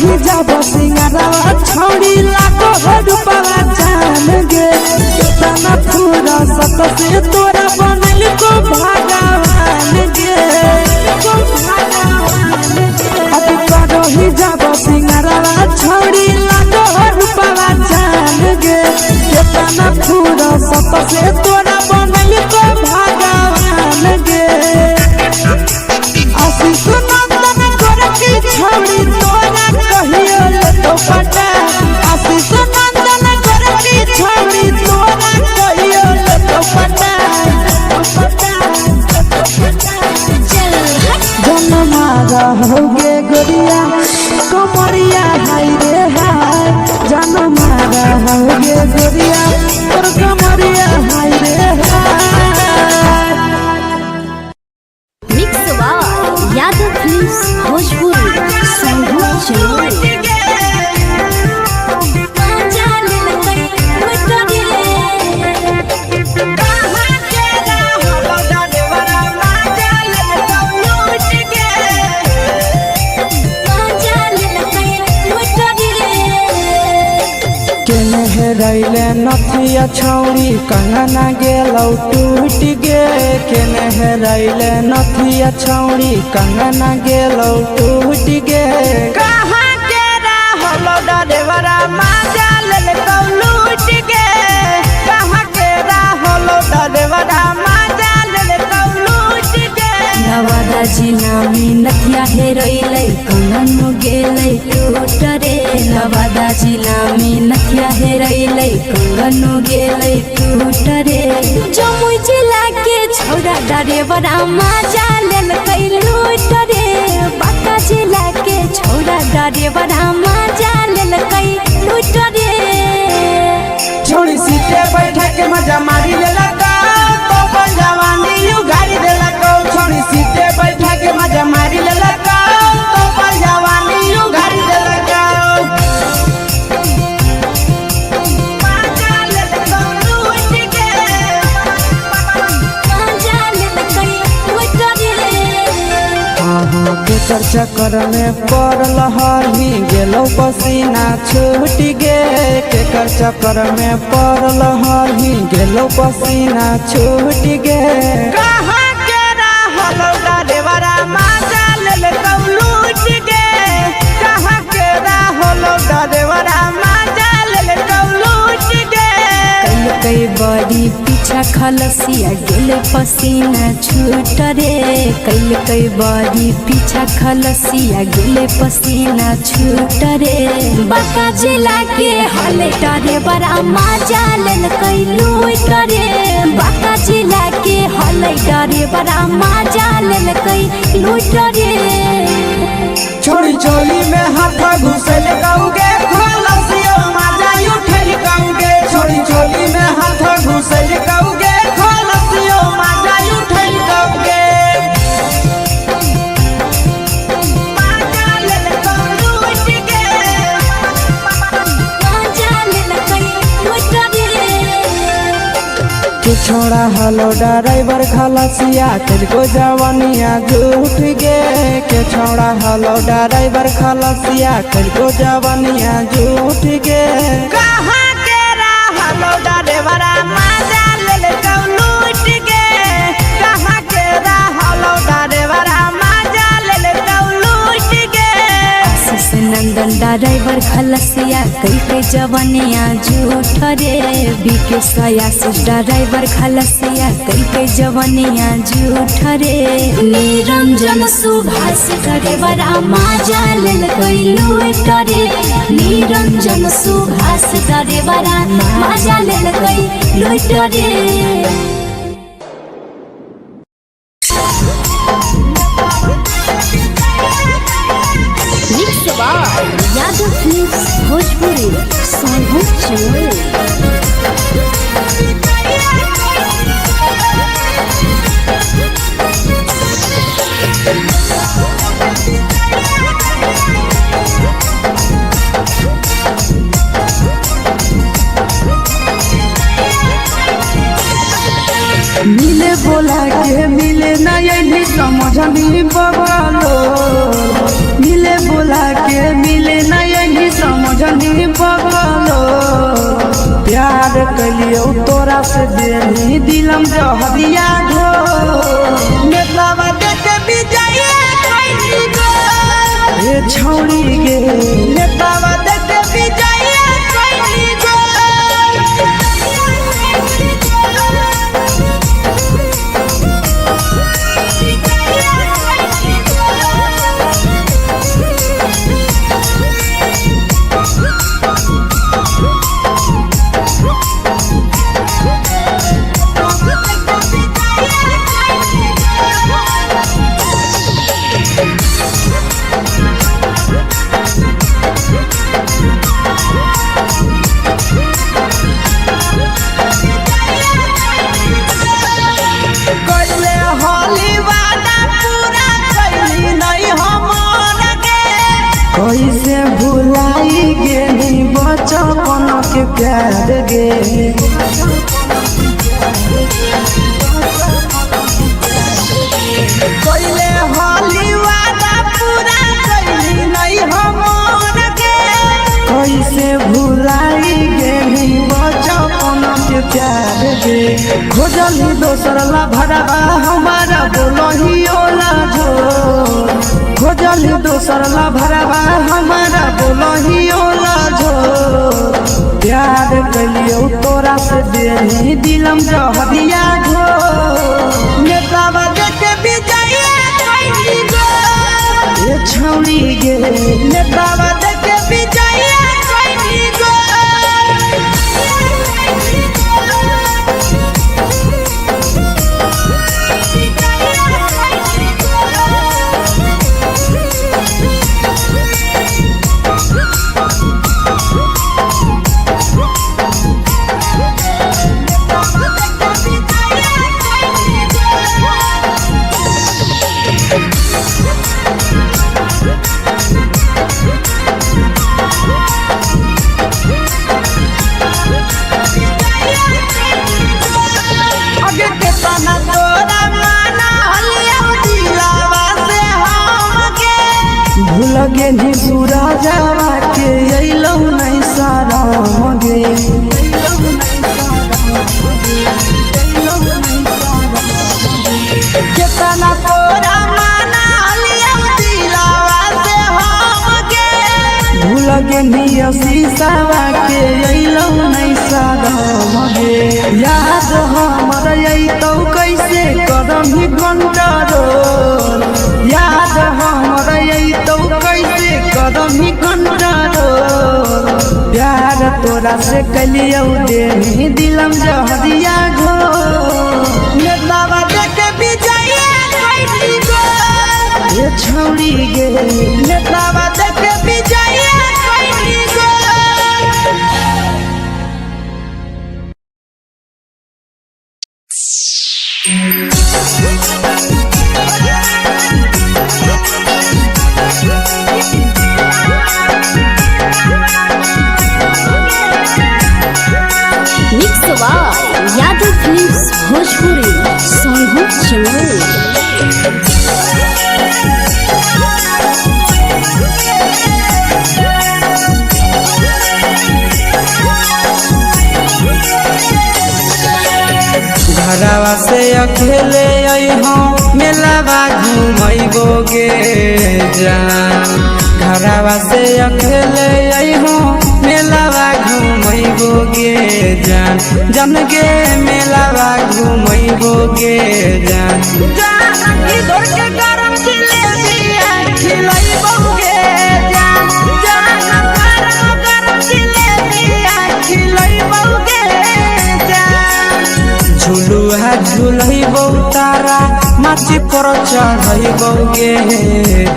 ही जब सिंगारवा छोड़ी लाखो रुपवा जान गे कितना पूरा सत से तोरा बनल को भगवान गे अभी करो ही जब सिंगारवा छोड़ी लाखो रुपवा जान गे कितना पूरा सत से तोरा बनल को भगवान गे आशीष नंदन कर की छोड़ी तोरा कहियो ले तो पटा आशीष नंदन कर की छोड़ी तोरा कहियो ले तो पटा जन मारा होगे गोरिया कमरिया हाय रे हाय जन मारा होगे गोरिया तोर कमरिया हाय रे हाय मिक्स वाव यादव फिल्म्स भोजपुरी संगीत चैनल रैले नथिया छौरी कंगना गेलौ टूट गे केने रैले नथिया छौरी कंगना गेलौ टूट गे कहाँ के रहलो डरेवरा माजा ले कौ लूट गे कहाँ के रहलो डरेवरा माजा ले कौ लूट गे नवादा जिला जिला में नथिया हेरोइले कंगन गेलै टूट रे नवादा जिला में नथिया हेरोइले कंगन गेलै टूट रे जमुई जिला के छौरा ड्राइवरा मजा लेल लूट रे बांका जिला के छौरा ड्राइवरा मजा लेल लूट रे छोड़ी सीटे बैठा के मजा मारी लेला तो अपन जवानी यू गाड़ी देला को छोड़ी सीटे बैठा के मजा मारी लेला तो अपन जवानी यू गाड़ी देला को मजा लेला लूट के मजा लेल लूट रे केकर चक्कर में पड़ल हही गेलो पसीना छूट गे केकर चक्कर में पड़ल हही गेलो पसीना छूट गे कहाँ के रहल ड्राइवरा मजा लेल लूट गे कहाँ के रहल ड्राइवरा मजा लेल लूट गे कई बड़ी पीछा खलसिया गेले पसीना छूट रे कई बड़ी पीछा खलसिया गेले पसीना छूट रे बांका जिला के हले डरे बड़ा मजा लेल लूट रे बांका जिला के हले डरे बड़ा मजा लेल लूट रे छोड़ी चोली में हाथ घुसल कौगे खलसियो मजा उठल कौगे छोड़ी चोली में हाथ घुसल कौगे खलसियो मजा उठल कौगे मजा लेल लूट के मजा लेल लूट रे के छोड़ा हलो ड्राइवर खलसिया तेरे जवानिया झूठ गे के छोड़ा हलो ड्राइवर खलसिया तेरे जवानिया झूठ गे कहाँ के रहलो ड्राइवरा मजा लेल लूट गे कहाँ के रहलो ड्राइवरा मजा लेल लूट गे आशीष नंदन ड्राइवर खलसिया कई जवनिया झूठ रे बीके आशीष ड्राइवर खलसिया कई जवनिया झूठ रे निरंजन सुभाष ड्राइवरा मजा लेल लूट रे निरंजन सुभाष ड्राइवरा मजा लेल लूट रे यादव फिल्म्स भोजपुरी सॉन्ग मिले बोला के मिले नहीं समझनी बगलो मिले बोला के मिले नहीं समझनी बगलो प्यार कलियो तोरा से देनी दिलम जहरिया घो नेतावा देखे विजय कैली गो ए छौड़ी गे नेतावा देखे विजय कैली गो कैसे भुलाई गेली बचपन के प्यार गे कैले होली वादा पूरा कैली नहीं हमर के कैसे भुलाई गेली बचपन के प्यार गे खोजली दोसर ला भरवा हमारा बोलही ओला जो खोजली दोसर ला भरवा हमारा बोलही ओला जो प्यार कलियो तोरा से देनी दिलम जहरिया घो नेतावा देखे विजय कैली छौड़ी गे नेतावा देखे विजया कैली गो लगे नी पूरा जावा के अइलौ नहीं सारा मगे केतना तोरा माना लिया दिलावा से हमके लगे नी शीशावा के अइलौ नहीं सारा मगे याद हमर अइतौ कैसे कदम ही कंट्रोल याद हमर अइतौ कैसे कदम ही कंट्रोल प्यार तोरा से कलियौ दे दिलम जहरिया घो नेतावा देखे विजया कैली गो ये छौड़ी गे नेतावा देखे विजया कैली गो मिक्स यादव फिल्म्स भोजपुरी सोनू चमोली। घरवा से अकेले अइहो मेलावा घूमैबो गे जान घरवा से अकेले अइहो मेलावा घूमैबो गे जान जन गे मेलावा घूमैबो गे जान जान की दौड़ के गरम जिलेबिया खिलैबो गे जान जान गरम जिलेबिया खिलैबो गे जान झुलुहा झुलैबो तारा माची पर चढ़ैबो गे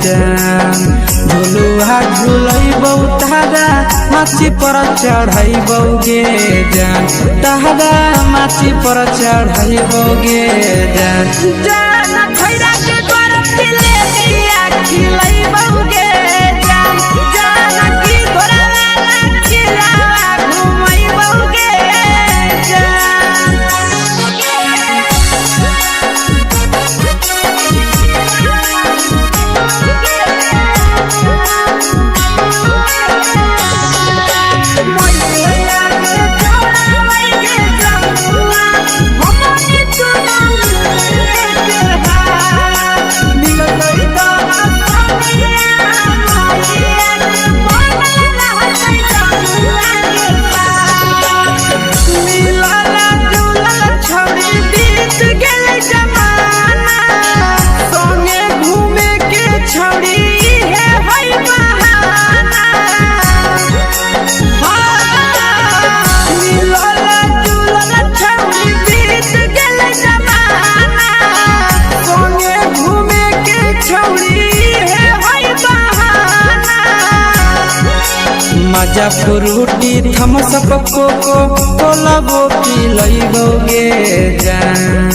जान झुलुहा झुलैबो तारा माची पर चढ़ैबो गे जान तारा माची पर चढ़ैबो गे जान जान खैरा के गरम जिलेबिया खिलैबो गे जान जान की घोड़ावाला खिलावा घुमैबो गे जान मजा फ्रूटी थम्स अप कोको कोला वो पी लइबो गे जान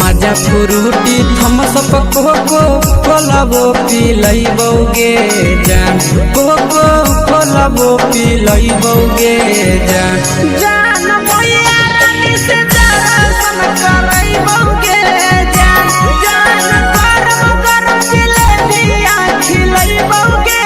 मजा फ्रूटी थम्स अप कोको कोला वो पी लइबो गे जान कोको कोला वो पी लइबो गे जान जान भैया रानी से दर्शन करइबो गे जान जान गरम गरम जिलेबिया खिलइबो गे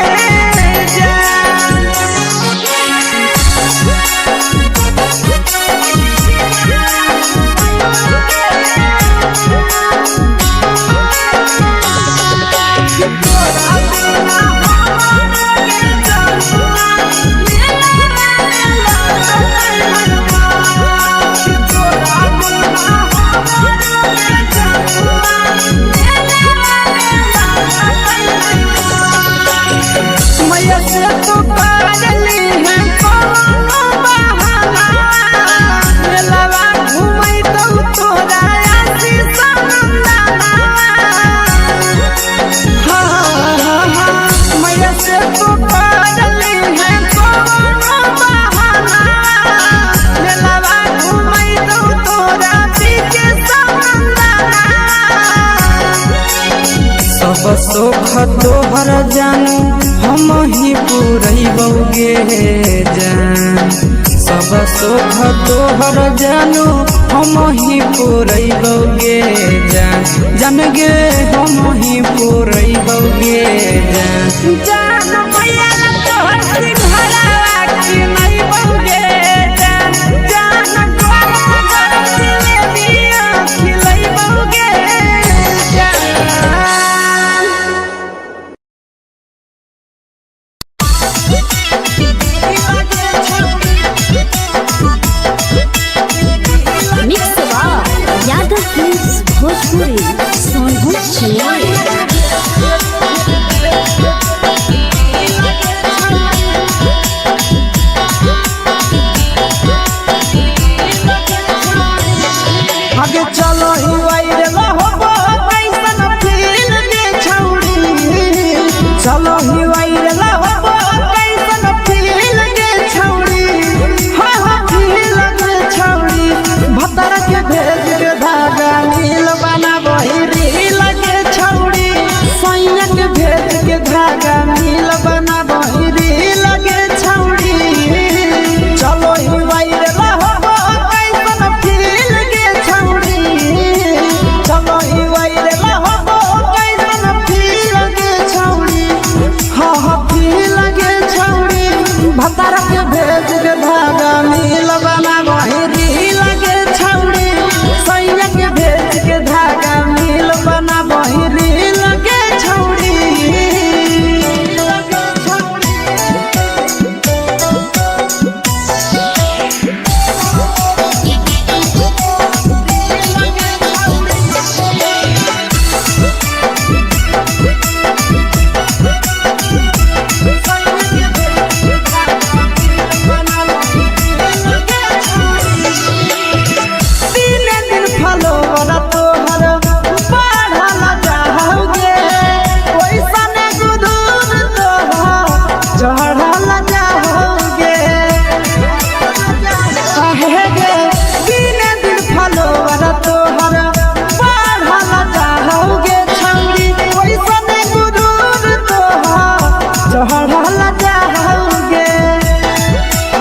पुरैबौगे जान सब सुख तोहर जानू हम ही पुरैबौगे जान जान गे हम ही पुरैबौगे जान जान मैया तोहर सिंहरावा की नहीं बौगे जान जान तोहर दिले दिया खिलैबौगे जान मिक्स यादव फिल्म्स भोजपुरी सोनभद्र चिड़िया आगे चलो ही वायरल होबो कैसन फील दे छौड़ी चलो ही वायरल होबो कैसन फील दे छौड़ी हा हा फील दे छौड़ी भतर के भेज के धागा नील बनाबो ही रील के छौड़ी सैया के भेज के धागा नील बनाबो ही रील के छौड़ी चलो ही वायरल होबो कैसन फील के छौड़ी चलो ही वायरल होबो कैसन फील के छौड़ी हा हा फील के छौड़ी भतर के भेज के धागा नील बनाबो ही रील के छौड़ी सैया के भेज के धागा नील बनाबो ही रील के छौड़ी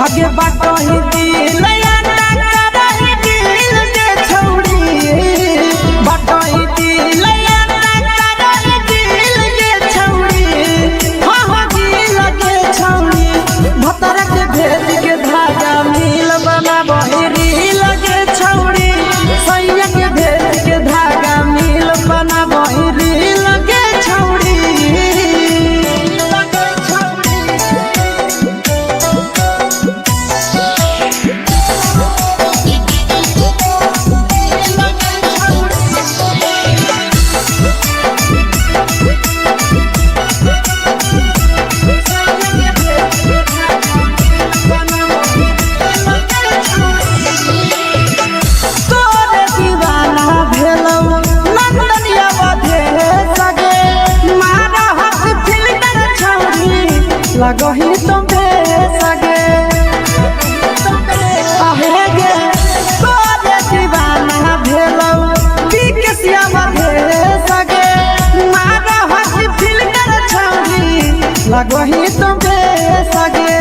आगे बाटो ही दिल बाटो ही दिल भतर के भेज के धागा मिल बनाबो ही रील के छौड़ी सैया के भेज के धागा मिल बनाबो ही रील के छौड़ी लगो ही तुम्हे सगे आहे गे तोरे दीवाना भेलो बिकसिया बधे सगे मारा हसी फिल्टर छौड़ी लगो ही तुम्हे सगे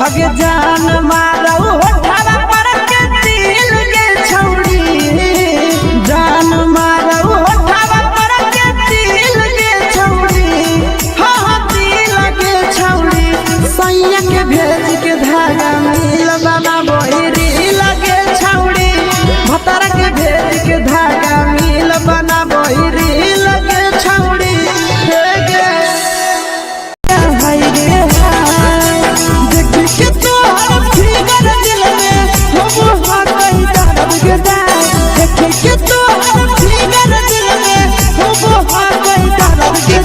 अगे जान मारो होठा पर के दिल के छौड़ी जान मारो होठा पर के दिल के छौड़ी हा छौड़ी सैया के भेज के धागा मिल बनाबो ही रील के छौड़ी भतर के भेज के धागा मिल बनाबो ही रील के छौड़ी हे गे हाय रे हाय देख के तोहर फिगर दिल में हम हा कहीं दर्द के जाए देख के तोहर फिगर दिल में हम हा कहीं दर्द के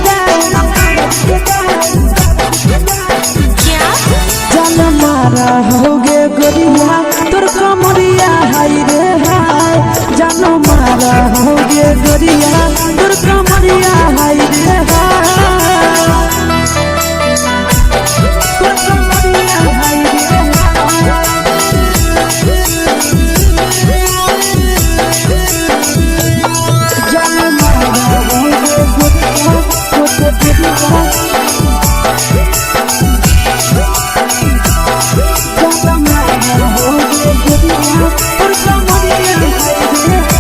जान मारा होगे गोरिया तोर कमरिया हाय रे हाय जान मारा होगे गोरिया तोर कमरिया हाय रे हाय तोर कमरिया हाय रे जान मारा होगे गोरिया तोर कमरिया तोर कमरिया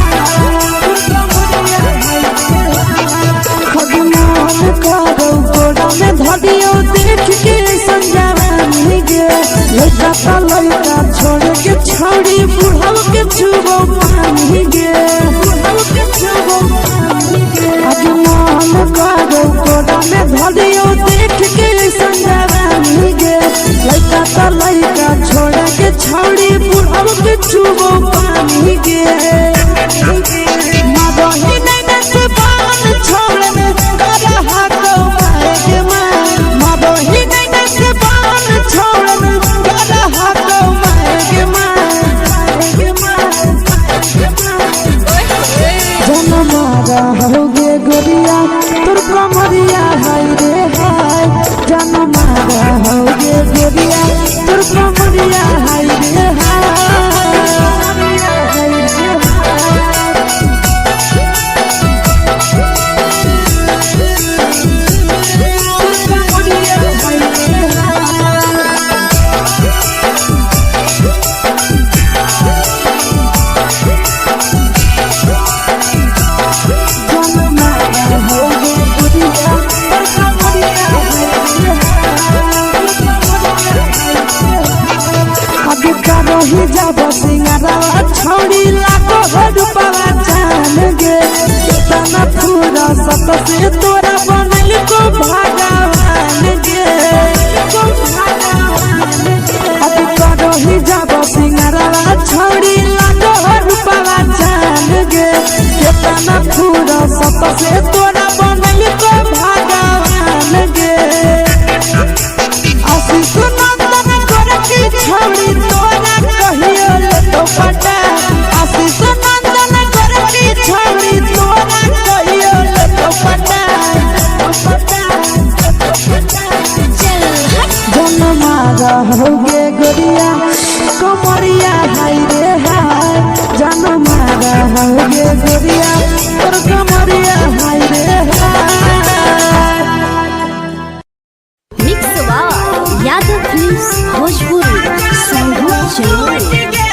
भगवान करो गोड़ा में धरियो देख के संजवानी गे लड़का का लड़का छोड़ के छोड़ी बुढ़ाओ के छुबो पानी गे बुढ़ाओ के छुबो पानी गे भगवान करो गोड़ा में धरियो देख के संजवानी गे लड़का का लड़का छोड़ के छोड़ी बुढ़ाओ के छुबो पानी गे मगही नहीं से बान छोड़ में करा हाथो माए के मां मगही नहीं से बान छोड़ में करा हाथो माए के मां जन्म रहोगे गोरिया तोर कमरिया हाय रे हाय जन्म रहोगे गोरिया तोर कमरिया हाय रे ही जब सिंगारा छोड़ी लाखों रुपया जान गे कितना पूरा सत से तोरा बनल को भगवान गे अब करो ही जब सिंगारा छोड़ी लाखों रुपया जान गे कितना पूरा सत से तोरा बनल को भगवान गे आशीष नंदन करके छोड़ी तोरा कहियो ले तो पटा आशीष नंदन करके छोड़ी तोरा कहियो ले तो पटा जन्म रहोगे गोरिया कमरिया हाय रे हाय जन्म रहोगे गोरिया तोर कमरिया हाय रे हाय मिक्स यादव फिल्म्स भोजपुरी संगीत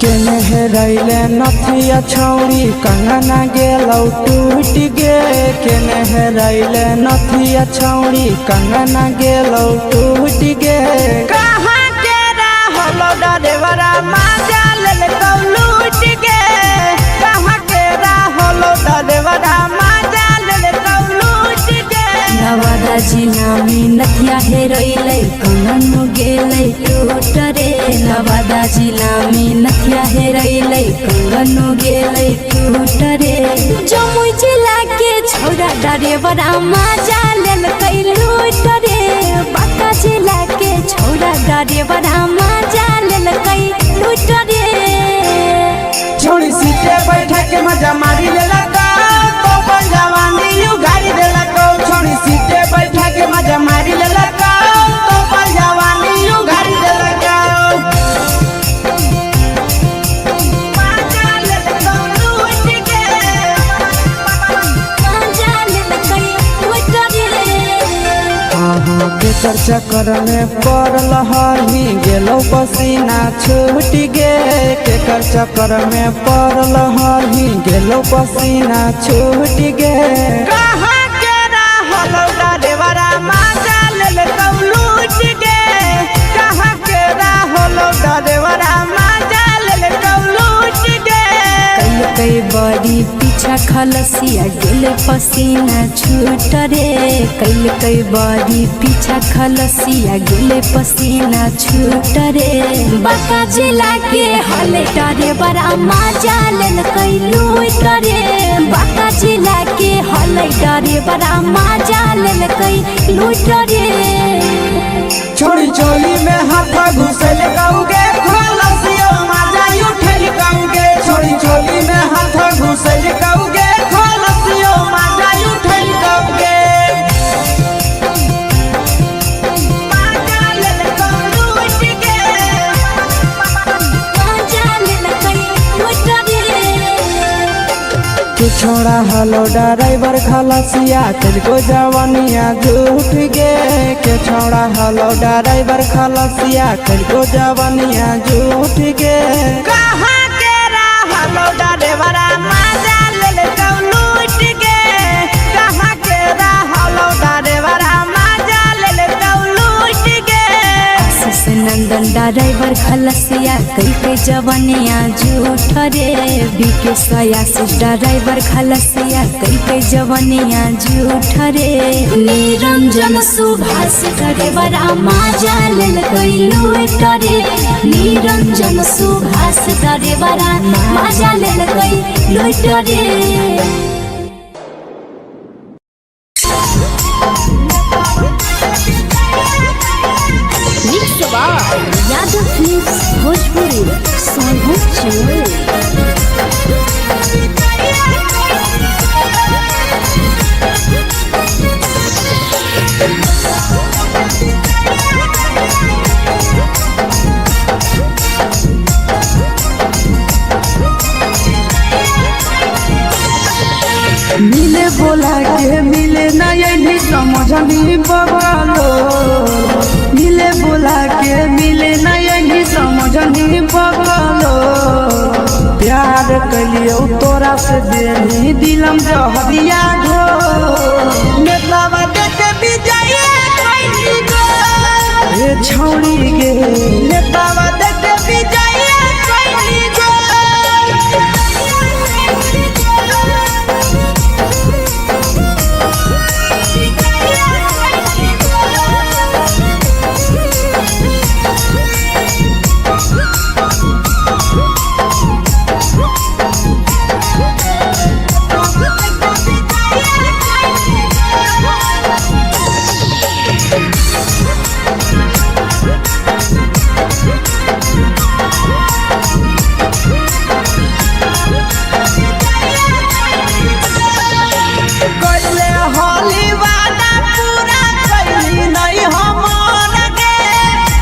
चलो रैले नथिया छौड़ी कंगना गेलौ टूट गे केने रैले नथिया छौड़ी कंगना गेलौ टूट गे कहाँ के रहलो डरेवरा माजा लेलकौ लूट गे कहाँ के रहलो डरेवरा माजा लेलकौ लूट गे नवादा जिला में नथिया हेरोइले कंगन गेलै टूट रे नवादा जिला में नथिया हेरोइले कंगन गेलै टूट रे जमुई जिला के छौड़ा डरेवरा माजा लेलकै लूट रे बांका जिला के छौड़ा डरेवरा माजा लेलकै लूट रे छोड़ी सीटे बैठा के मजा मारी लेलका तो बन जवानी यू गाड़ी देलका छोड़ी सीटे बैठा के मजा मारी लेलका तो बन जवानी यू गाड़ी देलका माजा लेलका लूट के माजा लेलकै लूट रे केकर चक्कर में पड़ल हही गेलौ पसीना छूट गे केकर चक्कर में पड़ल हही गेलौ पसीना छूट गे कहाँ के रहलो डरेवरा माजा लेलकौ लूट गे कहाँ के रहलो डरेवरा माजा लेलकौ लूट गे कई बड़ी पीछा खलसिया गेले पसीना छूट रे कई बड़ी पीछा खलसिया गेले पसीना छूट रे बांका जिला के हले डरे बड़ा माजा लेलकै लूट रे बांका जिला के हले डरे बड़ा माजा लेलकै लूट रे छोड़ी चोली में हाथ घुसल गौगे खलसियो माजा उठल गौगे छोड़ी चोली में हाथ घुसल गौगे खलसियो माजा उठल गौगे माजा लेलकौ लूट गे छोड़ा हलो ड्राइवर खलासिया तुझको जवानिया झूठ गे के छोड़ा हलो ड्राइवर खलासिया तुझको जवानिया झूठ गे कहाँ के हलो ड्राइवर मजा ले लूट गे कहाँ के हलो ड्राइवर मजा ले लूट गे नंदन ड्राइवर खलसिया कई के जवनिया झूठ रे बीके सयासी ड्राइवर खलसिया कई के जवनिया झूठ रे निरंजन सुभाष ड्राइवर मजा लेल गई लूट रे निरंजन सुभाष ड्राइवर मजा लेल गई लूट रे यादव फिल्म्स भोजपुरी मिले बोला के मिले ना यही समझनी बगलो मिले बोला के मिले ना यही समझनी बगलो प्यार कलियो तोरा से देनी दिलम जहरिया घो नेतावा देखे विजय कैली गो ए छौड़ी गे नेतावा देखे विजय कैली गो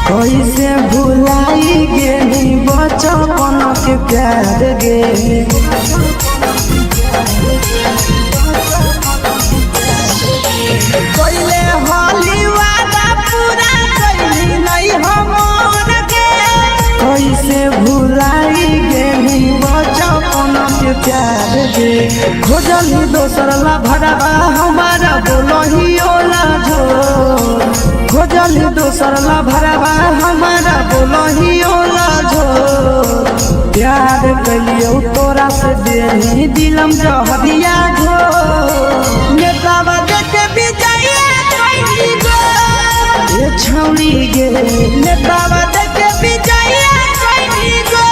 कैसे भुलाई गेली बचपन के प्यार गे कैले होली वादा पूरा कैली नहीं हमर गे कैसे भुलाई गेली बचपन के प्यार गे खोजली दोसर ला भरवा हमारा बोलही ओला झो खोजली दोसर ला भरवा हमारा बोलही ओला झो प्यार कलियो तोरा से देनी दिलम जहरिया झो नेतावा देखे विजय कैली गो ए छौड़ी गे नेतावा देखे विजय कैली गो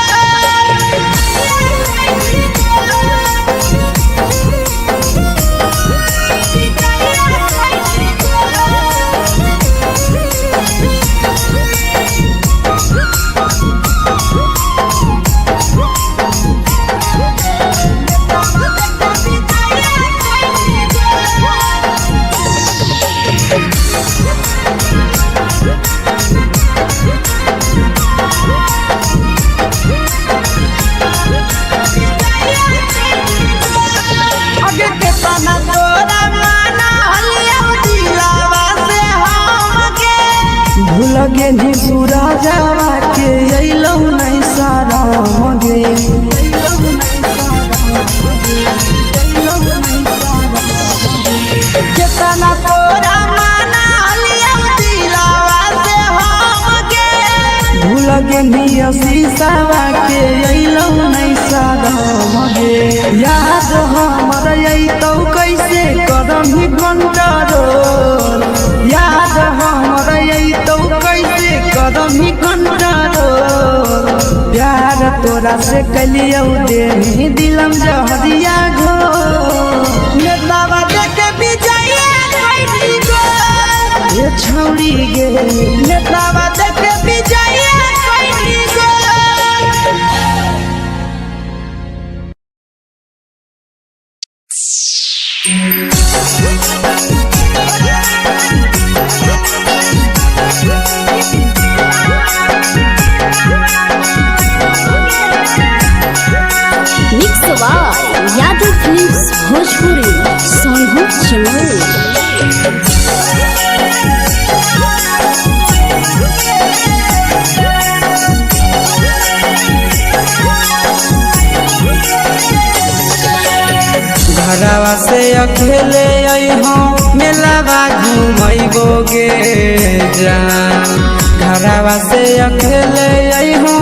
लगे नी पूरा जावा के अइलौ नहीं सारा मगे केतना तोरा माना लिया दिलावा से हमगे भूल गे नी शीशावा के अइलौ नहीं सारा मगे याद हमर अइतौ कैसे करम कंट्रोल याद हमर अइतौ कैसे करम कंट्रोल प्यार तोरा से कलियो देनी दिलम जहरिया घो नेतावा देखे विजय कैली गो ए छौड़ी गे नेतावा देखे विजय कैली गो यादव फिल्म्स अकेले अइहो मेलावा घुमैबोगे जान घरवा से अकेले अइहो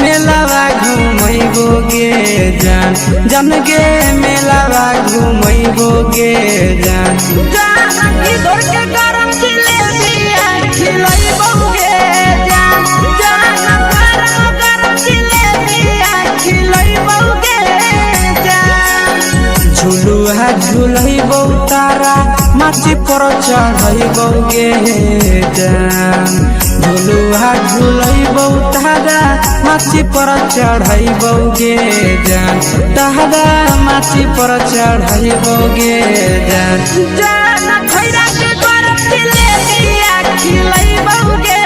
मेलावा घुमैबोगे जान जन गे मेलावा घुमैबोगे जान जान की दौड़ के गरम जिलेबिया खिलैबोगे जान जान गरम जिलेबिया खिलैबोगे जान झुलुहा झुलैबो तारा माची पर चढ़ैबोगे जान झुलुहा झुलैबो तारा माची पर चढ़ैबोगे जान तारा माची पर चढ़ैबोगे जान जान खैरा के गरम जिलेबिया खिलैबोगे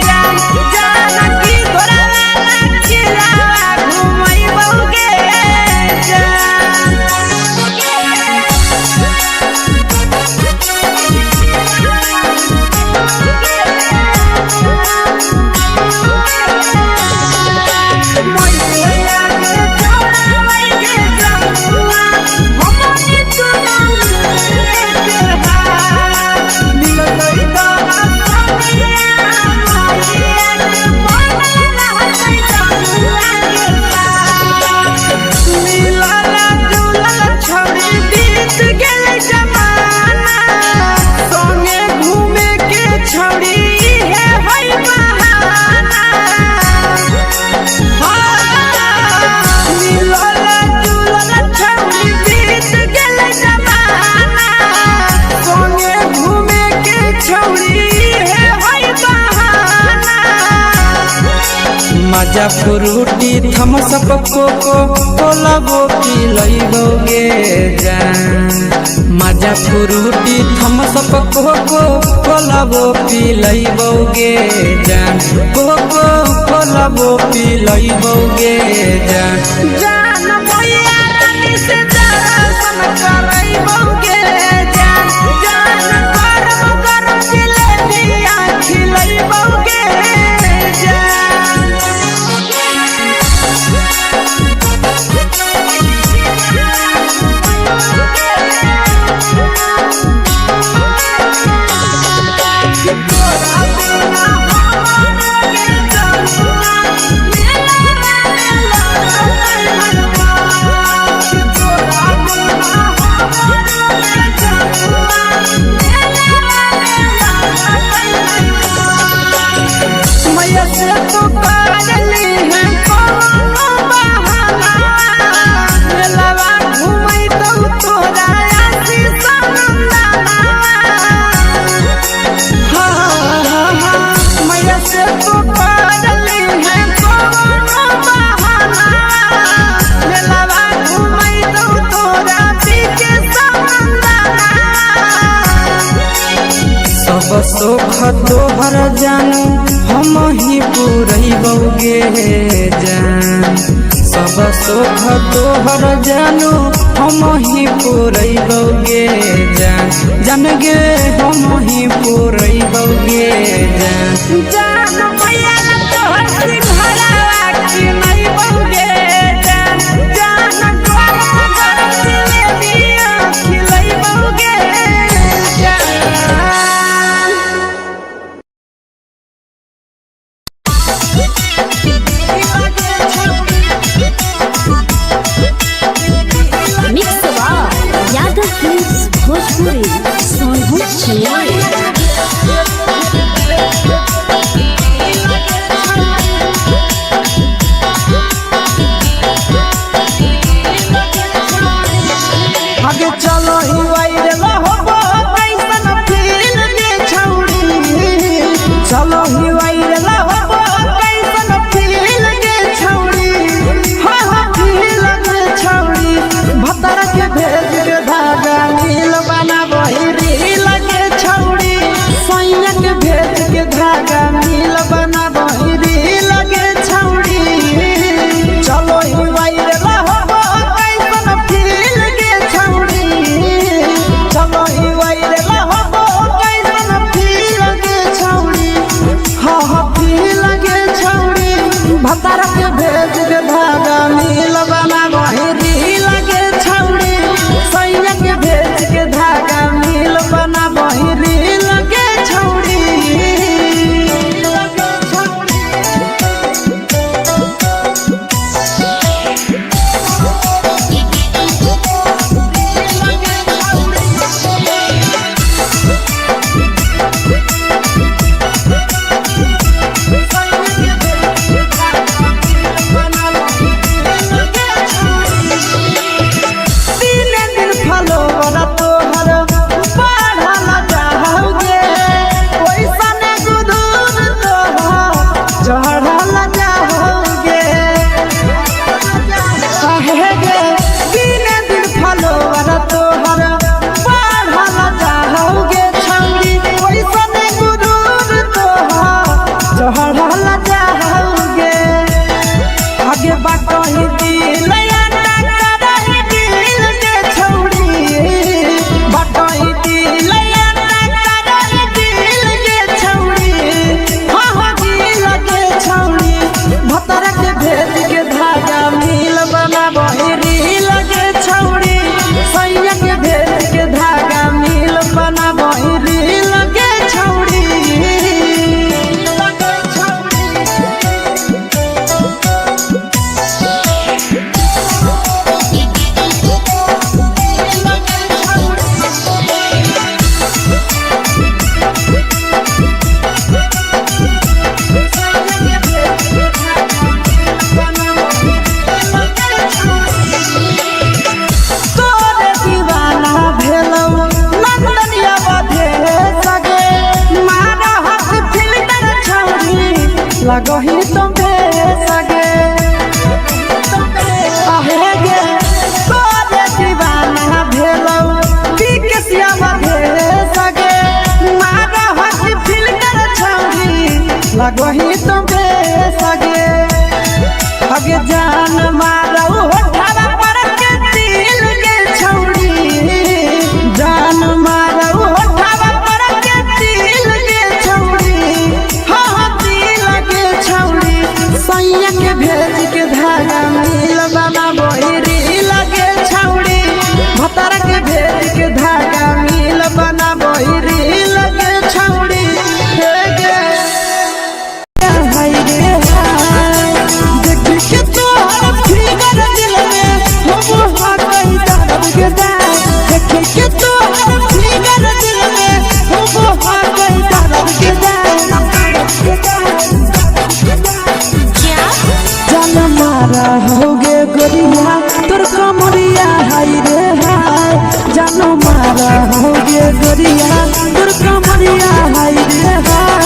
जान जान की गोराला खिलावा घुमैबोगे जान मजा फ्रूटी थम्स अप कोको कोला वो पिलैबोगे जान मजा फ्रूटी थम्स अप कोको कोला वो पिलैबोगे जान कोको कोला वो पिलैबोगे जान जान भैया रानी से दर्शन करैबोगे जान जान गरम गरम जिलेबिया खिलैबोगे जान सुख तोहर जानू हम ही पुरैबोगे जान सब सुख तोहर जानू हम ही पुरैबोगे जान जन गे हम ही पुरैबोगे जान जान भैया तोहर सिंघरावा खिलैबोगे जान जान गरम गरम जिलेबिया खिलैबोगे जान भोजपुरी सोनभद्र तोहला जाओगे आगे बाटो ही दिल याना करही दिल के छौड़ी बाटो ही दिल याना करही दिल के छौड़ी हाँ दिल के छौड़ी भतर के भेज के धागा मिल बना बहिरी लगे छौड़ी सैया के भेज के धागा मिल बना बहिरी लगे छौड़ी लगही तुम्हे सगे आहे गे तोरे दीवाना भेलौ की केसिया बधे सगे मारा हसी फिल्टर छौरी लगही तुम्हे सगे अगे जान मारौ होठवा पर के दिल के छौरी जान मारौ होठवा पर के दिल के छौरी सैया के भेज के धागा मिल बना बहिरी लगे छौड़ी भतर के भेज के धागा मिल बना बहिरी लगे छौड़ी हे गे हाय रे हाय देख के तोहर फिगर दिल में हम हाथई दर्द के दाए देख के तोहर फिगर दिल में हम हाथई दर्द के दाए जान मारा होगे गोरिया तोर कमरिया हाय रे हाय जान मारा होगे गोरिया तोर कमरिया हाय रे हाय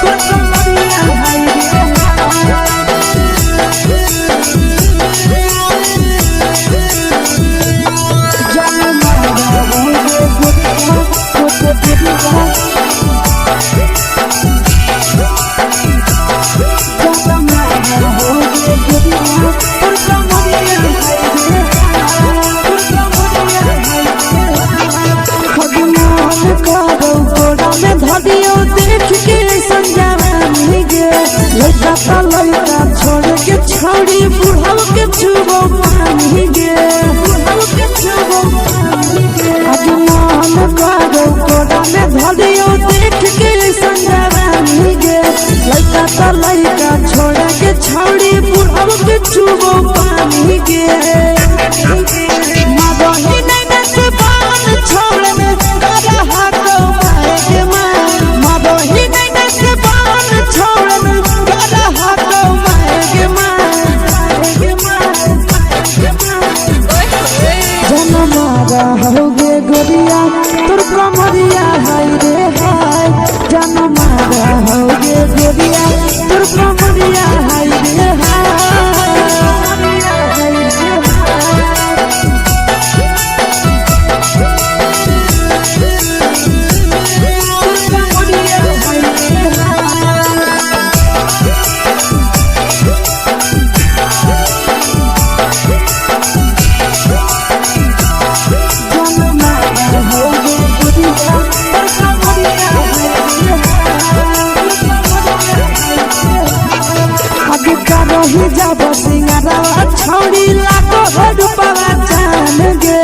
तोर कमरिया हाय रे जान मारा होगे गोरिया तोर कमरिया धदियो देख के संजावानी गे लइका ता लइका छोड़ के छौड़ी बुढ़ाव के छुबो पानी गे बुढ़ाव के छुबो पानी गे आज मन करो कोडा में धदियो देख के संजावानी गे लइका ता लइका छोड़ के छौड़ी बुढ़ाव के छुबो पानी गे मदही नहीं नस बान छोड़ में करा हाथो पाए के मदही नहीं नस बान छोड़ में करा हाथो पाए के जन मारा होगे गोरिया तोर कमरिया हाय रे हाय जन मारा होगे गोरिया तोर कमरिया हाय रे हाय रही जब सिंगारा छौड़ी लाखो रुपवा जान गे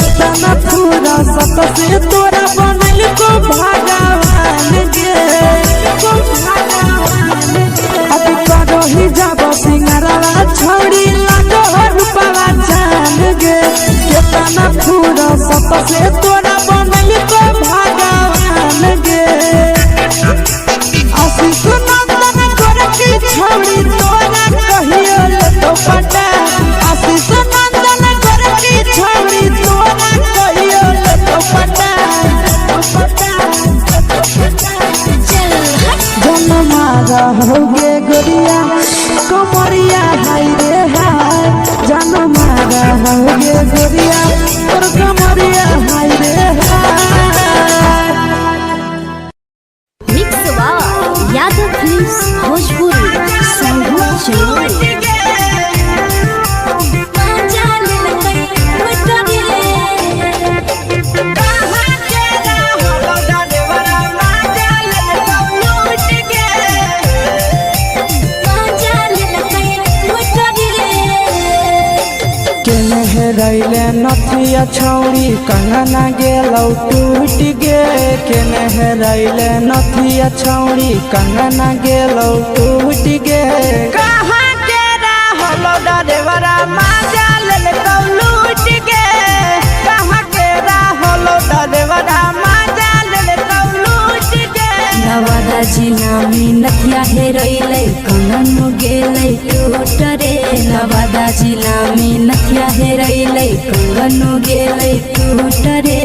इतना पूरा सत से तोरा बनल को भगवान गे अभी रही जब सिंगारा छौड़ी लाखो रुपवा जान गे इतना पूरा सत से तोरा बनल को भगवान गे आशीष नंदन कर की छौड़ी तोरा कहियो ले तो पटा आशीष नंदन कर की छौड़ी तोरा कहियो ले तो पटा जन मारा होगे गोरिया कमरिया हाय रे हाय जन मारा होगे गोरिया तोर कमरिया हाय रे हाय फिल्म्स भोजपुरी संगीत चैनल। रैले नथिया छौड़ी कंगना गेलौ टूट गे केने रैले नथिया छौड़ी कंगना गेलौ टूट गे कहाँ के रहलो डरेवरा माजा लेलकौ लूट गे कहाँ के रहलो डरेवरा माजा लेलकौ लूट गे नवादा जिला में नथिया हेरैलै कंगन गेलै टूट रे नवादा जिला में नथिया हेरैलै कंगन गेलै टूट रे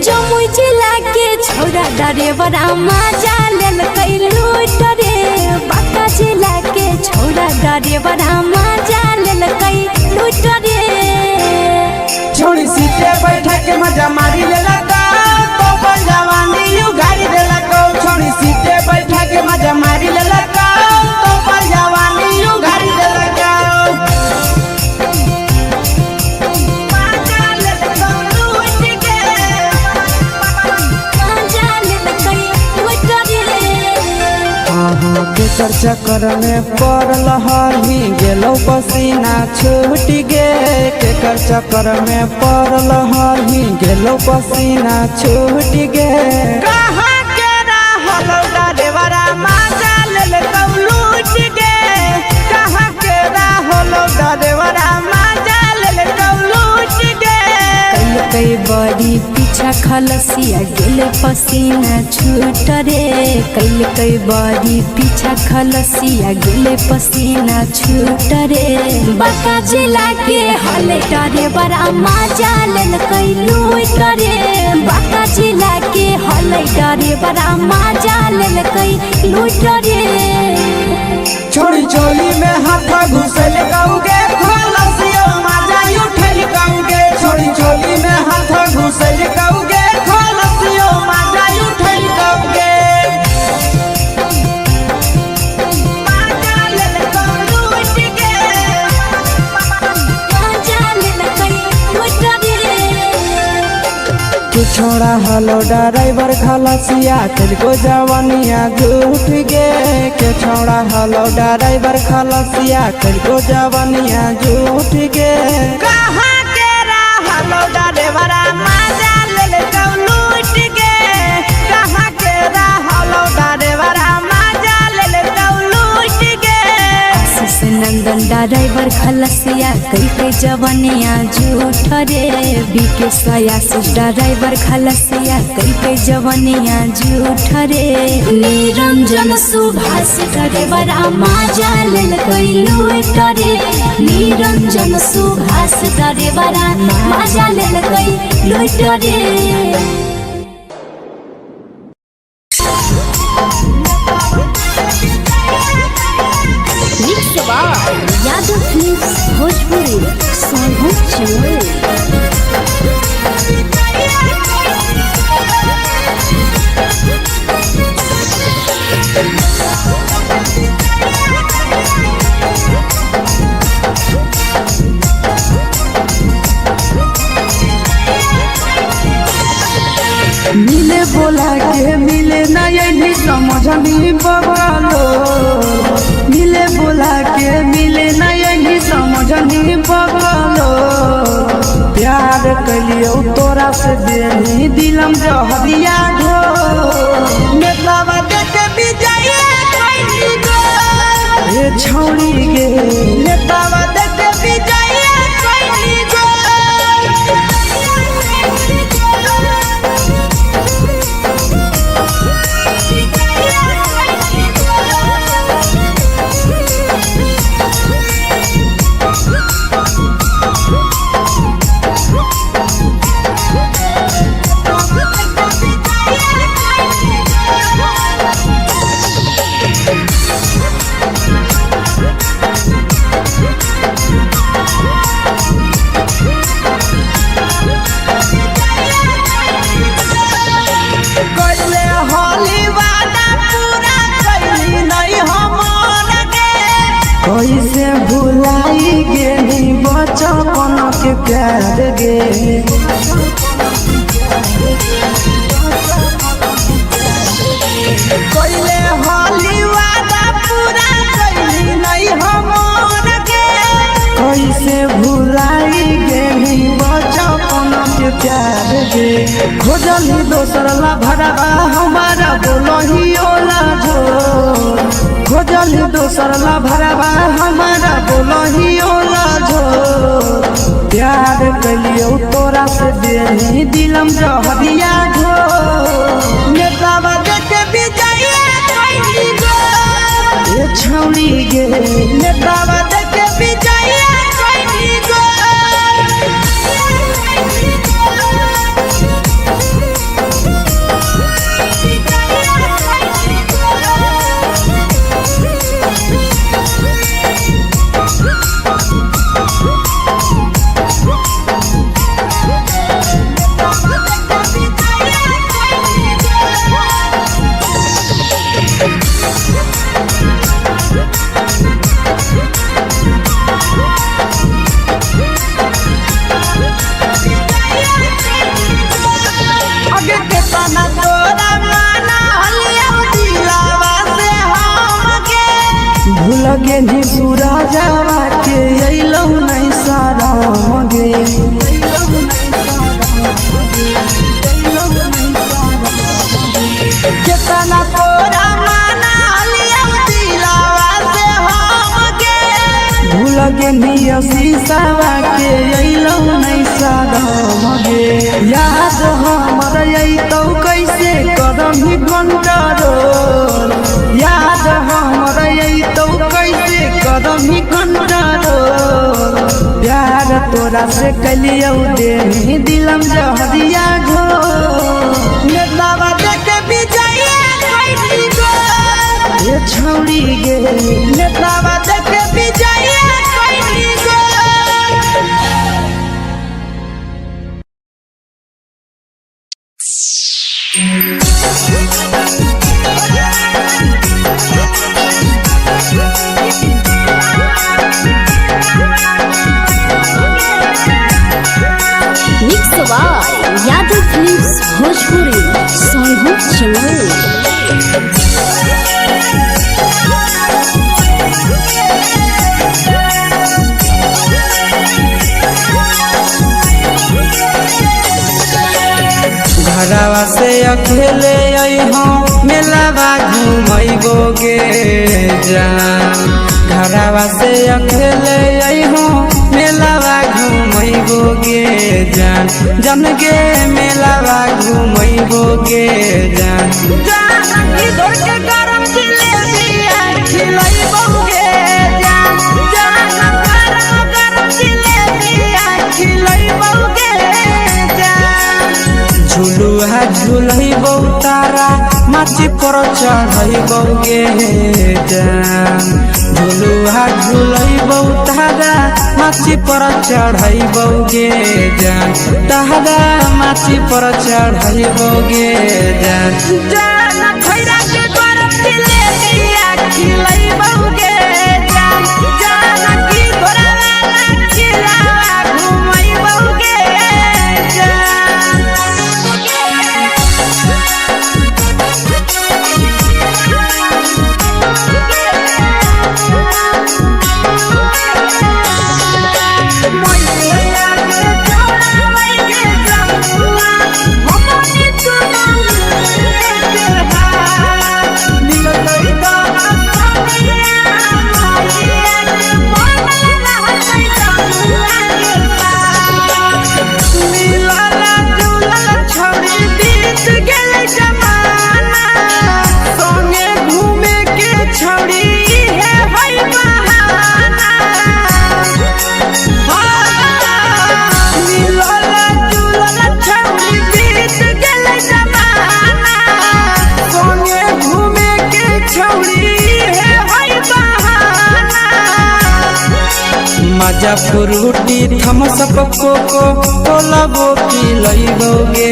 जमुई जिला के छौड़ा डरेवरा माजा लेलकै लूट रे बांका जिला के छौड़ा डरेवरा माजा लेलकै लूट रे छोड़ी सीटे बैठा के मजा मारी लेलका तो अपन जवानी यू गाड़ी देलका छोड़ी सीटे बैठा के मजा मारी लेलका तो अपन जवानी यू गाड़ी देलका केकर चक्कर में पड़ल हही गेलो पसीना छूट गे केकर चक्कर में पड़ल हही गेलो पसीना छूट गे कहाँ के रहलो डरेवरा माजा लेलकौ लूट गे कहाँ के रहलो डरेवरा माजा लेलकौ लूट गे कई बड़ी पीछा खलसिया गेले पसीना छूट रे कई बड़ी पीछा खलसिया गेले पसीना छूट रे बांका जिला के हले डरे बड़ा माजा लेलकै लूट रे बांका जिला के हले डरे बड़ा माजा लेलकै लूट रे छोड़ी चोली में हाथ घुसल गौगे खलसियो माजा उठल गौगे छोड़ी चोली में हाथ घुसल गौगे खलसियो माजा उठल गौगे माजा लेलकौ लूट गे माजा लेलकै लूट रे तू छोड़ा हलो ड्राइवर खलसिया तेरे जवानिया झूठ गे के छोड़ा हलो ड्राइवर खलसिया तेरे जवानिया झूठ गे कहाँ के रहलो ड्राइवरा माजा लेलकौ लूट गे कहाँ के रहलो ड्राइवरा माजा लेलकौ लूट गे आशीष नंदन ड्राइवर खलसिया कई जवानिया झूठ रे बीके आशीष ड्राइवर खलसिया कई जवानिया झूठ रे निरंजन सुभाष ड्राइवरा माजा लेलकै लूट रे निरंजन सुभाष ड्राइवरा माजा लेलकै लूट रे यादव फिल्म्स भोजपुरी संगीत चैनल। मिले बोला के मिले नहीं समझनी बगलो मिले बोला के मिले नहीं समझनी बगलो प्यार कलियो तोरा से देनी दिलम जहरिया ढो मेलावा देखे विजय कैली गो ये छौड़ी गे मेलावा देखे विजय कैली गो बचपन के प्यार गे कोइले होली वादा पूरा कइली नहीं हमर के कैसे भुलाई गेली बचपन के प्यार गे खोजली दोसर ला भरवा हमारा बोलही ओला झोर खोजली दोसर ला भरवा हमारा बोलही ओला झोर प्यार कलियो तोरा से देनी दिलम जहरिया झोर नेतावा देखे विजय कइली गो ये छौड़ी गे नेतावा देखे विजय कइली गो आगे के तना तोरा माना हलिया दिलावा से हमके भूल गे नी सूरजवा के अइलौ नहीं सारा गे केतना तोरा माना हलिया दिलावा से हमके भूल गे नी शीशवा के अइलौ नहीं सारा गे याद हमर अइतौ कैसे करम ही कंट्रोल याद हमर अइतौ कैसे करम ही कंट्रोल प्यार तोरा से कलियौ देनी दिलम जहरिया झोर नेतावा देखे विजय कइली गो ये छौड़ी गे नेतावा देखे विजय कइली गो mix by Yadav films Bhojpuri Sonu channel. घरवा से अकेले अइहो मेलावा घुमैबो गे जान घरवा से अकेले अइहो मेलावा घुमैबो गे जान जन गे मेलावा घुमैबो गे जान जान की दौड़ के गरम जिलेबिया खिलैबो गे जान जान गरम जिलेबिया खिलैबो गे जान झुलुहा झुलैबो तारा माची पर चढ़ैबो गे जान झुलुहा झुलैबो तारा माची पर चढ़ैबो गे जान तारा माची पर चढ़ैबो गे जान जान खैरा के गरम जिलेबिया खिलैबो गे जान जान की घोड़ावाला खिलावा घुमैबो गे जान मजा फ्रूटी थम्स अप कोको कोला वो पी लइबोगे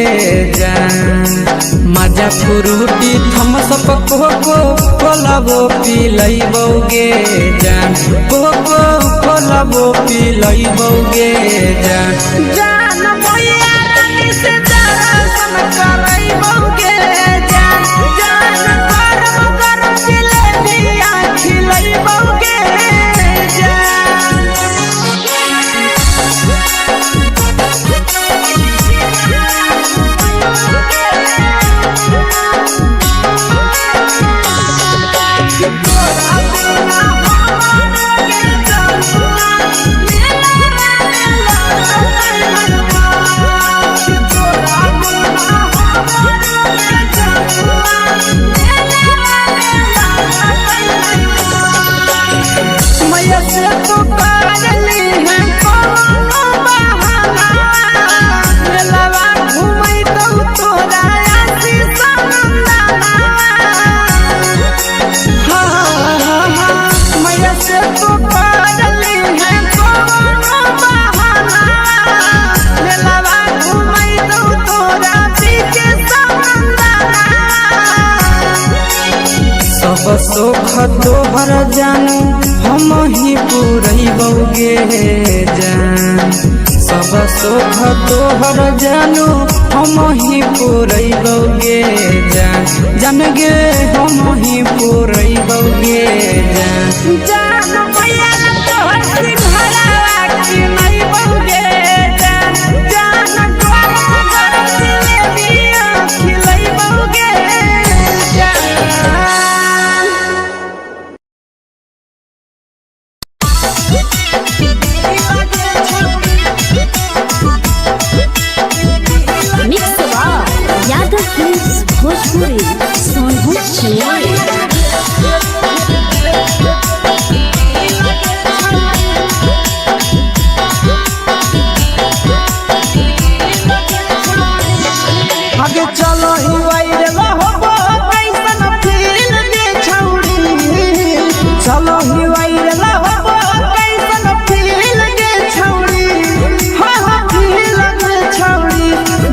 जान मजा फ्रूटी थम्स अप कोको कोला वो पी लइबोगे जान कोको कोला वो पी लइबोगे जान जान भैया रानी से दर्शन करइबोगे जान जान गरम गरम जिलेबिया खिलइबोगे सब सुख तोहर जानू हम ही पूरइबोगे जान सब सुख तोहर जानू हम ही पूरइबोगे जान जान गे हम ही पूरइबोगे जान जान भैया तोहर सिंघाड़ा खिलइबोगे जान जान गरम गरम जिलेबिया खिलइबोगे यादव फिल्म्स भोजपुरी सोनू चिड़िया आगे चलो ही वायरल होबो कैसन फील दे छौड़ी चलो ही वायरल होबो कैसन फील दे छौड़ी हां हां फील दे छौड़ी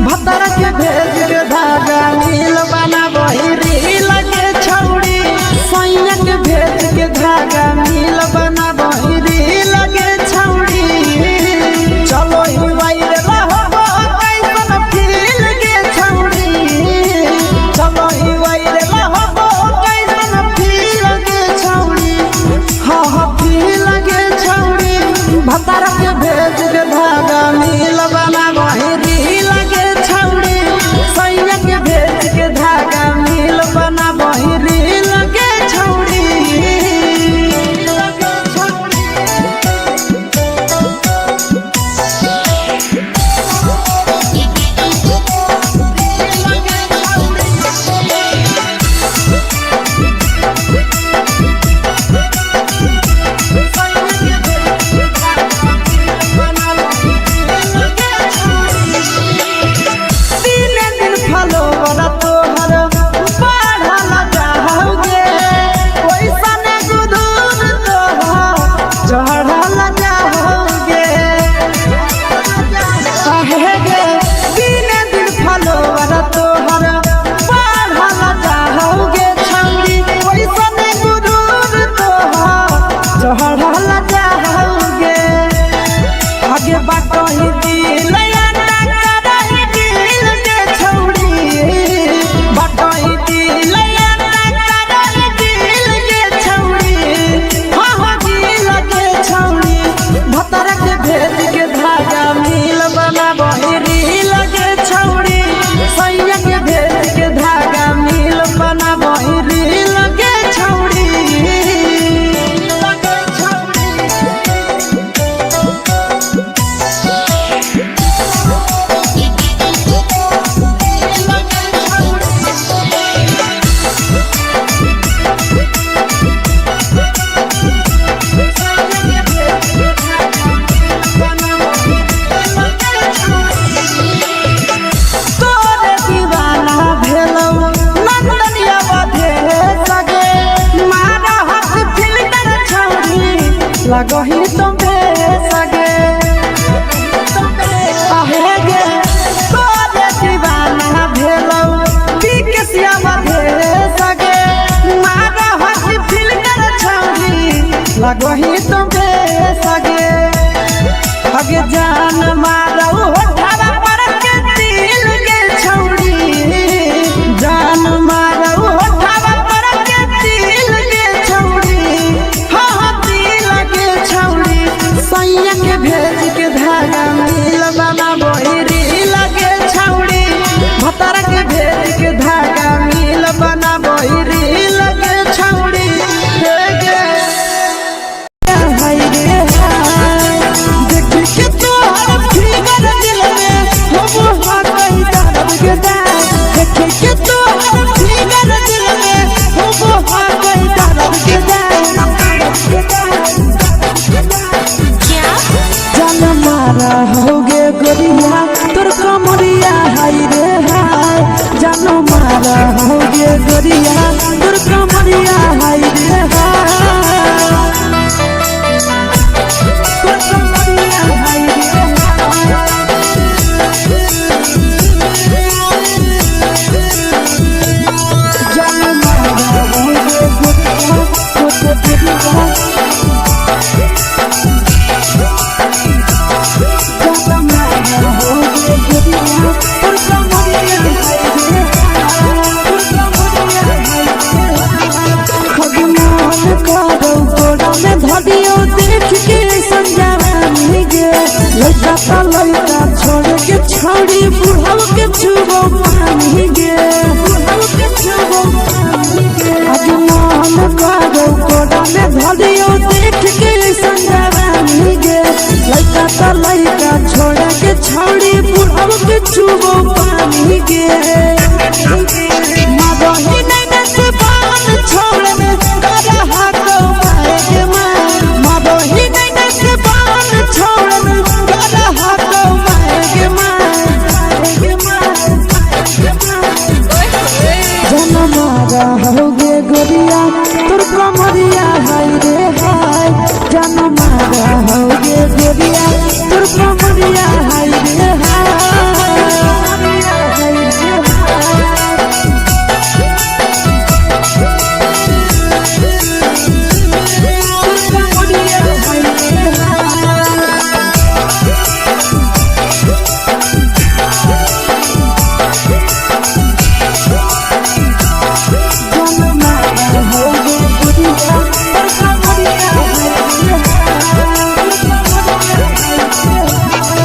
भतर के भेज के धागा मिल बना बहिरी लगे छौड़ी सैया के भेज के धागा मिल बना बहिरी लगे छौड़ी चलो ही वायरल होबो कैसन फील दे छौड़ी चलो ही वायरल होबो कैसन फील दे छौड़ी हां हां फील दे छौड़ी भतर के भेज के धागा मिल बना बहिरी लगे छौड़ी सैया के भेज के धागा मिल बना बहिरी लगे छौड़ी लगे छौड़ी लगही तुम्हें सगे आहे गे तोरे दीवाना भेलौ बिकसिया बधे सगे मारा हसी फिल कर छौरी लगही तुमे सगे अगे जान मारौ होठवा पर के दिल के छौरी जान मारौ होठवा पर के दिल के छौरी हाँ दिल के छौरी सैया के भेज के धागा मिल बना बोहिरी लगे छौरी भतर के भेज के धागा मिल बना बोहिरी लगे छौरी हे गे हाय रे हाय देख के तोहर फिगर दिल में हो हा कहीं दर्द के दाग देख के तोहर फिगर दिल में हो हा कहीं दर्द के दाग जान मारा होगे गोरिया तोर कमरिया हाय रे हाय जान मारा होगे गोरिया तोर कमरिया हाय रे हाय तोर कमरिया हाय रे जान मारा होगे गोरिया तोर कमरिया लड़का छोड़ के छोड़ी बुढ़ाव के छुबो पानी गे बुढ़ाव के छुबो पानी गे आज मन करो कोड़ा में धरियो देख के संजवानी गे लड़का छोड़ के छोड़ी बुढ़ाव के छुबो पानी गे मगही नहीं से बान छोड़ में करा हाथों मारे के मां मगही नहीं से बान छोड़ में करा हाथों मारे के मां जन मारा होगे गोरिया तोर कमरिया हाय रे हाय जन मारा होगे गोरिया तोर कमरिया हाय रे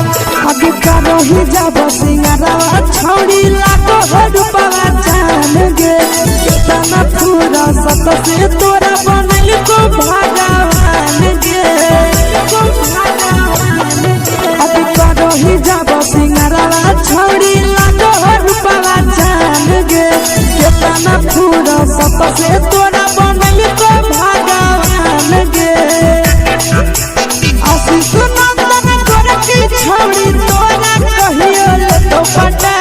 रही जब सिंगारा छोड़ी लाखों रुपया जान गे कितना पूरा सत से तोरा बनल को भगवान गे अभी रही जब सिंगारा छोड़ी लाखों रुपया जान गे कितना पूरा सत से तोरा बनल को भगवान गे आशीष नंदन गोरखी छोड़ी तोरा कहियो ले तो पटा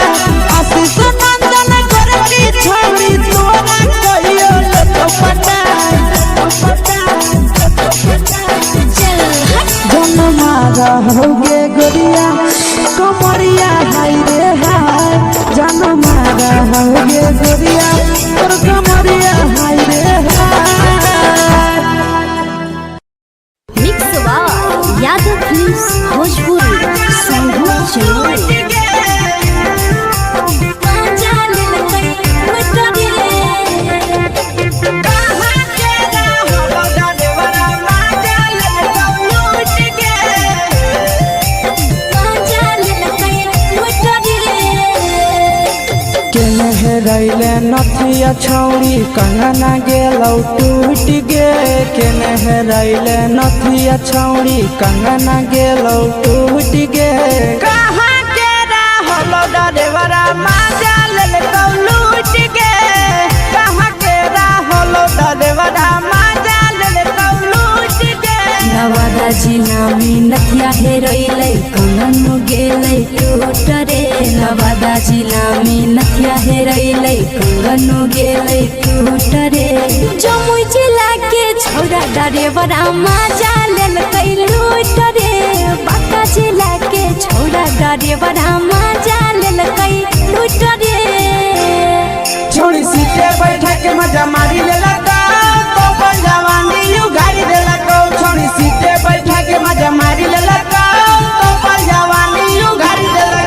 आशीष नंदन गोरखी छोड़ी तोरा कहियो ले तो पटा जन मारा होगे गोरिया कमरिया हाय रे हाय जन मारा होगे गोरिया तोर कमरिया हाय रे हाय मिक्स यादव फिल्म्स भोजपुरी संगीत चलो रैले नथिया छौड़ी कंगना गेलौ टूट गे केने रैले नथिया छौड़ी कंगना गेलौ टूट गे कहाँ के रहलो डरेवरा माजा लेल कौ लूट गे कहाँ के रहलो डरेवरा माजा लेल कौ लूट गे नवादा जिला में नथिया हेरैलै कंगन गेलै टूट रे नवादा जिला में नथिया हेरैलै कंगन गेलै टूट रे जमुई जिला के छौरा डरेवरा माजा लेल कै लूट रे बाका जिला के छोड़ा डरे बड़ा मजा लेलकै लूट रे छोड़ी सीटे बैठा के मजा मारी लेला तो अपन जवानी यू गाड़ी देला को छोड़ी सीटे बैठा के मजा मारी लेला तो अपन जवानी यू गाड़ी देला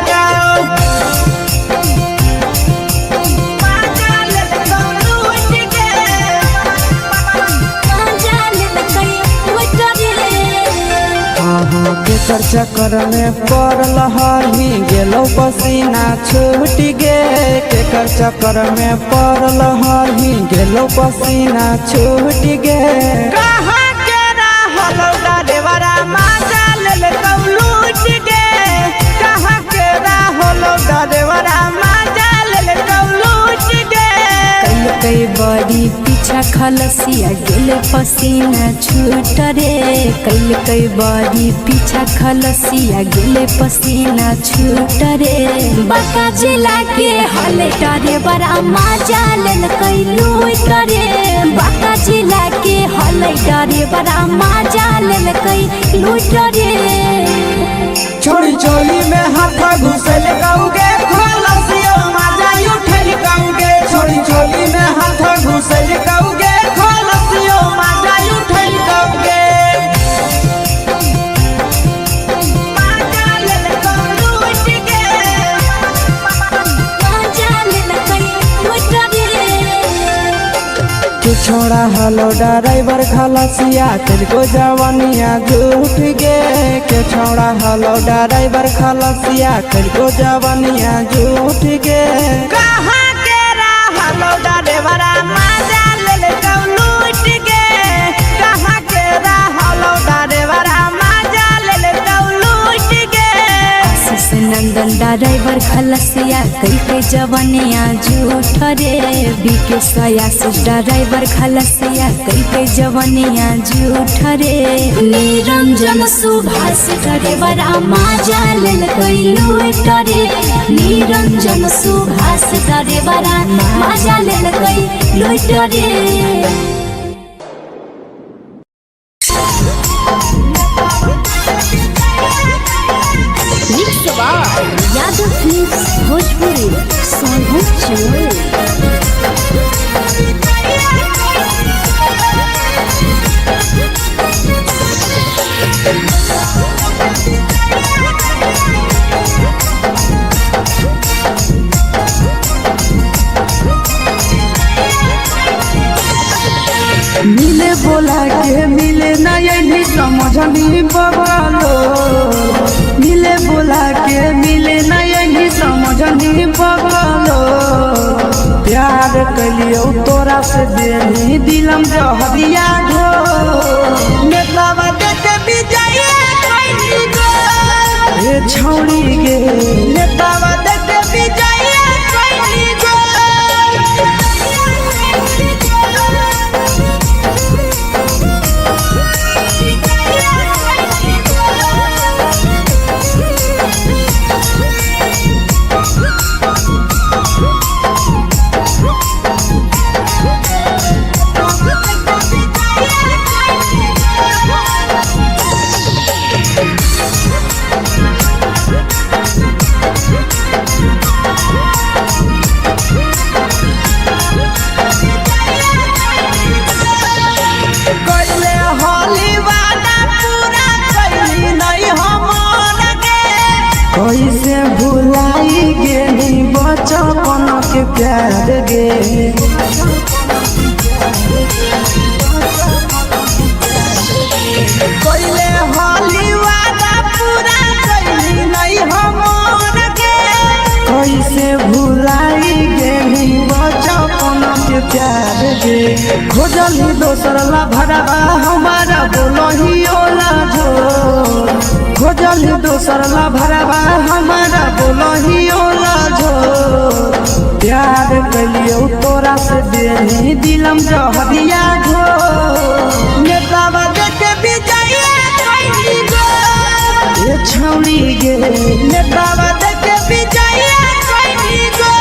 केकर चक्कर में पड़ल हही गेलो पसीना छूट गे केकर चक्कर में पड़ल हही गेलो पसीना छूट गे कहाँ के रहलो डरेवरा मजा ले लूट गे कहाँ के रहलो डरेवरा मजा ले लूट गे कई बड़ी पीछा खलसिया गेल पसीना छूट रे कई बड़ी पीछा खलसिया गेल पसीना छूट रे बाका जिला के हले डरे बड़ा मजा लेलकै लूट रे बाका जिला के हले डरे बड़ा मजा लेलकै लूट रे छोड़ी चोली में हाथ घुसल गाऊंगे खलसिया मजा उठल गाऊंगे छोड़ी चोली में हाथ घुसल गाऊंगे खलसिया मजा उठल गाऊंगे छोड़ा हलो ड्राइवर खलसिया तेरे जवानिया झूठ गे के छोड़ा हलो ड्राइवर खलसिया तेरे जवानिया झूठ गे कहाँ के हलो ड्राइवर मजा ले लूट गे कहाँ के हलो ड्राइवर मजा ले लूट गे नंदन ड्राइवर खलसिया कई जवानिया झूठ रे बीके सयास ड्राइवर खलसिया कई जवानिया झूठ रे निरंजन सुभाष ड्राइवर मजा लेलकै लूट रे निरंजन सुभाष ड्राइवर मजा लेलकै लूट रे यादव फिल्म्स भोजपुरी सोनू चोर मिले बोला के मिले ना यही समझनी बवालो मिले बोला के मिले ना यही समझनी बवालो प्यार कलियो तोरा से देनी दिलम जहरिया घो नेतावा देते विजय कैली गो ए छौड़ी गे नेतावा देते विजय कैली गो कैसे भुलाई गेली बचपन के प्यार गे कैले होली वादा पूरा कैली नहीं हमर गे कैसे भुलाई गेली बचपन के प्यार गे खोजली दोसर ला भरवा हमारा बोलही ओला झोर खोजली दोसर ला भरवा हमारा बोलही ओला झोर प्यार कलियो तोरा से देनी दिलम जहरिया घो नेतावा देखे विजय कैली गो ए छौड़ी गे नेतावा देखे विजय कैली गो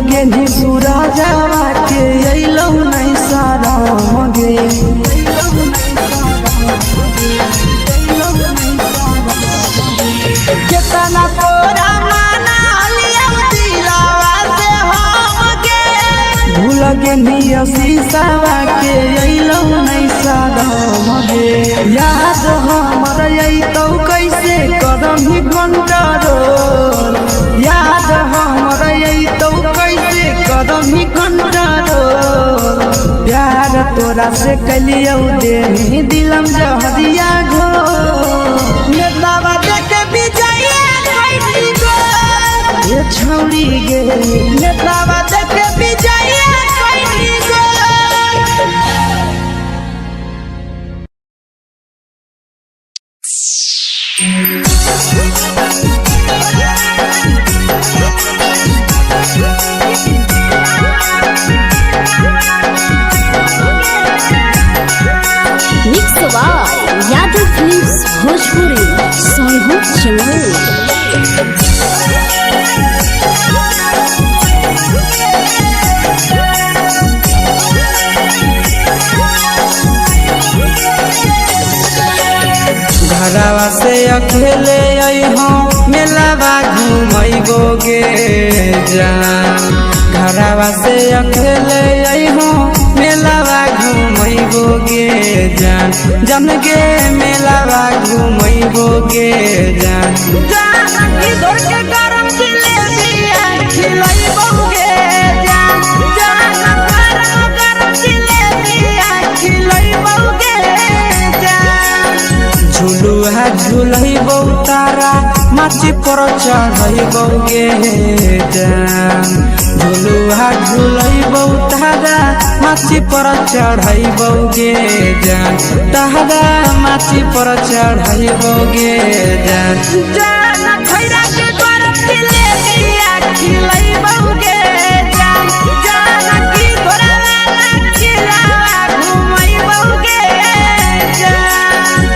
लगे नी पूरा जावा के अइलो नहीं सारा मगे कितना तोरा माना लिया दिलावा से हमके भूल गे नी शीशावा के अइलो नहीं सारा मगे याद हमर आई तो कैसे करम ही कंट्रोल याद हमर आई तो कैसे करम ही कंट्रोल प्यार तोरा से कलियो दे दिलम जहरिया घो नेतावा देख विजया कैसी गो ये छौड़ी गे नेतावा देख विजया कैसी गो mix by Yadav films Bhojpuri Sonu चमल। घरवा से अकेले अइहो मेलावा घूमैबोगे जान घरवा से अकेले अइहो मेलावा घूमैबोगे जान जन गे मेलावा घूमैबोगे जान जान की दौड़ के गरम जिलेबिया खिलैबोगे जान जान गरम जिलेबिया खिलैबोगे जान झुलुआ झुलैबौ तारा माची पर चढ़ैबोगे जान झुलुआ झुलैबौ तारा माची पर चढ़ैबोगे जान तारा माची पर चढ़ैबोगे जान जान खैरा के गरम जिलेबिया खिलैबोगे जान जान की घोड़ा खिलावा घुमैबोगे जान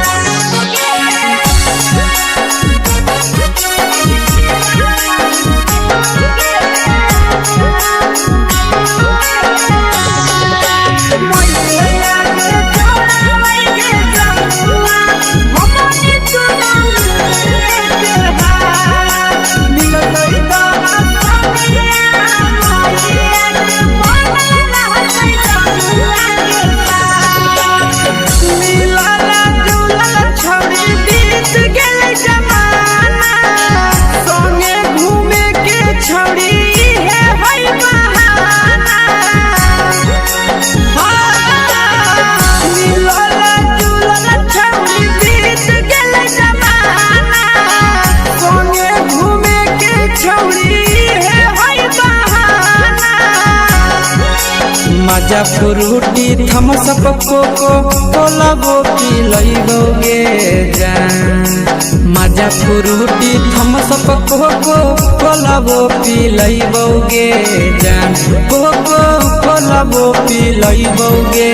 मजा फ्रूटी थम्स अप कोको कोला वो पी लइबोगे जान मजा फ्रूटी थम्स अप कोको कोला वो पी लइबोगे जान कोको कोला वो पी लइबोगे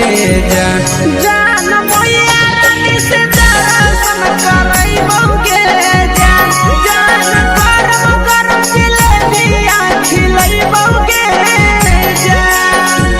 जान जान मोया रानी से दर्शन करइबोगे जान जान गरम गरम जिलेबिया खिलइबोगे जान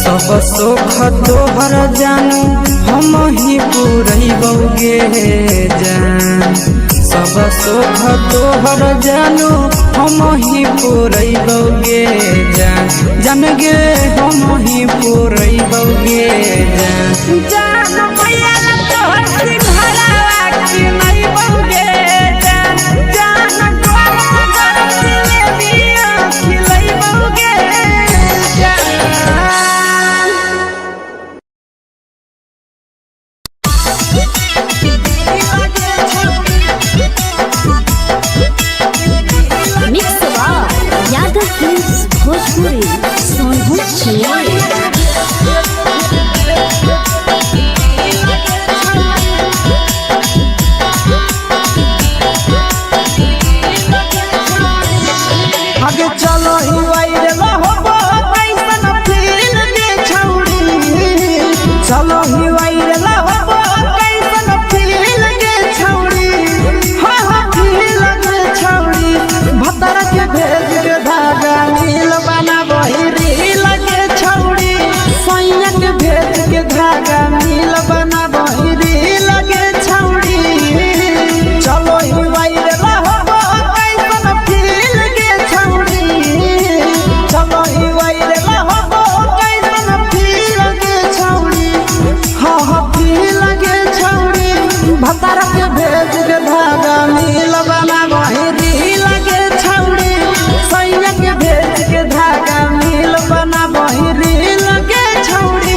सब सुख तोहर जानू हम ही पुरैबोगे जान सब सुख तोहर जानू हम ही पुरैबोगे जान जान गे हम ही पुरैबोगे जान जान मैया तोहर सिंघाड़ा की नहीं बहुगे जान गोरा गोरा जिलेबिया खिलाई बहुगे मिक्स यादव फिल्म्स भोजपुरी सोनभद्र छिया आगे चलो ही वाइरे हो कैसन फील दे छौड़ी चलो ही वाइरे हो कैसन फील दे छौड़ी हाँ फील दे छौड़ी भतर के भेज के धागा नील बना बहिरी लगे छौड़ी सैया के भेज के धागा नील बना बहिरी लगे छौड़ी चलो ही वाइरे हो कैसन फील दे छौड़ी चलो ही वाइरे हो कैसन फील दे छौड़ी हाँ फील दे छौड़ी भतर के भेज के धागा नील बना बहिरी लगे छौड़ी सैया के भेज के धागा नील बना बहिरी लगे छौड़ी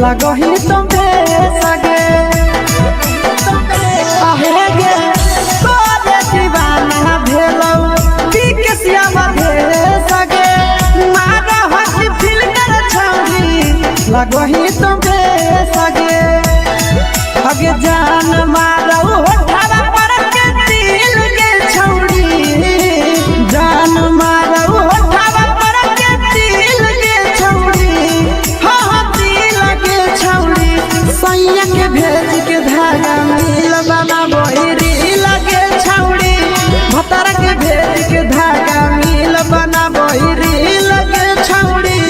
लगही तुम्हे सगे आहे गे तोरे दीवाना भेलौ बिकसिया भेल सगे मारा हसी फिल्टर छौरी लगही तुम्हे सगे अगे जान मारौ होठवा पर के दिल के छौरी जान मारौ होठवा पर के दिल के छौरी सैया के भेज के धागा नील बना बहिरी लगे छौड़ी भतर के भेज के धागा नील बना बहिरी लगे छौड़ी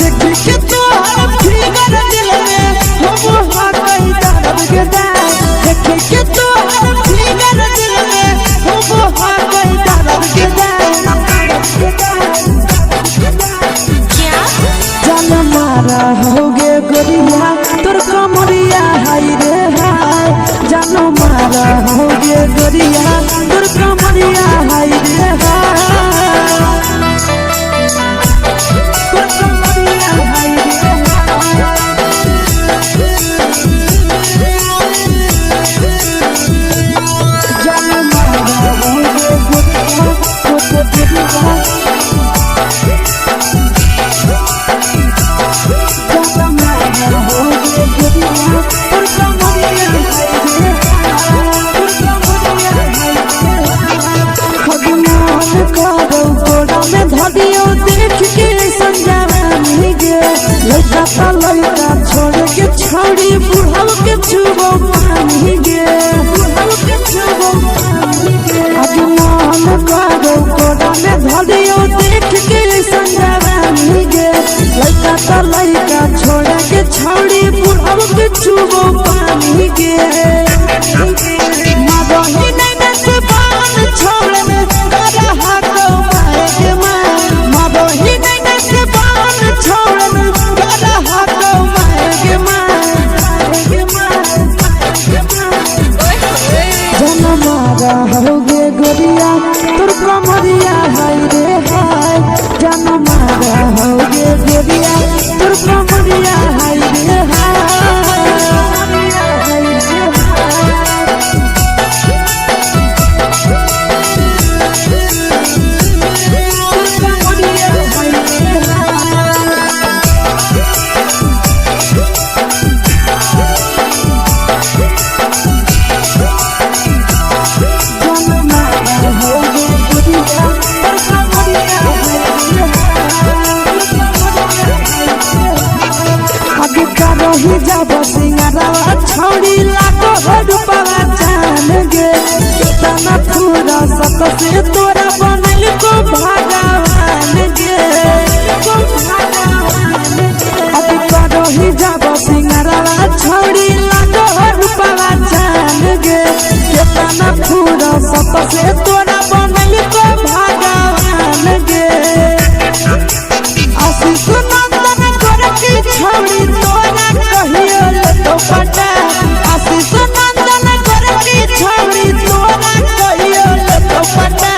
देख के तोहर फिगर दिल में हम कहीं दर्द के देख के तोहर फिगर दिल में हम कहीं दर्द के जान मारा होगे गोरिया तोर कमरिया हाय रे हाय जान मारा होगे गोरिया तोर कमरिया हाय रे हाय तोर कमरिया हाय रे जान मारा होगे गोरिया तोर कमरिया छौड़ी बुढ़ाव के छुबो पानी गे बुढ़ाव के छुबो पानी गे आज मन करो कोड़ा में धलियो देख के संजवानी गे लइका त लइका छोड़ के छौड़ी बुढ़ाव के छुबो पानी गे मदही नहीं से बान छोड़ में करा हाथो माए के मां मदही नहीं से बान छोड़ में करा हाथो माए के मां जनमारा होगे गोरिया तोर कमरिया हाय रे हाय जनमारा होगे गोरिया तोर कमरिया हाय रे हाय रही जब सिंगारा छौड़ी लाखो रुपया जान गे कितना पूरा सत से तोरा बनल को भगवान गे अभी रही जब सिंगारा छौड़ी लाखो रुपया जान गे कितना पूरा सत से तोरा बनल को भगवान गे आशीष नंदन गोरखी छौड़ी तोरा कहियो तो पटा आशीष नंदन गोरखी छौड़ी तोरा कहियो तो पटा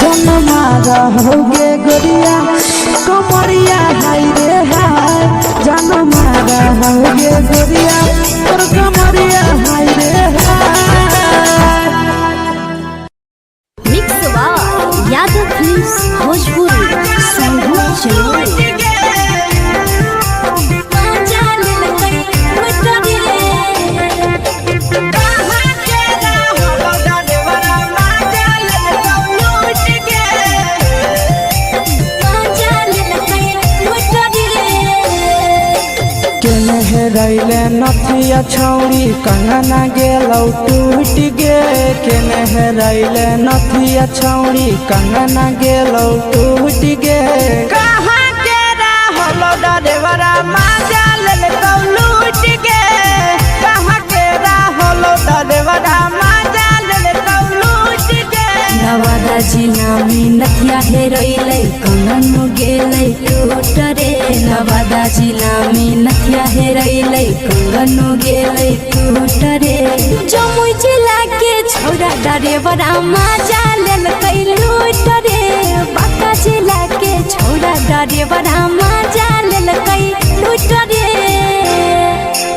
जनमारा होगे गोरिया कमरिया हाय रे हाय जनमारा होगे गोरिया तोर कमरिया हाय रे हाय mix by Yadav films Bhojpuri संगीत चलो रैले नथिया छौड़ी कंगना गेलौ टूट गे केने रैले नथिया छौड़ी कंगना गेलौ टूट गे कहाँ के रहलो डरेवरा माजा लेलौ लूट गे कहाँ के रहलो डरेवरा माजा लेलौ लूट गे नवादा जिला में नथिया हेरैलै कंगन गेलै टूट रे नवादा जिला में नथिया हेरैलै कंगन गेलै टूट रे जमुई जिला के छौड़ा डरेवरा माजा लेलकै लूट रे बांका जिला के छौड़ा डरेवरा माजा लेलकै लूट रे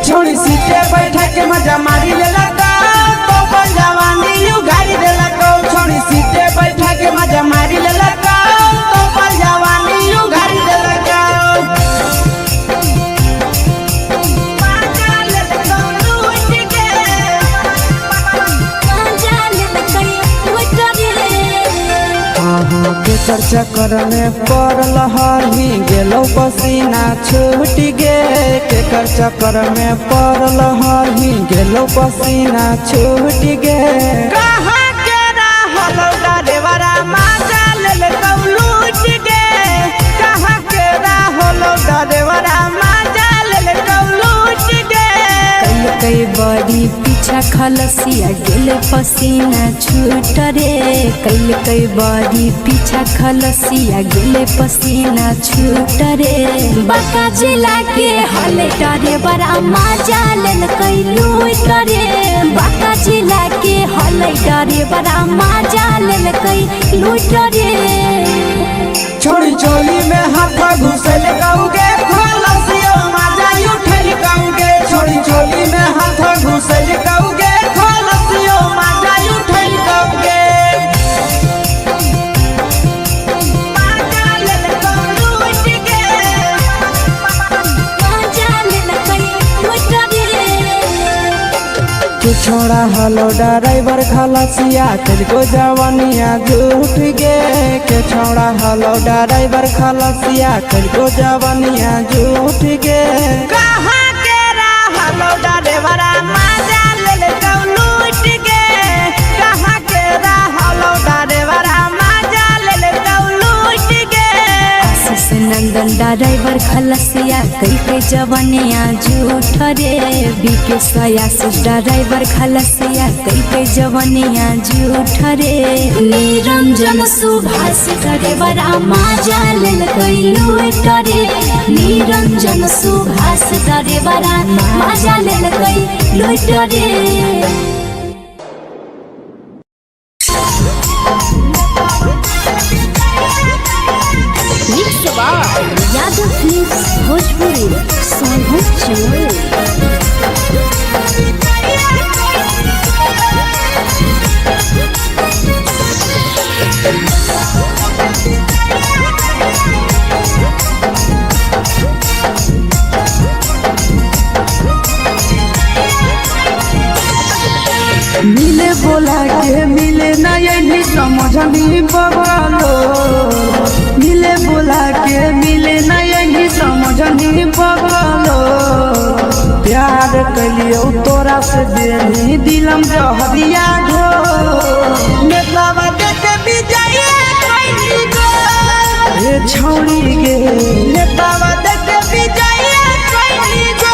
छोड़ी सीटे बैठा के मजा मारी लेला तो बन जवानी यू गाड़ी देला को छोड़ी सीटे बैठा के मजा मारी लेला तो बन जवानी यू गाड़ी देला को के चक्कर में पड़ल हरही गेलो पसीना छूट गे केकर चक्कर में पड़ल हरही गेलो पसीना छूट गे कहाँ के रहलो डरेवरा माजा लेलौ लूट गे कहाँ के रहलो डरेवरा माजा लेलौ लूट गे कई बड़ी पीछा खलसिया गेल पसीना छूट रे कई बड़ी पीछा खलसिया गेल पसीना छूट रे बांका जिला के हले डरे बड़ा मजा लेलकै लूट रे बांका जिला के हले डरे बड़ा मजा लेलकै लूट रे छोड़ी चोली में हाथ घुसल गौगे खलसियो मजा उठल गौगे छोड़ी चोली में हाथ घुसल गौगे खलसियो मजा उठल गौगे छोड़ा हलो ड्राइवर खलसिया तुझको जवानिया झूठ गे के छोड़ा हलो ड्राइवर खलसिया तुझको जवानिया झूठ गे कहाँ के हलो ड्राइवर मजा ले कौ लूट गे कहाँ के हलो ड्राइवर मजा ले कौ लूट गे आशीष नंदन ड्राइवर खलसिया कई के जवानिया झूठ रे बीके आशीष ड्राइवर खलसिया कई के जवानिया झूठ रे निरंजन सुभाष ड्राइवर मजा ले कई लूट रे निरंजन सुभाष ड्राइवर मजा ले कई लूट रे यादव फिल्म्स भोजपुरी सोनभद्र चौल मिले बोला के मिले नहीं समझनी बगलो मिले बोला के मिले नहीं समझनी बगलो प्यार कलियो तोरा से देनी दिलम जहरिया घो नेतवा देख विजय कैली गो ए छौरी गे नेतवा देख विजय कैली गो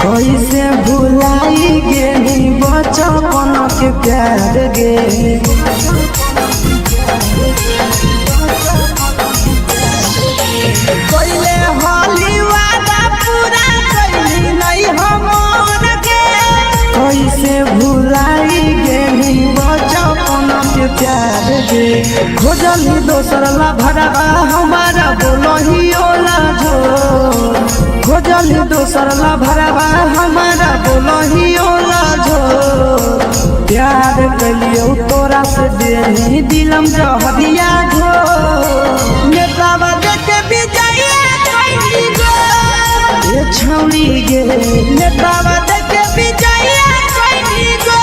कैसे भुलाई गेली बचपन के प्यार गे कैले होली वादा पूरा कैली नहीं हमर गे कैसे भुलाई गेली बचपन के प्यार गे खोजली दोसर ला भरवा हमारा बोलही ओला झो खोजली दोसर ला भरवा हमारा बोलही ओला झो प्यार कलियो तोरा से देनी दिलम जहरिया झो नेतवा देख विजय कैली गो ए छौरी गे नेतवा देख विजय कैली गो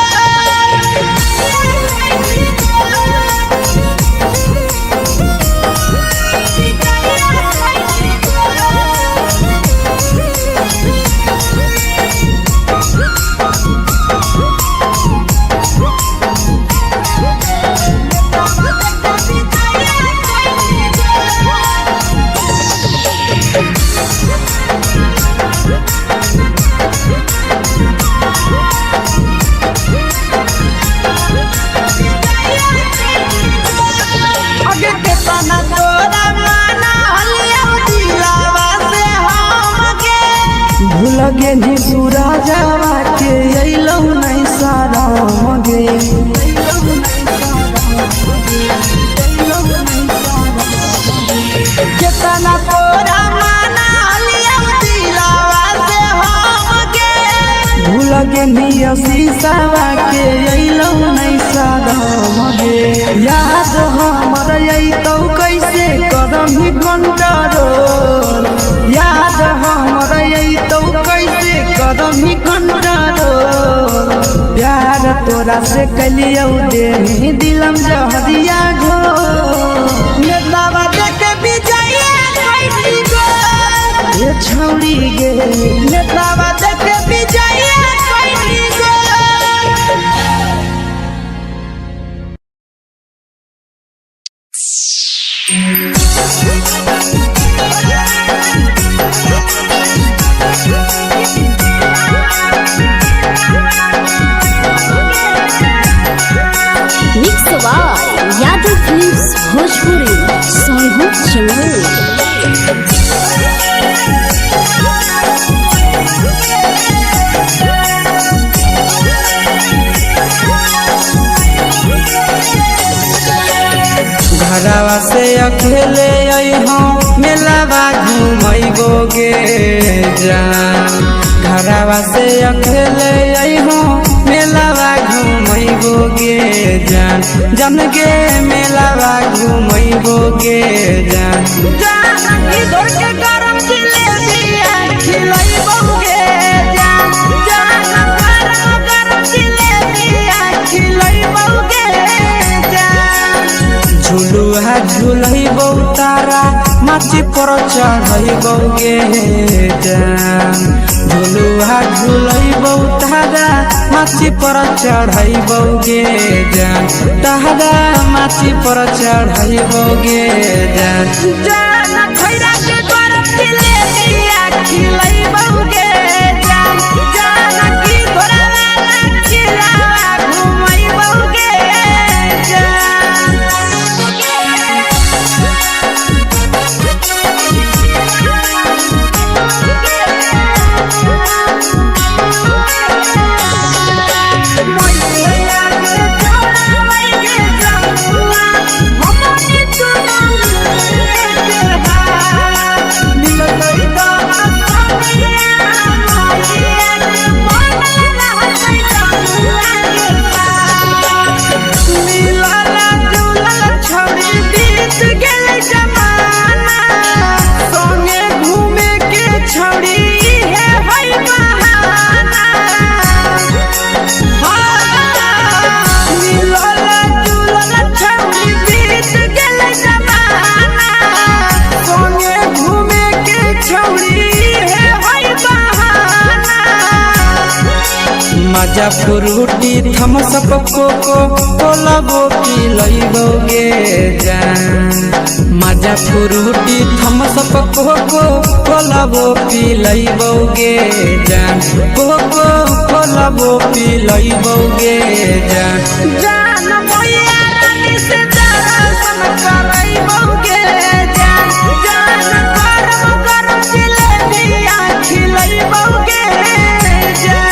लगे नी सूरजवा के अइलौ नहीं सारा मगे केतना तोरा माना लिया दिलावा से हम गे भूल गे नी शीशावा के अइलौ नहीं सारा मगे याद हमर अइतौ कैसे करम ही कंट्रोल याद हमर अइतौ कैसे करम ही कंट्रोल प्यार तोरा से कलियौ देनी दिलम जहरिया घो नेतवा देख विजय कैली गो ए छौरी गे नेतवा देख विजय कैली गो mix by Yadav films Bhojpuri Sonu Chamoli. घरवा से अकेले अइहो मेलावा घूमैबोगे जान। घरवा से अकेले अइहो मेलावा घूमैबोगे जान। जन के मेलावा घूमैबोगे जान। जान इधर के गरम जिलेबिया खिलैबोगे जान। जान गरम जिलेबिया खिलैबोगे जान। झुलुहा झुलैबौ तारा माची पर चढ़ैबोगे जान। झुलुहा झुलैबौ तारा माची पर चढ़ैबोगे जान। तारा माची पर चढ़ैबोगे जान। जान खैरा के गरम जिलेबिया खिलैबोगे जान। जान की घोड़ावाला खिलावा घुमैबोगे जान। मजा फ्रूटी थम्सअप कोको कोलाबो पिलैबोगे जान। मजा फ्रूटी थम्सअप कोको कोलाबो पिलैबोगे जान। कोको कोलाबो पिलैबोगे जान। जान मैया रानी से दर्शन करैबोगे जान। जान गरम गरम जिलेबिया खिलैबोगे जान।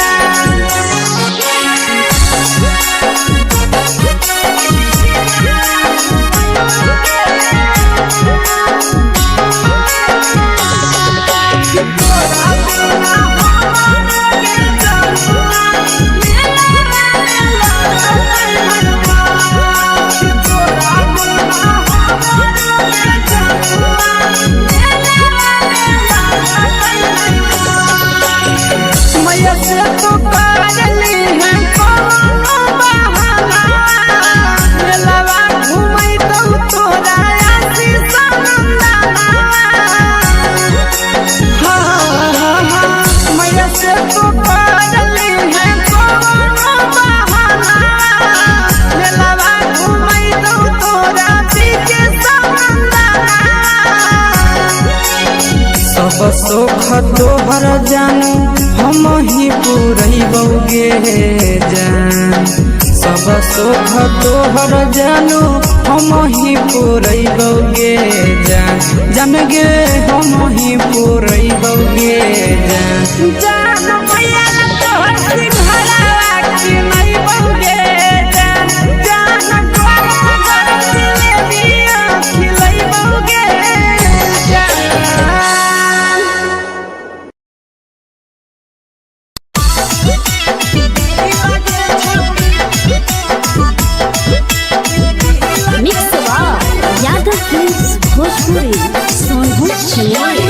सब सुख तोहर जानू हम ही पुरैबोगे जान। सब सुख तोहर जानू हम ही पुरैबोगे जान। जान गे हम ही पुरैबोगे जान। जान मैया तोहर सिंघारा खिलैबोगे जान। जान गरम गरम जिलेबिया खिलैबोगे जान। Mix by Yadav films Bhojpuri Sonu Chamoli.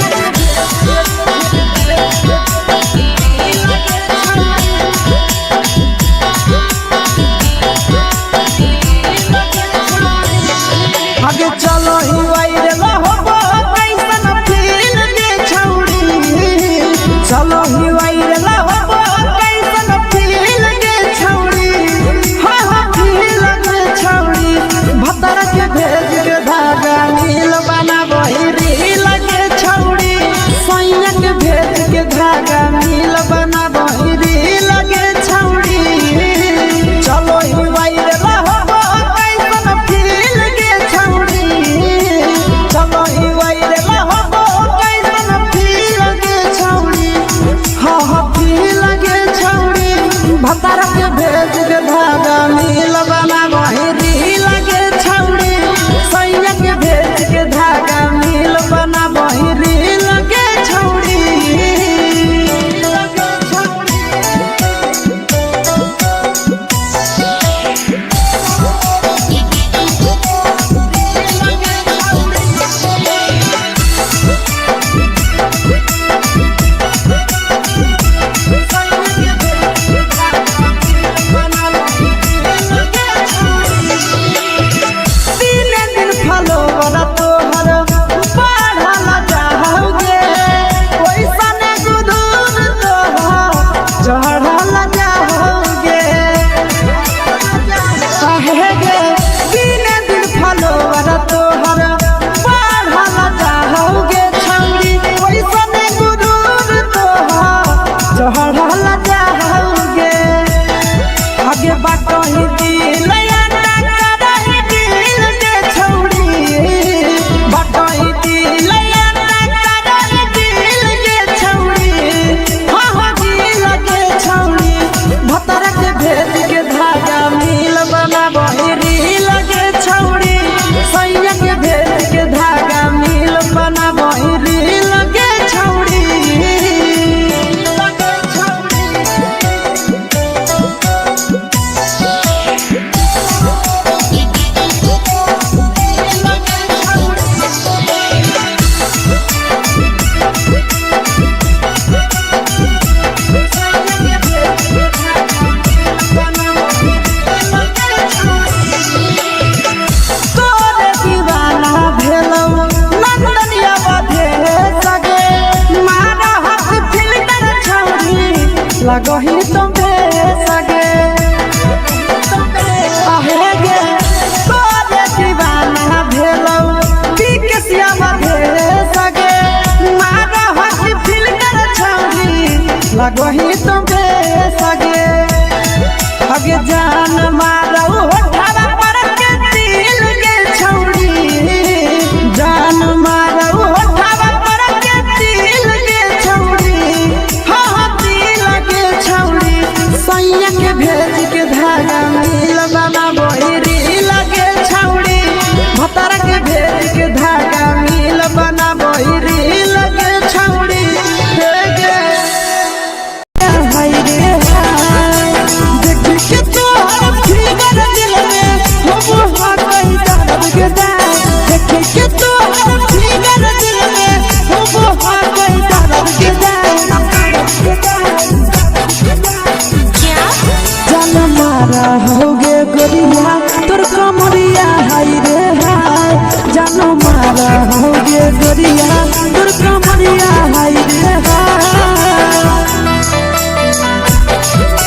मारा हो गे गोरिया तोर कमरिया हाय रे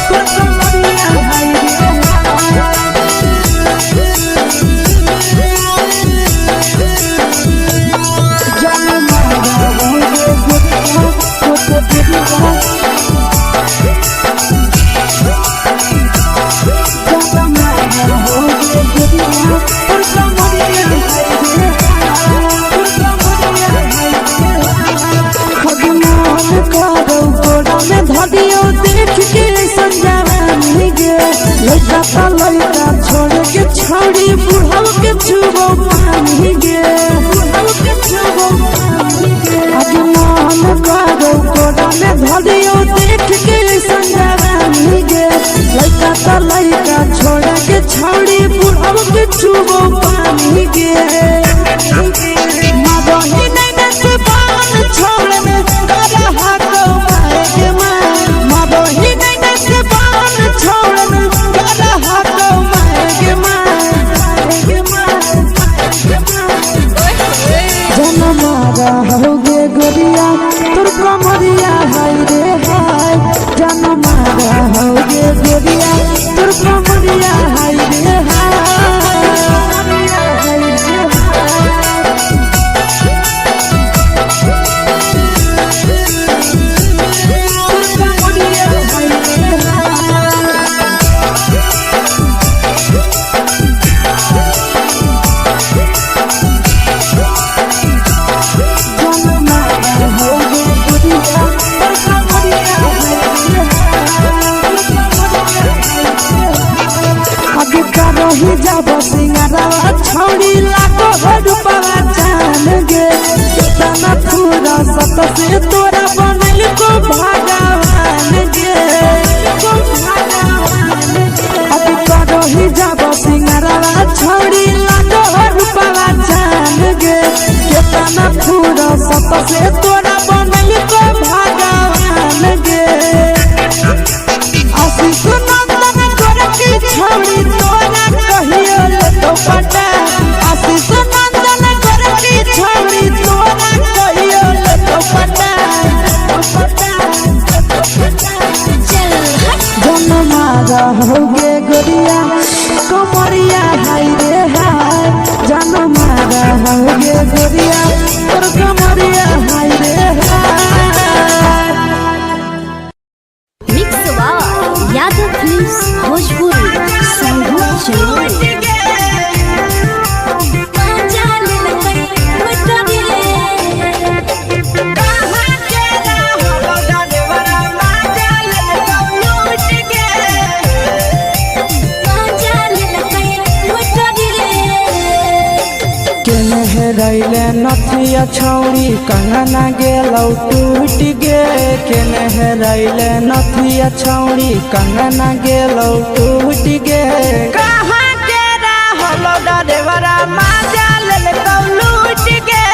तोर कमरिया हाय रे जान मारा हो गे गोरिया तोर कमरिया धदियो देख के संजावानी गे लइका ता लइका छोड़ के छौड़ी बुढ़ाव के छुबो पानी गे बुढ़ाव के छुबो पानी गे अजमान करो कोड़ा में धदियो देख के संजावानी गे लइका ता लइका छोड़ के छौड़ी बुढ़ाव के छुबो पानी गे मादोही नहीं नस पान छोड़ में करा हाथो मारे के मादोही नहीं नस पान छोड़ में करा हाथो मारे के जन मारा हो गे गोरिया तोर कमरिया हाय रे हाय जन मारा हो गे गोरिया तोर कमरिया हाय रे ही जब सिंगारवा छौड़ी लाखो रुपवा जान गे कितना पूरा सत से तोरा बनल को भगवान गे अति करो ही जब सिंगारवा छौड़ी लाखो रुपवा जान गे कितना पूरा सत से तोरा बनल को भगवान गे आशीष नंदन कर की छौड़ी तोरा कहियो तो पटा आशीष नंदन कर की छौड़ी तोरा कहियो तो पटा जन मारा हो गे गोरिया कमरिया हाय रे हाय जन मारा हो गे गोरिया तोर कमरिया हाय रे हाय मिक्स यादव फिल्म्स भोजपुरी संगीत चैनल रैले नथिया छौड़ी कंगना गेलौ टूट गे केने रैले नथिया छौड़ी कंगना गेलौ टूट गे कहाँ के रहलो डरेवरा माजा लेलकौ लूट गे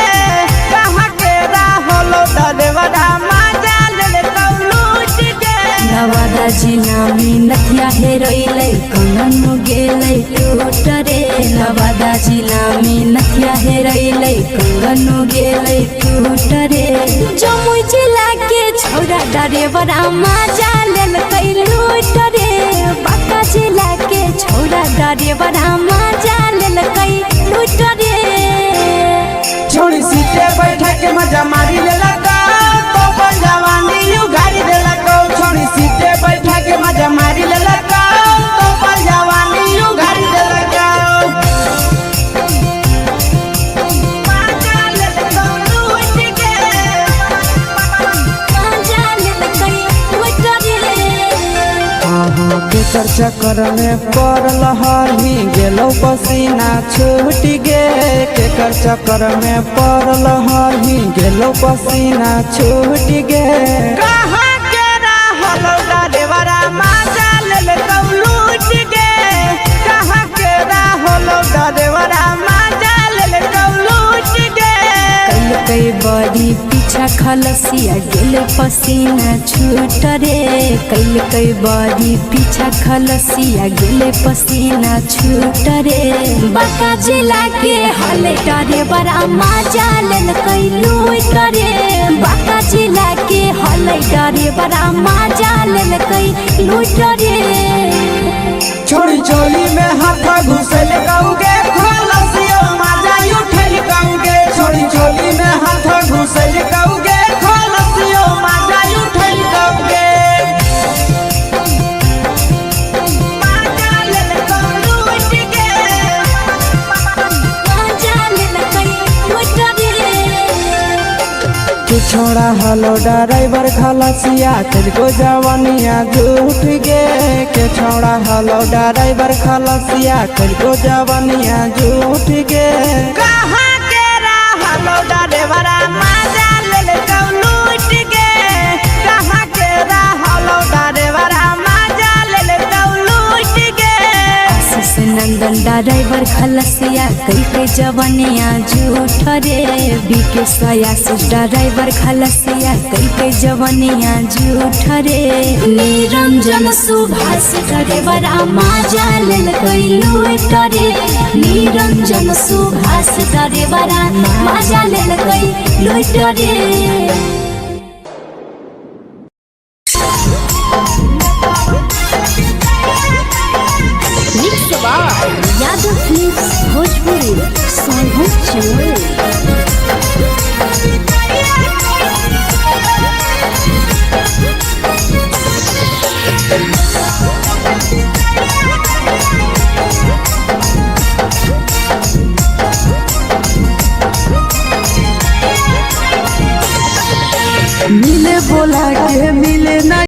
कहाँ के रहलो डरेवरा माजा लेलकौ लूट गे नवादा जिला में नथिया हेरोइले कंगन गेलै टूट रे नवादा जिला में नथिया हेरोइले कंगन गेलै टूट रे जमुई जिला के छौड़ा डरेवरा माजा लेलकै लूट रे बांका जिला के छौड़ा डरेवरा माजा लेलकै लूट रे छोड़ी सीटे बैठा के मजा मारी लेलकौ तो जवानी यू गाड़ी देलकौ छोड़ी सीटे बैठा के मजा मारी लेलकौ तो जवानी यू गाड़ी देलकौ केकर चक्कर में पड़ल हरही गेलौ पसीना छूट गे केकर चक्कर में पड़ल हरही गेलौ पसीना छूट गे कहाँ के रहलो डरेवरा माजा लेलकौ लूट गे कहाँ के रहलो डरेवरा माजा लेलकौ लूट गे कई बड़ी पीछा पीछा खलसिया गेल पसीना छूट रे कैल कई बारी पीछा खलसिया गेल पसीना छूट रे बाका जिला के हले डरे बड़ा मजा लेल कैलू करे बाका जिला के हले डरे बड़ा मजा लेल कैलू करे छोड़ी चोली में हाथ घुसल कौगे खलसियो मजा उठल कौगे छोड़ी चोली में हाथ घुसल कौगे खलसियो मजा उठल कौगे छोड़ा हलो ड्राइवर खलसिया तुझको जवानिया झूठ गे के छोड़ा हलो ड्राइवर खलसिया तुझको जवानिया झूठ गे कहाँ के हलो ड्राइवर मजा ले लूट गे कहाँ के हलो ड्राइवर मजा ले लूट गे आशीष नंदन ड्राइवर खलसिया कई के जवानिया झूठ रे बीके आशीष ड्राइवर खलसिया कई के जवानिया झूठ रे निरंजन सुभाष ड्राइवर मजा लेल कैलू रे निरंजन सुभाष ड्राइवर मजा लेल कैलू रे यादव फिल्म्स भोजपुरी सोनभद्र चंद्र।